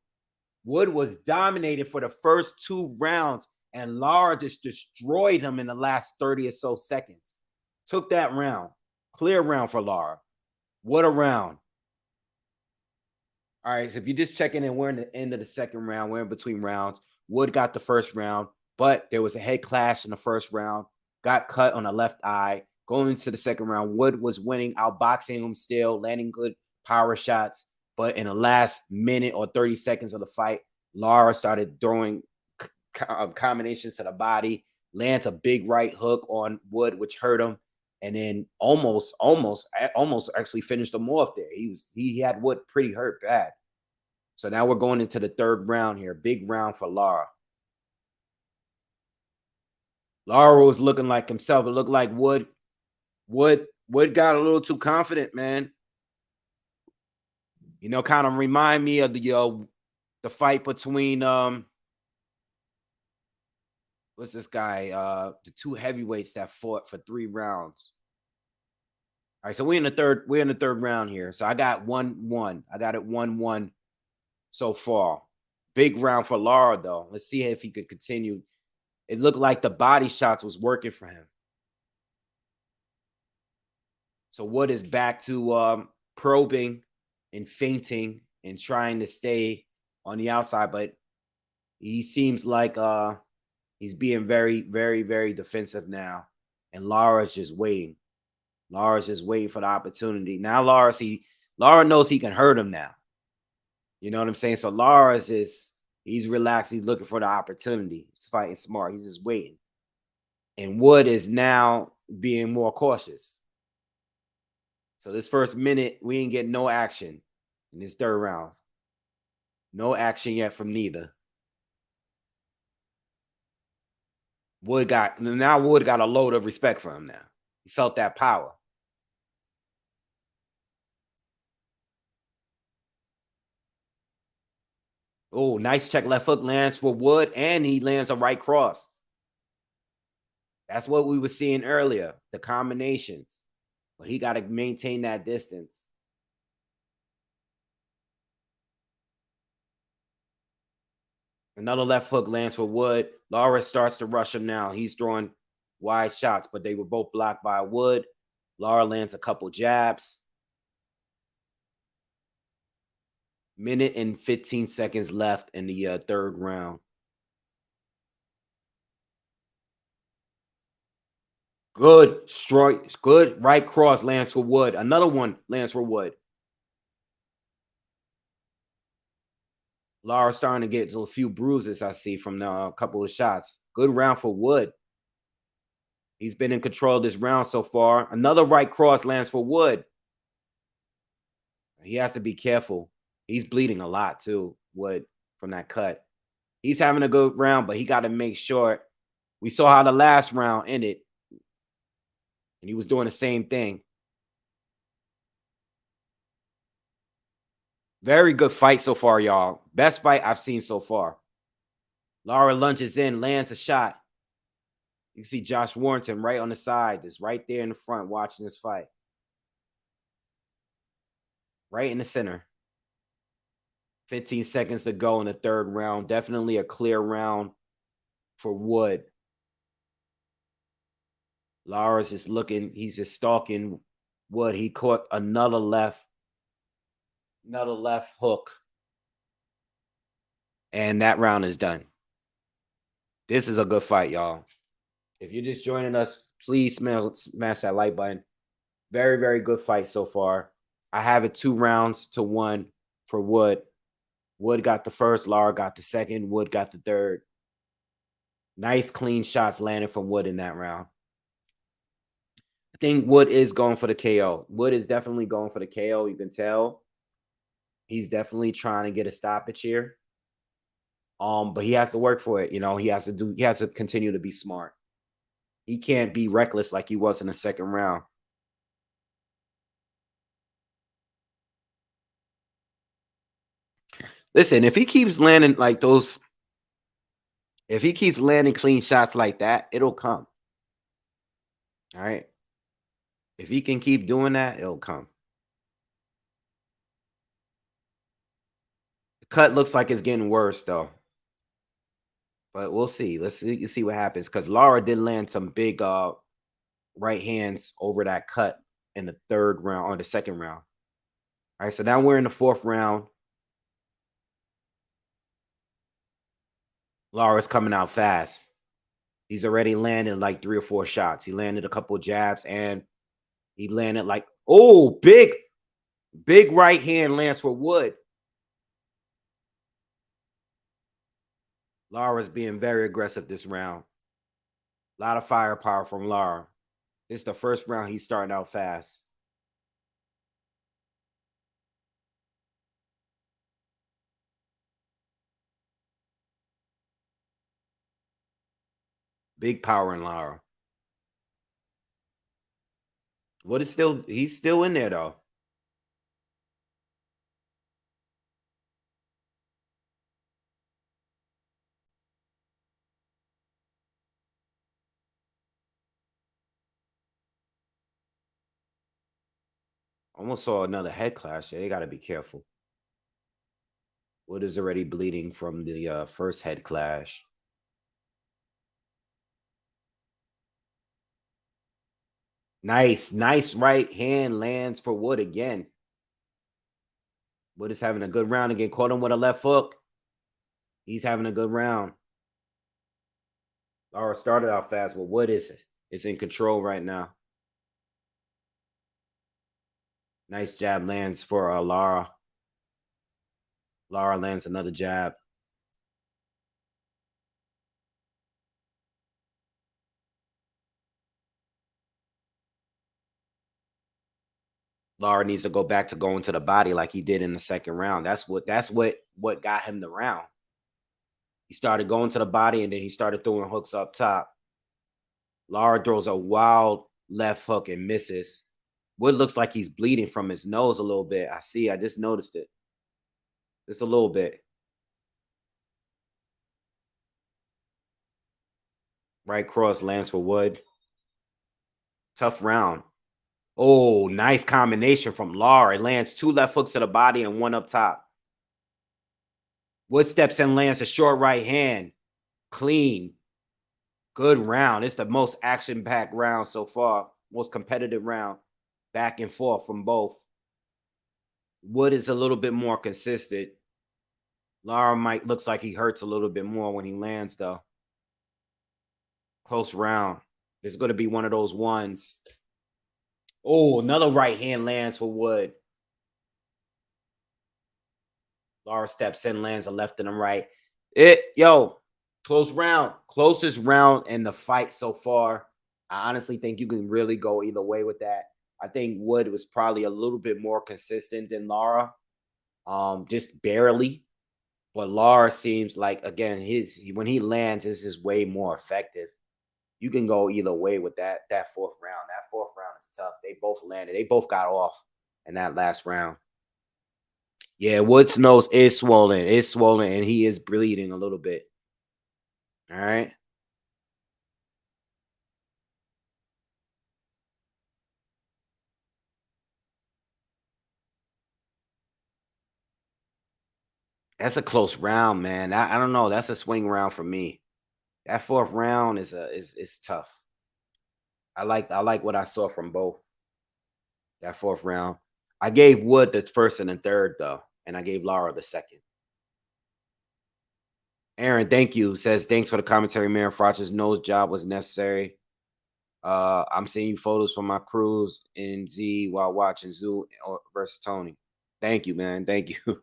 Wood was dominated for the first 2 rounds, and Lara just destroyed him in the last 30 or so seconds. Took that round. Clear round for Lara. What a round. All right, so if you're just checking in, we're in the end of the second round. We're in between rounds. Wood got the first round, but there was a head clash in the first round. Got cut on the left eye. Going into the second round, Wood was winning, outboxing him still, landing good power shots. But in the last minute or 30 seconds of the fight, Lara started throwing combinations to the body, lands a big right hook on Wood, which hurt him, and then almost actually finished him off there. He had Wood pretty hurt bad. So now we're going into the third round here. Big round for Lara. Lara was looking like himself. It looked like Wood got a little too confident, man. Kind of remind me of the fight between what's this guy? The two heavyweights that fought for 3 rounds. All right, so we're in the third round here. So I got 1-1. I got it 1-1 so far. Big round for Lara, though. Let's see if he could continue. It looked like the body shots was working for him. So Wood is back to probing and feinting and trying to stay on the outside, but he seems like he's being very, very, very defensive now. And Lara's just waiting. Lara's just waiting for the opportunity. Now Lara knows he can hurt him now. You know what I'm saying? So Lara's he's relaxed. He's looking for the opportunity. He's fighting smart. He's just waiting. And Wood is now being more cautious. So this first minute, we ain't getting no action in this third round. No action yet from neither. Wood got a load of respect for him now. He felt that power. Oh, nice check left hook lands for Wood, and he lands a right cross. That's what we were seeing earlier, the combinations. But he got to maintain that distance. Another left hook lands for Wood. Lara starts to rush him now. He's throwing wide shots, but they were both blocked by Wood. Lara lands a couple jabs. Minute and 15 seconds left in the third round. Good strike. Good right cross lands for Wood. Another one lands for Wood. Lara starting to get a few bruises, I see, from the couple of shots. Good round for Wood. He's been in control of this round so far. Another right cross lands for Wood. He has to be careful. He's bleeding a lot too, Wood, from that cut. He's having a good round, but he got to make sure. We saw how the last round ended, and he was doing the same thing. Very good fight so far, y'all. Best fight I've seen so far. Lara lunges in, lands a shot. You can see Josh Warrington right on the side, just right there in the front watching this fight. Right in the center. 15 seconds to go in the third round. Definitely a clear round for Wood. Lara's just looking. He's just stalking Wood. He caught another left hook. And that round is done. This is a good fight, y'all. If you're just joining us, please smash that like button. Very, very good fight so far. I have it 2-1 for Wood. Wood got the first, Lara got the second, Wood got the third. Nice clean shots landed from Wood in that round. I think Wood is going for the KO. Wood is definitely going for the KO. You can tell he's definitely trying to get a stoppage here. But he has to work for it. You know, he has to continue to be smart. He can't be reckless like he was in the second round. Listen, if he keeps landing like those, if he keeps landing clean shots like that, it'll come. All right. If he can keep doing that, it'll come. The cut looks like it's getting worse though. But we'll see. Let's see what happens. Because Lara did land some big right hands over that cut in the third round or the second round. All right, so now we're in the fourth round. Lara's coming out fast. He's already landed like 3 or 4 shots. He landed a couple jabs and he landed like, oh, big right hand lands for Wood. Lara's being very aggressive this round. A lot of firepower from Lara. This is the first round he's starting out fast. Big power in Lara. Wood is he's still in there though. Almost saw another head clash. They got to be careful. Wood is already bleeding from the first head clash. Nice right hand lands for Wood again. Wood is having a good round again. Caught him with a left hook. He's having a good round. Lara started out fast, but Wood is in control right now. Nice jab lands for Lara. Lara lands another jab. Lara needs to go back to going to the body like he did in the second round. That's what got him the round. He started going to the body and then he started throwing hooks up top. Lara throws a wild left hook and misses. Wood looks like he's bleeding from his nose a little bit. I just noticed it. Just a little bit. Right cross lands for Wood. Tough round. Oh, nice combination from Lara. It lands 2 left hooks to the body and 1 up top. Wood steps in, lands a short right hand. Clean. Good round. It's the most action-packed round so far. Most competitive round. Back and forth from both. Wood is a little bit more consistent. Lara looks like he hurts a little bit more when he lands, though. Close round. This is going to be one of those ones. Oh, another right hand lands for Wood. Lara steps in, lands a left and a right. Close round. Closest round in the fight so far. I honestly think you can really go either way with that. I think Wood was probably a little bit more consistent than Lara. Just barely. But Lara seems like, again, when he lands, this is way more effective. You can go either way with that fourth round. That fourth round is tough. They both landed. They both got off in that last round. Yeah, Wood's nose is swollen. It's swollen, and he is bleeding a little bit. All right. That's a close round, man. I don't know. That's a swing round for me. That fourth round is tough. I like what I saw from both. That fourth round. I gave Wood the first and the third, though, and I gave Lara the second. Aaron, thank you. Says thanks for the commentary, man. Frotch's nose job was necessary. I'm seeing you photos from my cruise in Z while watching Zoo versus Tony. Thank you, man. Thank you.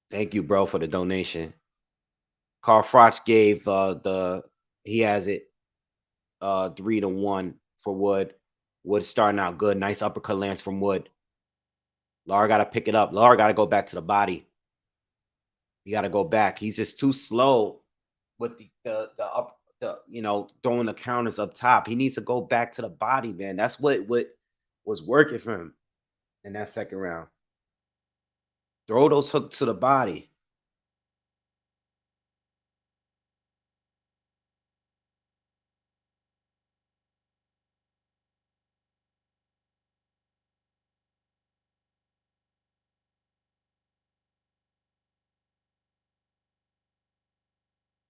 Thank you, bro, for the donation. Carl Frotch gave he has it 3-1 for Wood. Wood starting out good. Nice uppercut lands from Wood. Lara got to pick it up. Lara got to go back to the body. He got to go back. He's just too slow with throwing the counters up top. He needs to go back to the body, man. That's what was working for him in that second round. Throw those hooks to the body.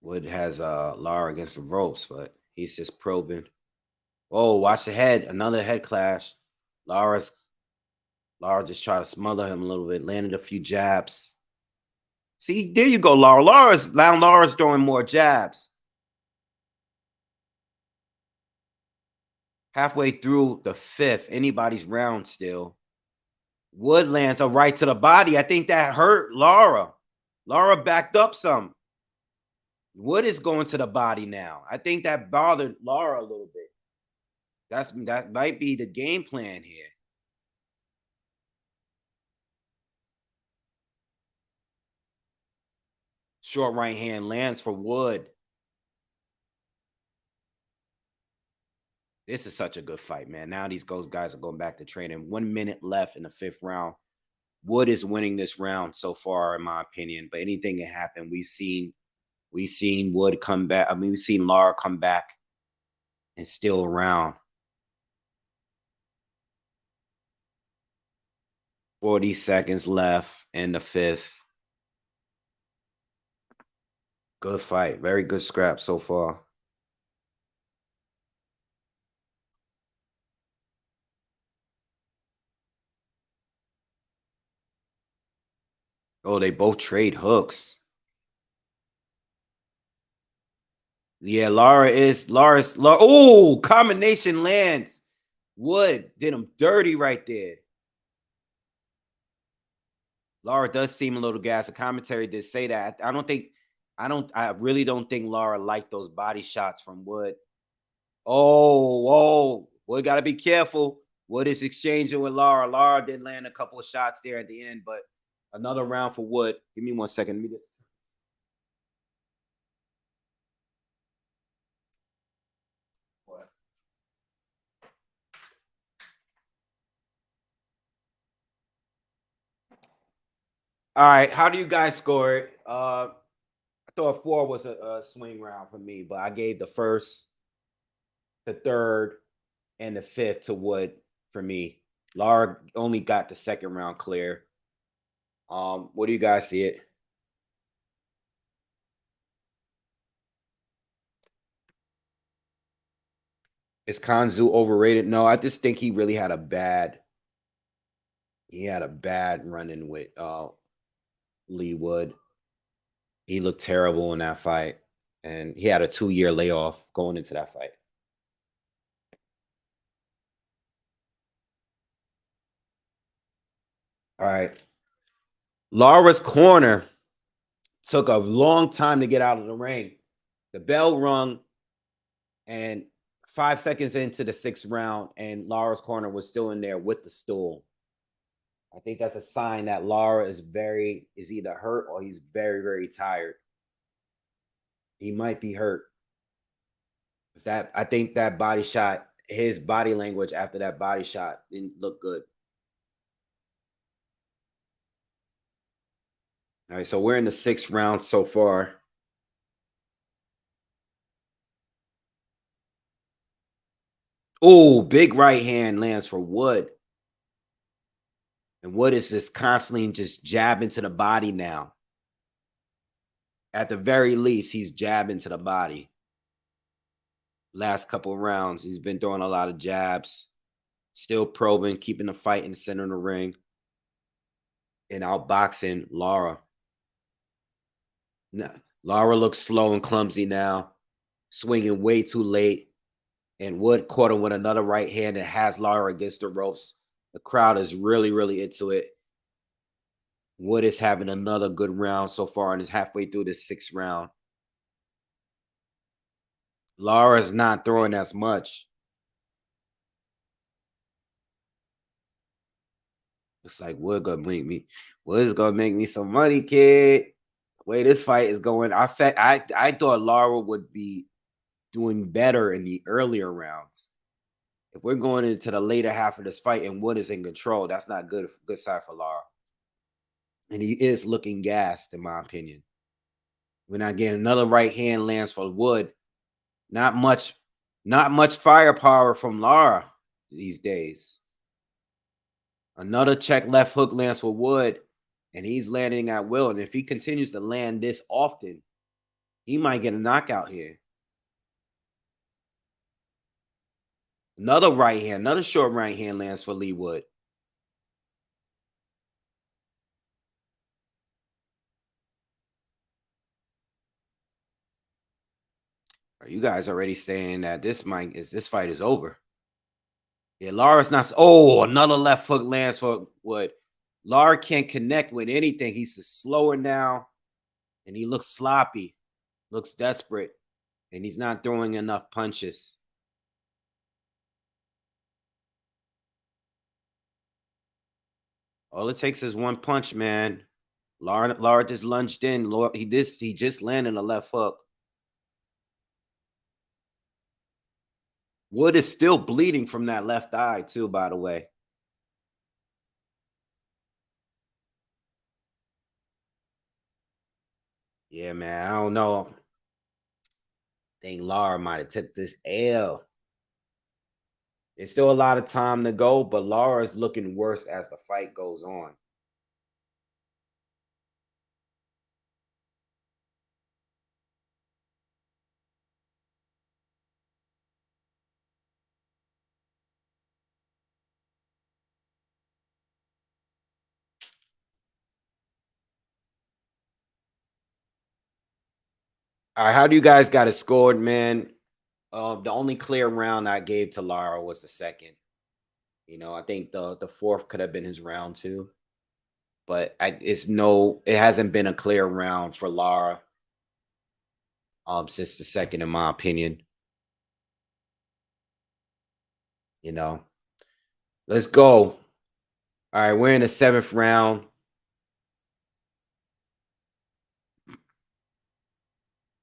Wood has Lara against the ropes, but he's just probing. Oh, watch the head. Another head clash. Lara just tried to smother him a little bit, landed a few jabs. See, there you go, Lara. Lara's throwing more jabs. Halfway through the fifth, anybody's round still. Wood lands a right to the body. I think that hurt Lara. Lara backed up some. Wood is going to the body now. I think that bothered Lara a little bit. That might be the game plan here. Short right hand lands for Wood. This is such a good fight, man. Now these guys are going back to training. 1 minute left in the fifth round. Wood is winning this round so far, in my opinion. But anything can happen. We've seen Wood come back. I mean, we've seen Lara come back. and still around. 40 seconds left in the fifth. Good fight. Very good scrap so far. Oh, they both trade hooks. Yeah, Lara's. Oh, combination lands. Wood did him dirty right there. Lara does seem a little gassed. The commentary did say that. I really don't think Lara liked those body shots from Wood. Oh, whoa. Wood got to be careful. Wood is exchanging with Lara. Lara did land a couple of shots there at the end, but another round for Wood. Give me 1 second. Let me just. All right. How do you guys score it? I thought 4 was a swing round for me, but I gave the first, the third, and the fifth to Wood for me. Lara only got the second round clear. What do you guys see it? Is Kanzu overrated? No, I just think he really had a bad. He had a bad run-in with Lee Wood. He looked terrible in that fight, and he had a 2-year layoff going into that fight. All right. Lara's corner took a long time to get out of the ring. The bell rung, and 5 seconds into the 6th round, and Lara's corner was still in there with the stool. I think that's a sign that Lara is either hurt or he's very, very tired. He might be hurt. I think that body shot, his body language after that body shot didn't look good. All right, so we're in the 6th round so far. Oh, big right hand lands for Wood. And Wood is just constantly just jabbing to the body now. At the very least, he's jabbing to the body. Last couple of rounds, he's been throwing a lot of jabs. Still probing, keeping the fight in the center of the ring. And outboxing Lara. Lara looks slow and clumsy now. Swinging way too late. And Wood caught him with another right hand that has Lara against the ropes. The crowd is really, really into it. Wood is having another good round so far and is halfway through the 6th round. Lara's not throwing as much. It's like Wood's gonna make me some money, kid. The way this fight is going, I thought Lara would be doing better in the earlier rounds. If we're going into the later half of this fight and Wood is in control, that's not good side for Lara. And he is looking gassed, in my opinion. We're not getting another right hand lands for Wood. Not much firepower from Lara these days. Another check left hook lands for Wood, and he's landing at will. And if he continues to land this often, he might get a knockout here. Another short right hand lands for Lee Wood. Are you guys already saying that this fight is over? Yeah, Lara's not. Oh, another left hook lands for Wood. Lara can't connect with anything. He's just slower now, and he looks sloppy, looks desperate, and he's not throwing enough punches. All it takes is one punch, man. Lara just lunged in. He just landed a left hook. Wood is still bleeding from that left eye, too, by the way. Yeah, man. I don't know. I think Lara might have took this L. It's still a lot of time to go, but Lara is looking worse as the fight goes on. All right, how do you guys got it scored, man? The only clear round I gave to Lara was the second. I think the fourth could have been his round too, but it hasn't been a clear round for Lara since the second, in my opinion. You know, let's go. All right, we're in the seventh round.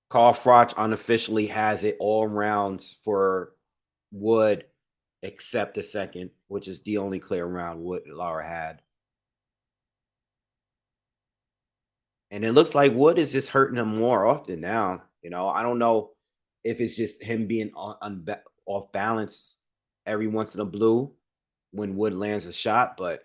Carl Froch unofficially has it all rounds for Wood, except the second, which is the only clear round Lara had. And it looks like Wood is just hurting him more often now. I don't know if it's just him being off balance every once in a blue when Wood lands a shot, but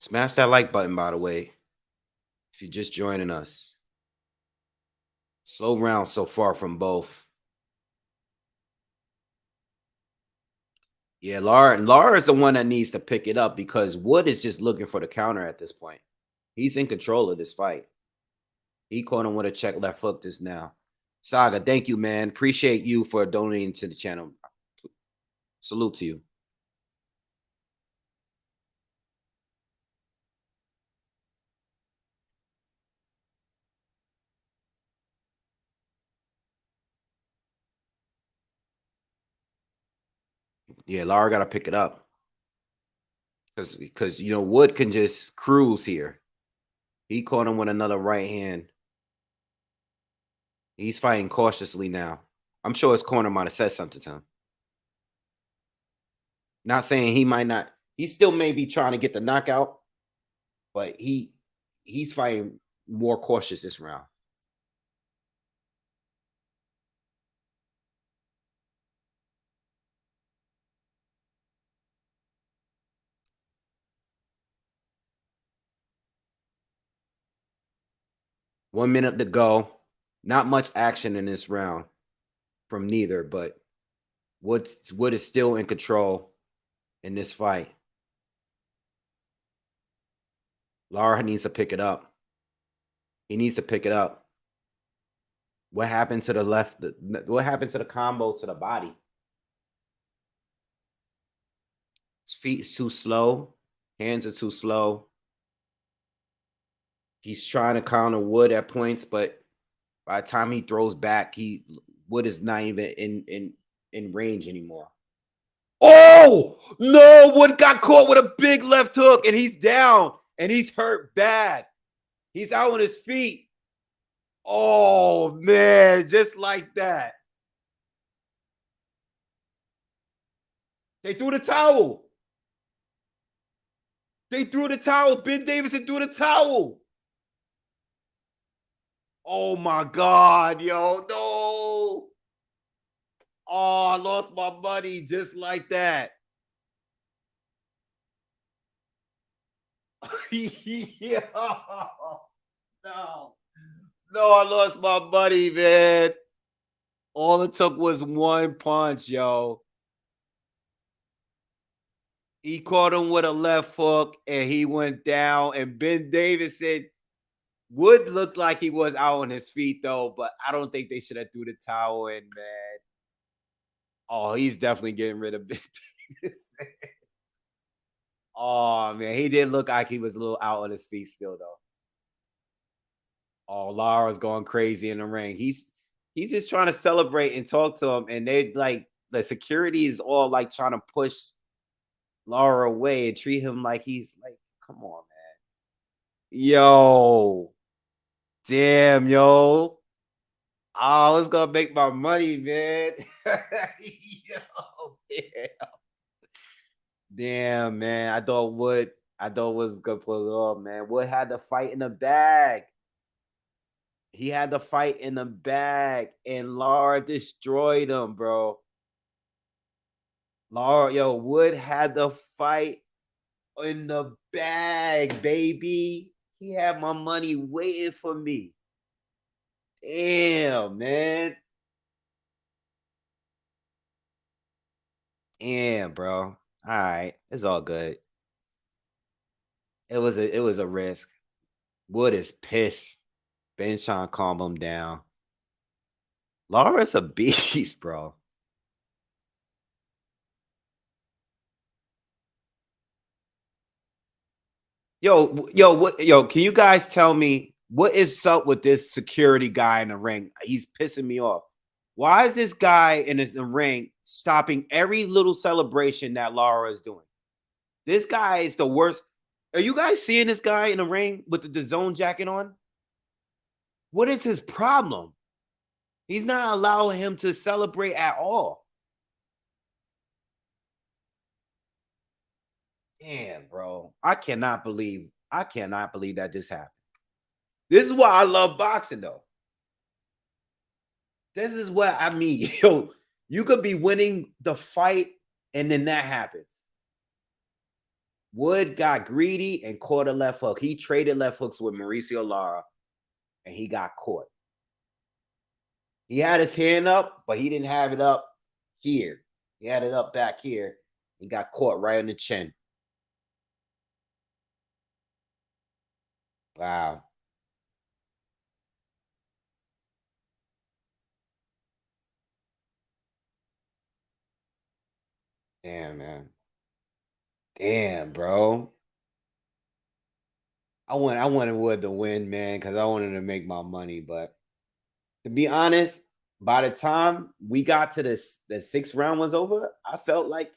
smash that like button, by the way, if you're just joining us. Slow round so far from both. Yeah, Lara is the one that needs to pick it up because Wood is just looking for the counter at this point. He's in control of this fight. He caught him with a check left hook just now. Saga, thank you, man. Appreciate you for donating to the channel. Salute to you. Yeah, Lara got to pick it up because Wood can just cruise here. He caught him with another right hand. He's fighting cautiously now. I'm sure his corner might have said something to him. Not saying he might not. He still may be trying to get the knockout, but he's fighting more cautious this round. One minute to go. Not much action in this round from neither, but Wood is still in control in this fight. Lara needs to pick it up. He needs to pick it up. What happened to the left? What happened to the combos to the body? His feet is too slow. Hands are too slow. He's trying to counter Wood at points, but by the time he throws back, Wood is not even in range anymore. Oh no! Wood got caught with a big left hook, and he's down, and he's hurt bad. He's out on his feet. Oh man, just like that. They threw the towel. They threw the towel. Ben Davison threw the towel. Oh my God, yo, no. Oh, I lost my money just like that. Yo, no. No, I lost my money, man. All it took was one punch, yo. He caught him with a left hook and he went down. And Ben Davison Wood looked like he was out on his feet, though, but I don't think they should have threw the towel in, man. Oh, he's definitely getting rid of Ben Davison. Oh, man, he did look like he was a little out on his feet still, though. Oh, Lara's going crazy in the ring. He's just trying to celebrate and talk to him, and they like the security is all like trying to push Lara away and treat him like he's like, come on, man. Yo, damn, yo. I was gonna make my money, man. Yo, damn. Damn, man. I thought Wood was gonna pull it off, man. Wood had the fight in the bag. He had the fight in the bag, and Lara destroyed him, bro. Wood had the fight in the bag, baby. He had my money waiting for me. Damn, man. Damn, bro. All right, it's all good. It was a risk. Wood is pissed. Ben trying to calm him down. Lara's a beast, bro. What? Can you guys tell me what is up with this security guy in the ring? He's pissing me off. Why is this guy in the ring stopping every little celebration that Lara is doing? This guy is the worst. Are you guys seeing this guy in the ring with the dazn jacket on? What is his problem? He's not allowing him to celebrate at all. Damn, bro. I cannot believe that this happened. This is why I love boxing, though. This is what I mean. Yo, you could be winning the fight, and then that happens. Wood got greedy and caught a left hook. He traded left hooks with Mauricio Lara, and he got caught. He had his hand up, but he didn't have it up here. He had it up back here. He got caught right on the chin. Wow. Damn, man. Damn, bro. I wanted Wood to win, man, because I wanted to make my money. But to be honest, by the time we got to this, the sixth round was over, I felt like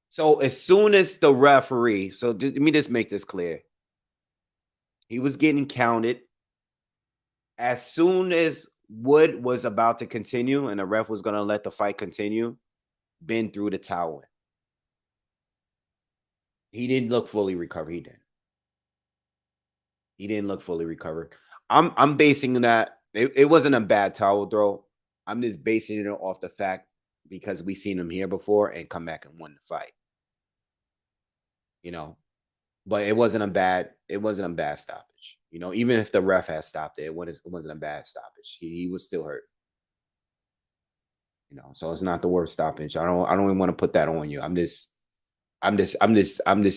so as soon as the referee, let me just make this clear. He was getting counted. As soon as Wood was about to continue and the ref was gonna let the fight continue, Ben threw the towel in. He didn't look fully recovered. He didn't. He didn't look fully recovered. I'm basing that it wasn't a bad towel throw. I'm just basing it off the fact because we seen him here before and come back and won the fight. You know, but it wasn't a bad stoppage. Even if the ref had stopped it, it wasn't a bad stoppage. He was still hurt. So it's not the worst stoppage. I don't even want to put that on you. I'm just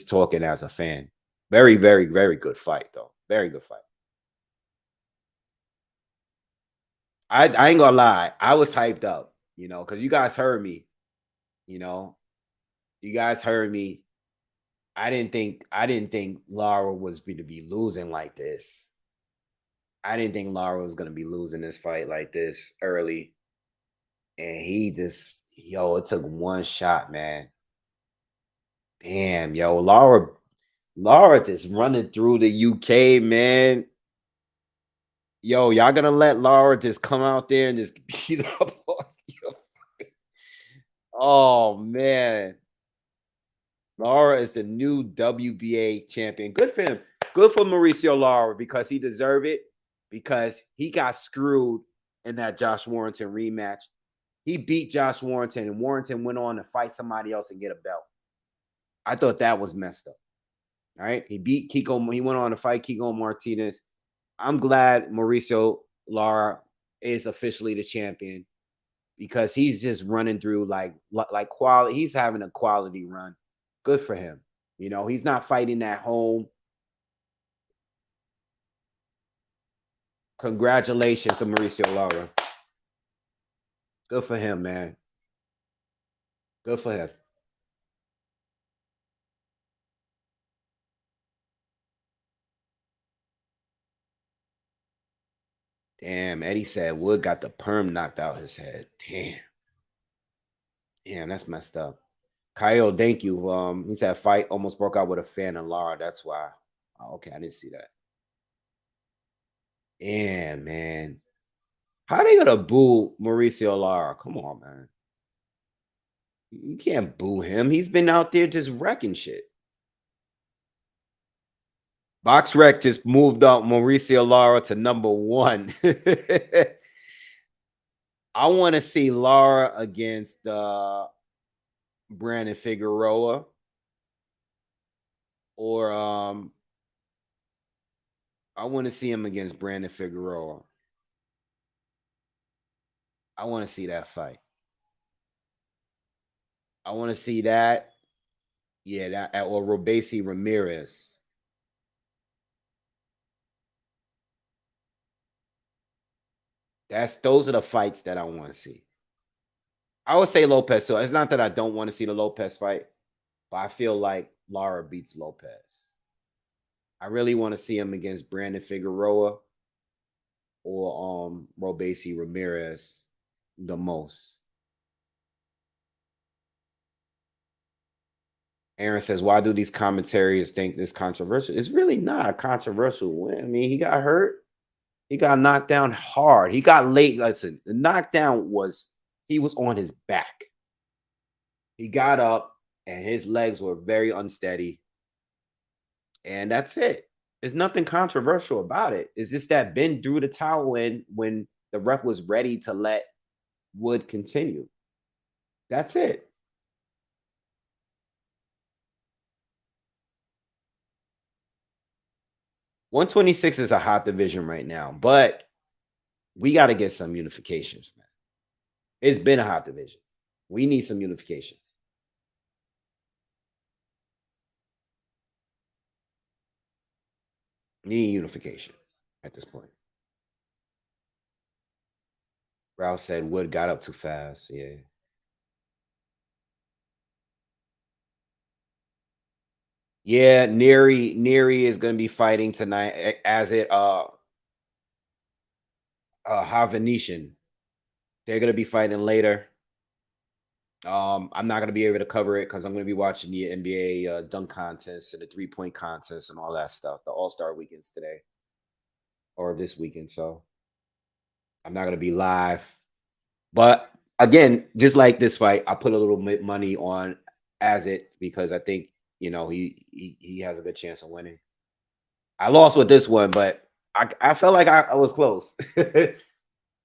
talking as a fan. Very, very, very good fight, though. Very good fight. I ain't gonna lie. I was hyped up, because you guys heard me. You know, you guys heard me. I didn't think Lara was going to be losing like this. I didn't think Lara was gonna be losing this fight like this early. And he just, it took one shot, man. Damn, yo, Lara just running through the UK, man. Yo, y'all gonna let Lara just come out there and just beat up on you? Oh man. Lara is the new WBA champion. Good for him. Good for Mauricio Lara because he deserved it. Because he got screwed in that Josh Warrington rematch. He beat Josh Warrington, and Warrington went on to fight somebody else and get a belt. I thought that was messed up. All right. He beat Kiko. He went on to fight Kiko Martinez. I'm glad Mauricio Lara is officially the champion because he's just running through like quality. He's having a quality run. Good for him. He's not fighting at home. Congratulations to Mauricio Lara. Good for him, man. Good for him. Damn, Eddie said Wood got the perm knocked out his head. Damn. Damn, that's messed up. Kyle, thank you. He said fight almost broke out with a fan and Lara. That's why. Oh, okay, I didn't see that. Damn, man. How they gonna boo Mauricio Lara? Come on, man. You can't boo him. He's been out there just wrecking shit. BoxRec just moved up Mauricio Lara to number 1. I want to see Lara against Brandon Figueroa or I want to see him against Brandon Figueroa. I want to see that fight. I want to see that. Yeah, that or Robesi Ramirez. Those are the fights that I want to see. I would say Lopez. So it's not that I don't want to see the Lopez fight, but I feel like Lara beats Lopez. I really want to see him against Brandon Figueroa or Robesi Ramirez the most. Aaron says, "Why do these commentaries think this controversial?" It's really not a controversial win. I mean, he got hurt. He got knocked down hard. He got late. Listen, the knockdown was he was on his back. He got up and his legs were very unsteady. And that's it. There's nothing controversial about it. It's just that Ben threw the towel in when the ref was ready to let Wood continue. That's it. $126 is a hot division right now, but we got to get some unifications, man. It's been a hot division. We need some unification. Need unification at this point. Rouse said Wood got up too fast. Yeah. Yeah, Neary is going to be fighting tonight as it Havanesian. They're going to be fighting later. I'm not going to be able to cover it because I'm going to be watching the NBA dunk contest and the 3-point contest and all that stuff. The All-Star weekends today or this weekend, so I'm not going to be live. But again, just like this fight, I put a little bit money on as it because I think he has a good chance of winning. I lost with this one, but I felt like I was close. At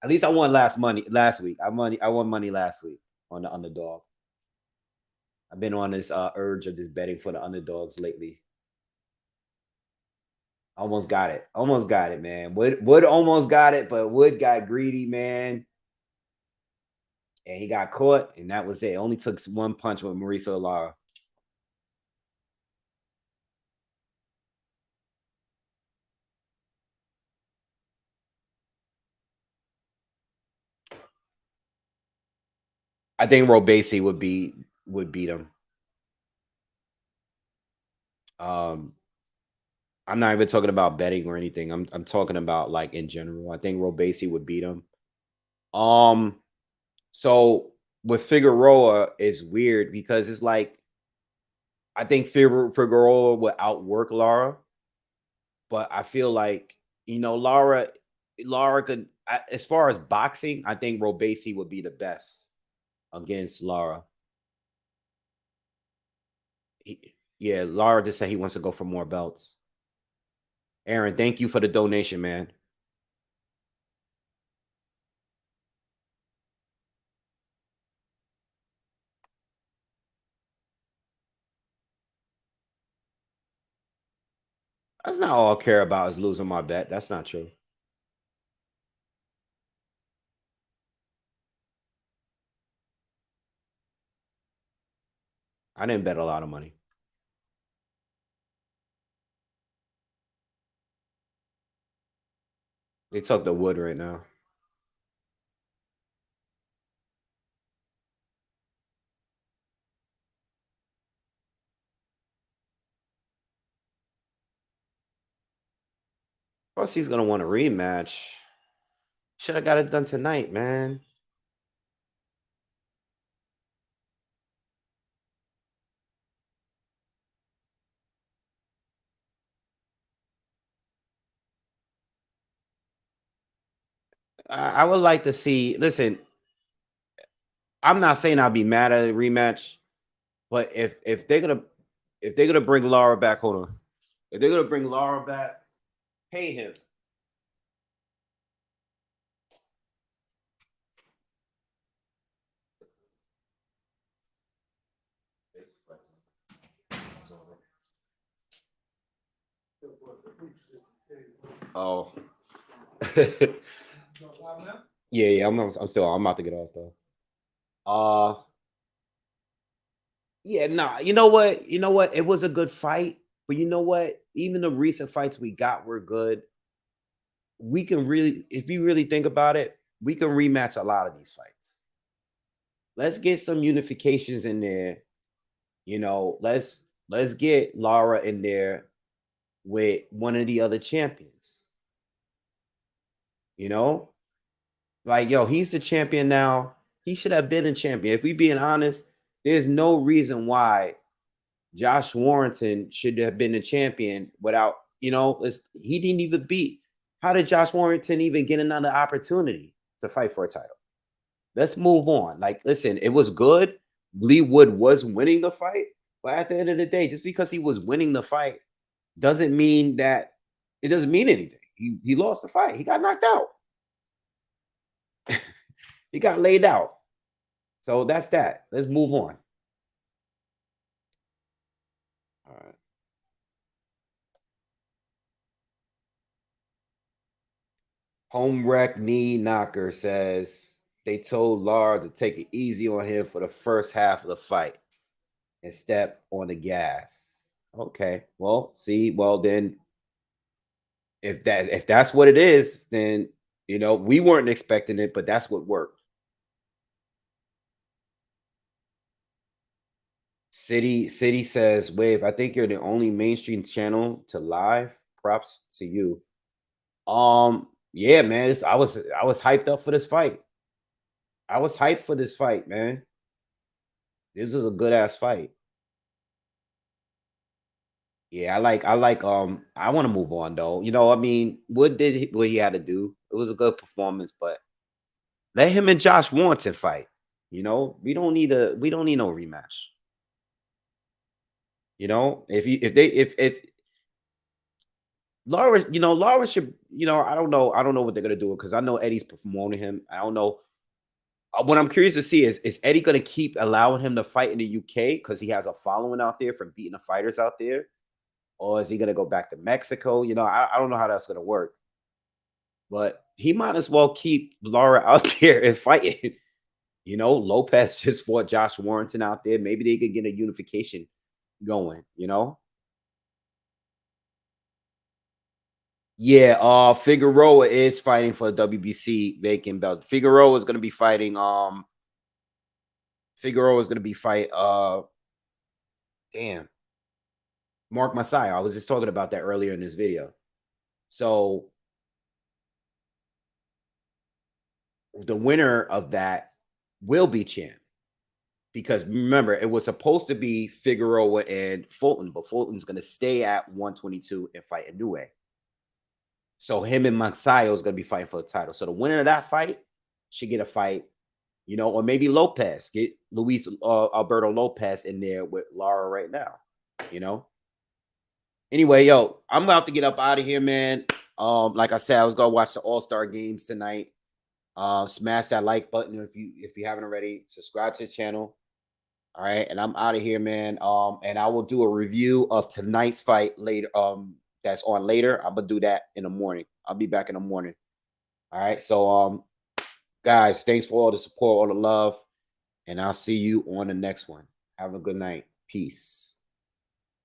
least I won last week. I won money last week on the underdog. I've been on this urge of just betting for the underdogs lately. Almost got it. Almost got it, man. Wood almost got it, but Wood got greedy, man. And he got caught, and that was it. Only took one punch with Mauricio Lara. I think Robesi would beat him. I'm not even talking about betting or anything. I'm talking about like in general. I think Robesi would beat him. So with Figueroa is weird because it's like I think Figueroa would outwork Lara, but I feel like Lara could. As far as boxing, I think Robesi would be the best against Lara. Yeah, Lara just said he wants to go for more belts. Aaron, thank you for the donation, man. That's not all I care about is losing my bet. That's not true. I didn't bet a lot of money. They took the Wood right now. Plus, he's gonna want a rematch. Should have got it done tonight, man. I would like to see. Listen, I'm not saying I'll be mad at a rematch, but if they're gonna bring Lara back, hold on. If they're gonna bring Lara back, pay him. Oh. Yeah, I'm still I'm about to get off though. Yeah, nah. You know what? You know what? It was a good fight, but you know what? Even the recent fights we got were good. We can really, if you really think about it, we can rematch a lot of these fights. Let's get some unifications in there. You know, let's get Lara in there with one of the other champions. You know, like yo, he's the champion now. He should have been a champion. If we being honest, there's no reason why Josh Warrington should have been the champion without, you know, he didn't even beat. How did Josh Warrington even get another opportunity to fight for a title? Let's move on. Like, listen, it was good. Lee Wood was winning the fight, but at the end of the day, just because he was winning the fight doesn't mean that it doesn't mean anything. He lost the fight. He got knocked out. He got laid out. So that's that. Let's move on. All right. Home wreck knee knocker says they told Lara to take it easy on him for the first half of the fight and step on the gas. Okay. Well, see, well then if that's what it is, then you know, we weren't expecting it, but that's what worked. City says, Wave, I think you're the only mainstream channel to live. Props to you. Yeah, man. I was hyped up for this fight. I was hyped for this fight, man. This is a good ass fight. Yeah, I want to move on though. You know, I mean, what he had to do? It was a good performance, but let him and Josh Warrington fight. You know, we don't need no rematch. You know, if Lara, you know, Lara should, you know, I don't know what they're gonna do because I know Eddie's promoting him. I don't know. What I'm curious to see is Eddie gonna keep allowing him to fight in the UK because he has a following out there from beating the fighters out there, or is he gonna go back to Mexico? You know, I don't know how that's gonna work, but he might as well keep Lara out there and fighting. You know, Lopez just fought Josh Warrington out there. Maybe they could get a unification going, you know? Yeah, Figueroa is fighting for a WBC vacant belt. Figueroa is gonna be fighting Figueroa is gonna be fight damn, Mark Messiah. I was just talking about that earlier in this video. So the winner of that will be champ. Because remember, it was supposed to be Figueroa and Fulton, but Fulton's gonna stay at 122 and fight Inoue. So him and Mansayo is going to be fighting for the title. So the winner of that fight should get a fight, you know, or maybe Lopez, get Luis Alberto Lopez in there with Lara right now, you know. Anyway, yo, I'm about to get up out of here, man. Like I said, I was gonna watch the All-Star games tonight. Smash that like button if you haven't already. Subscribe to the channel. All right, and I'm out of here, man. And I will do a review of tonight's fight later. That's on later. I'm gonna do that in the morning. I'll be back in the morning. All right. So, guys, thanks for all the support, all the love, and I'll see you on the next one. Have a good night. Peace.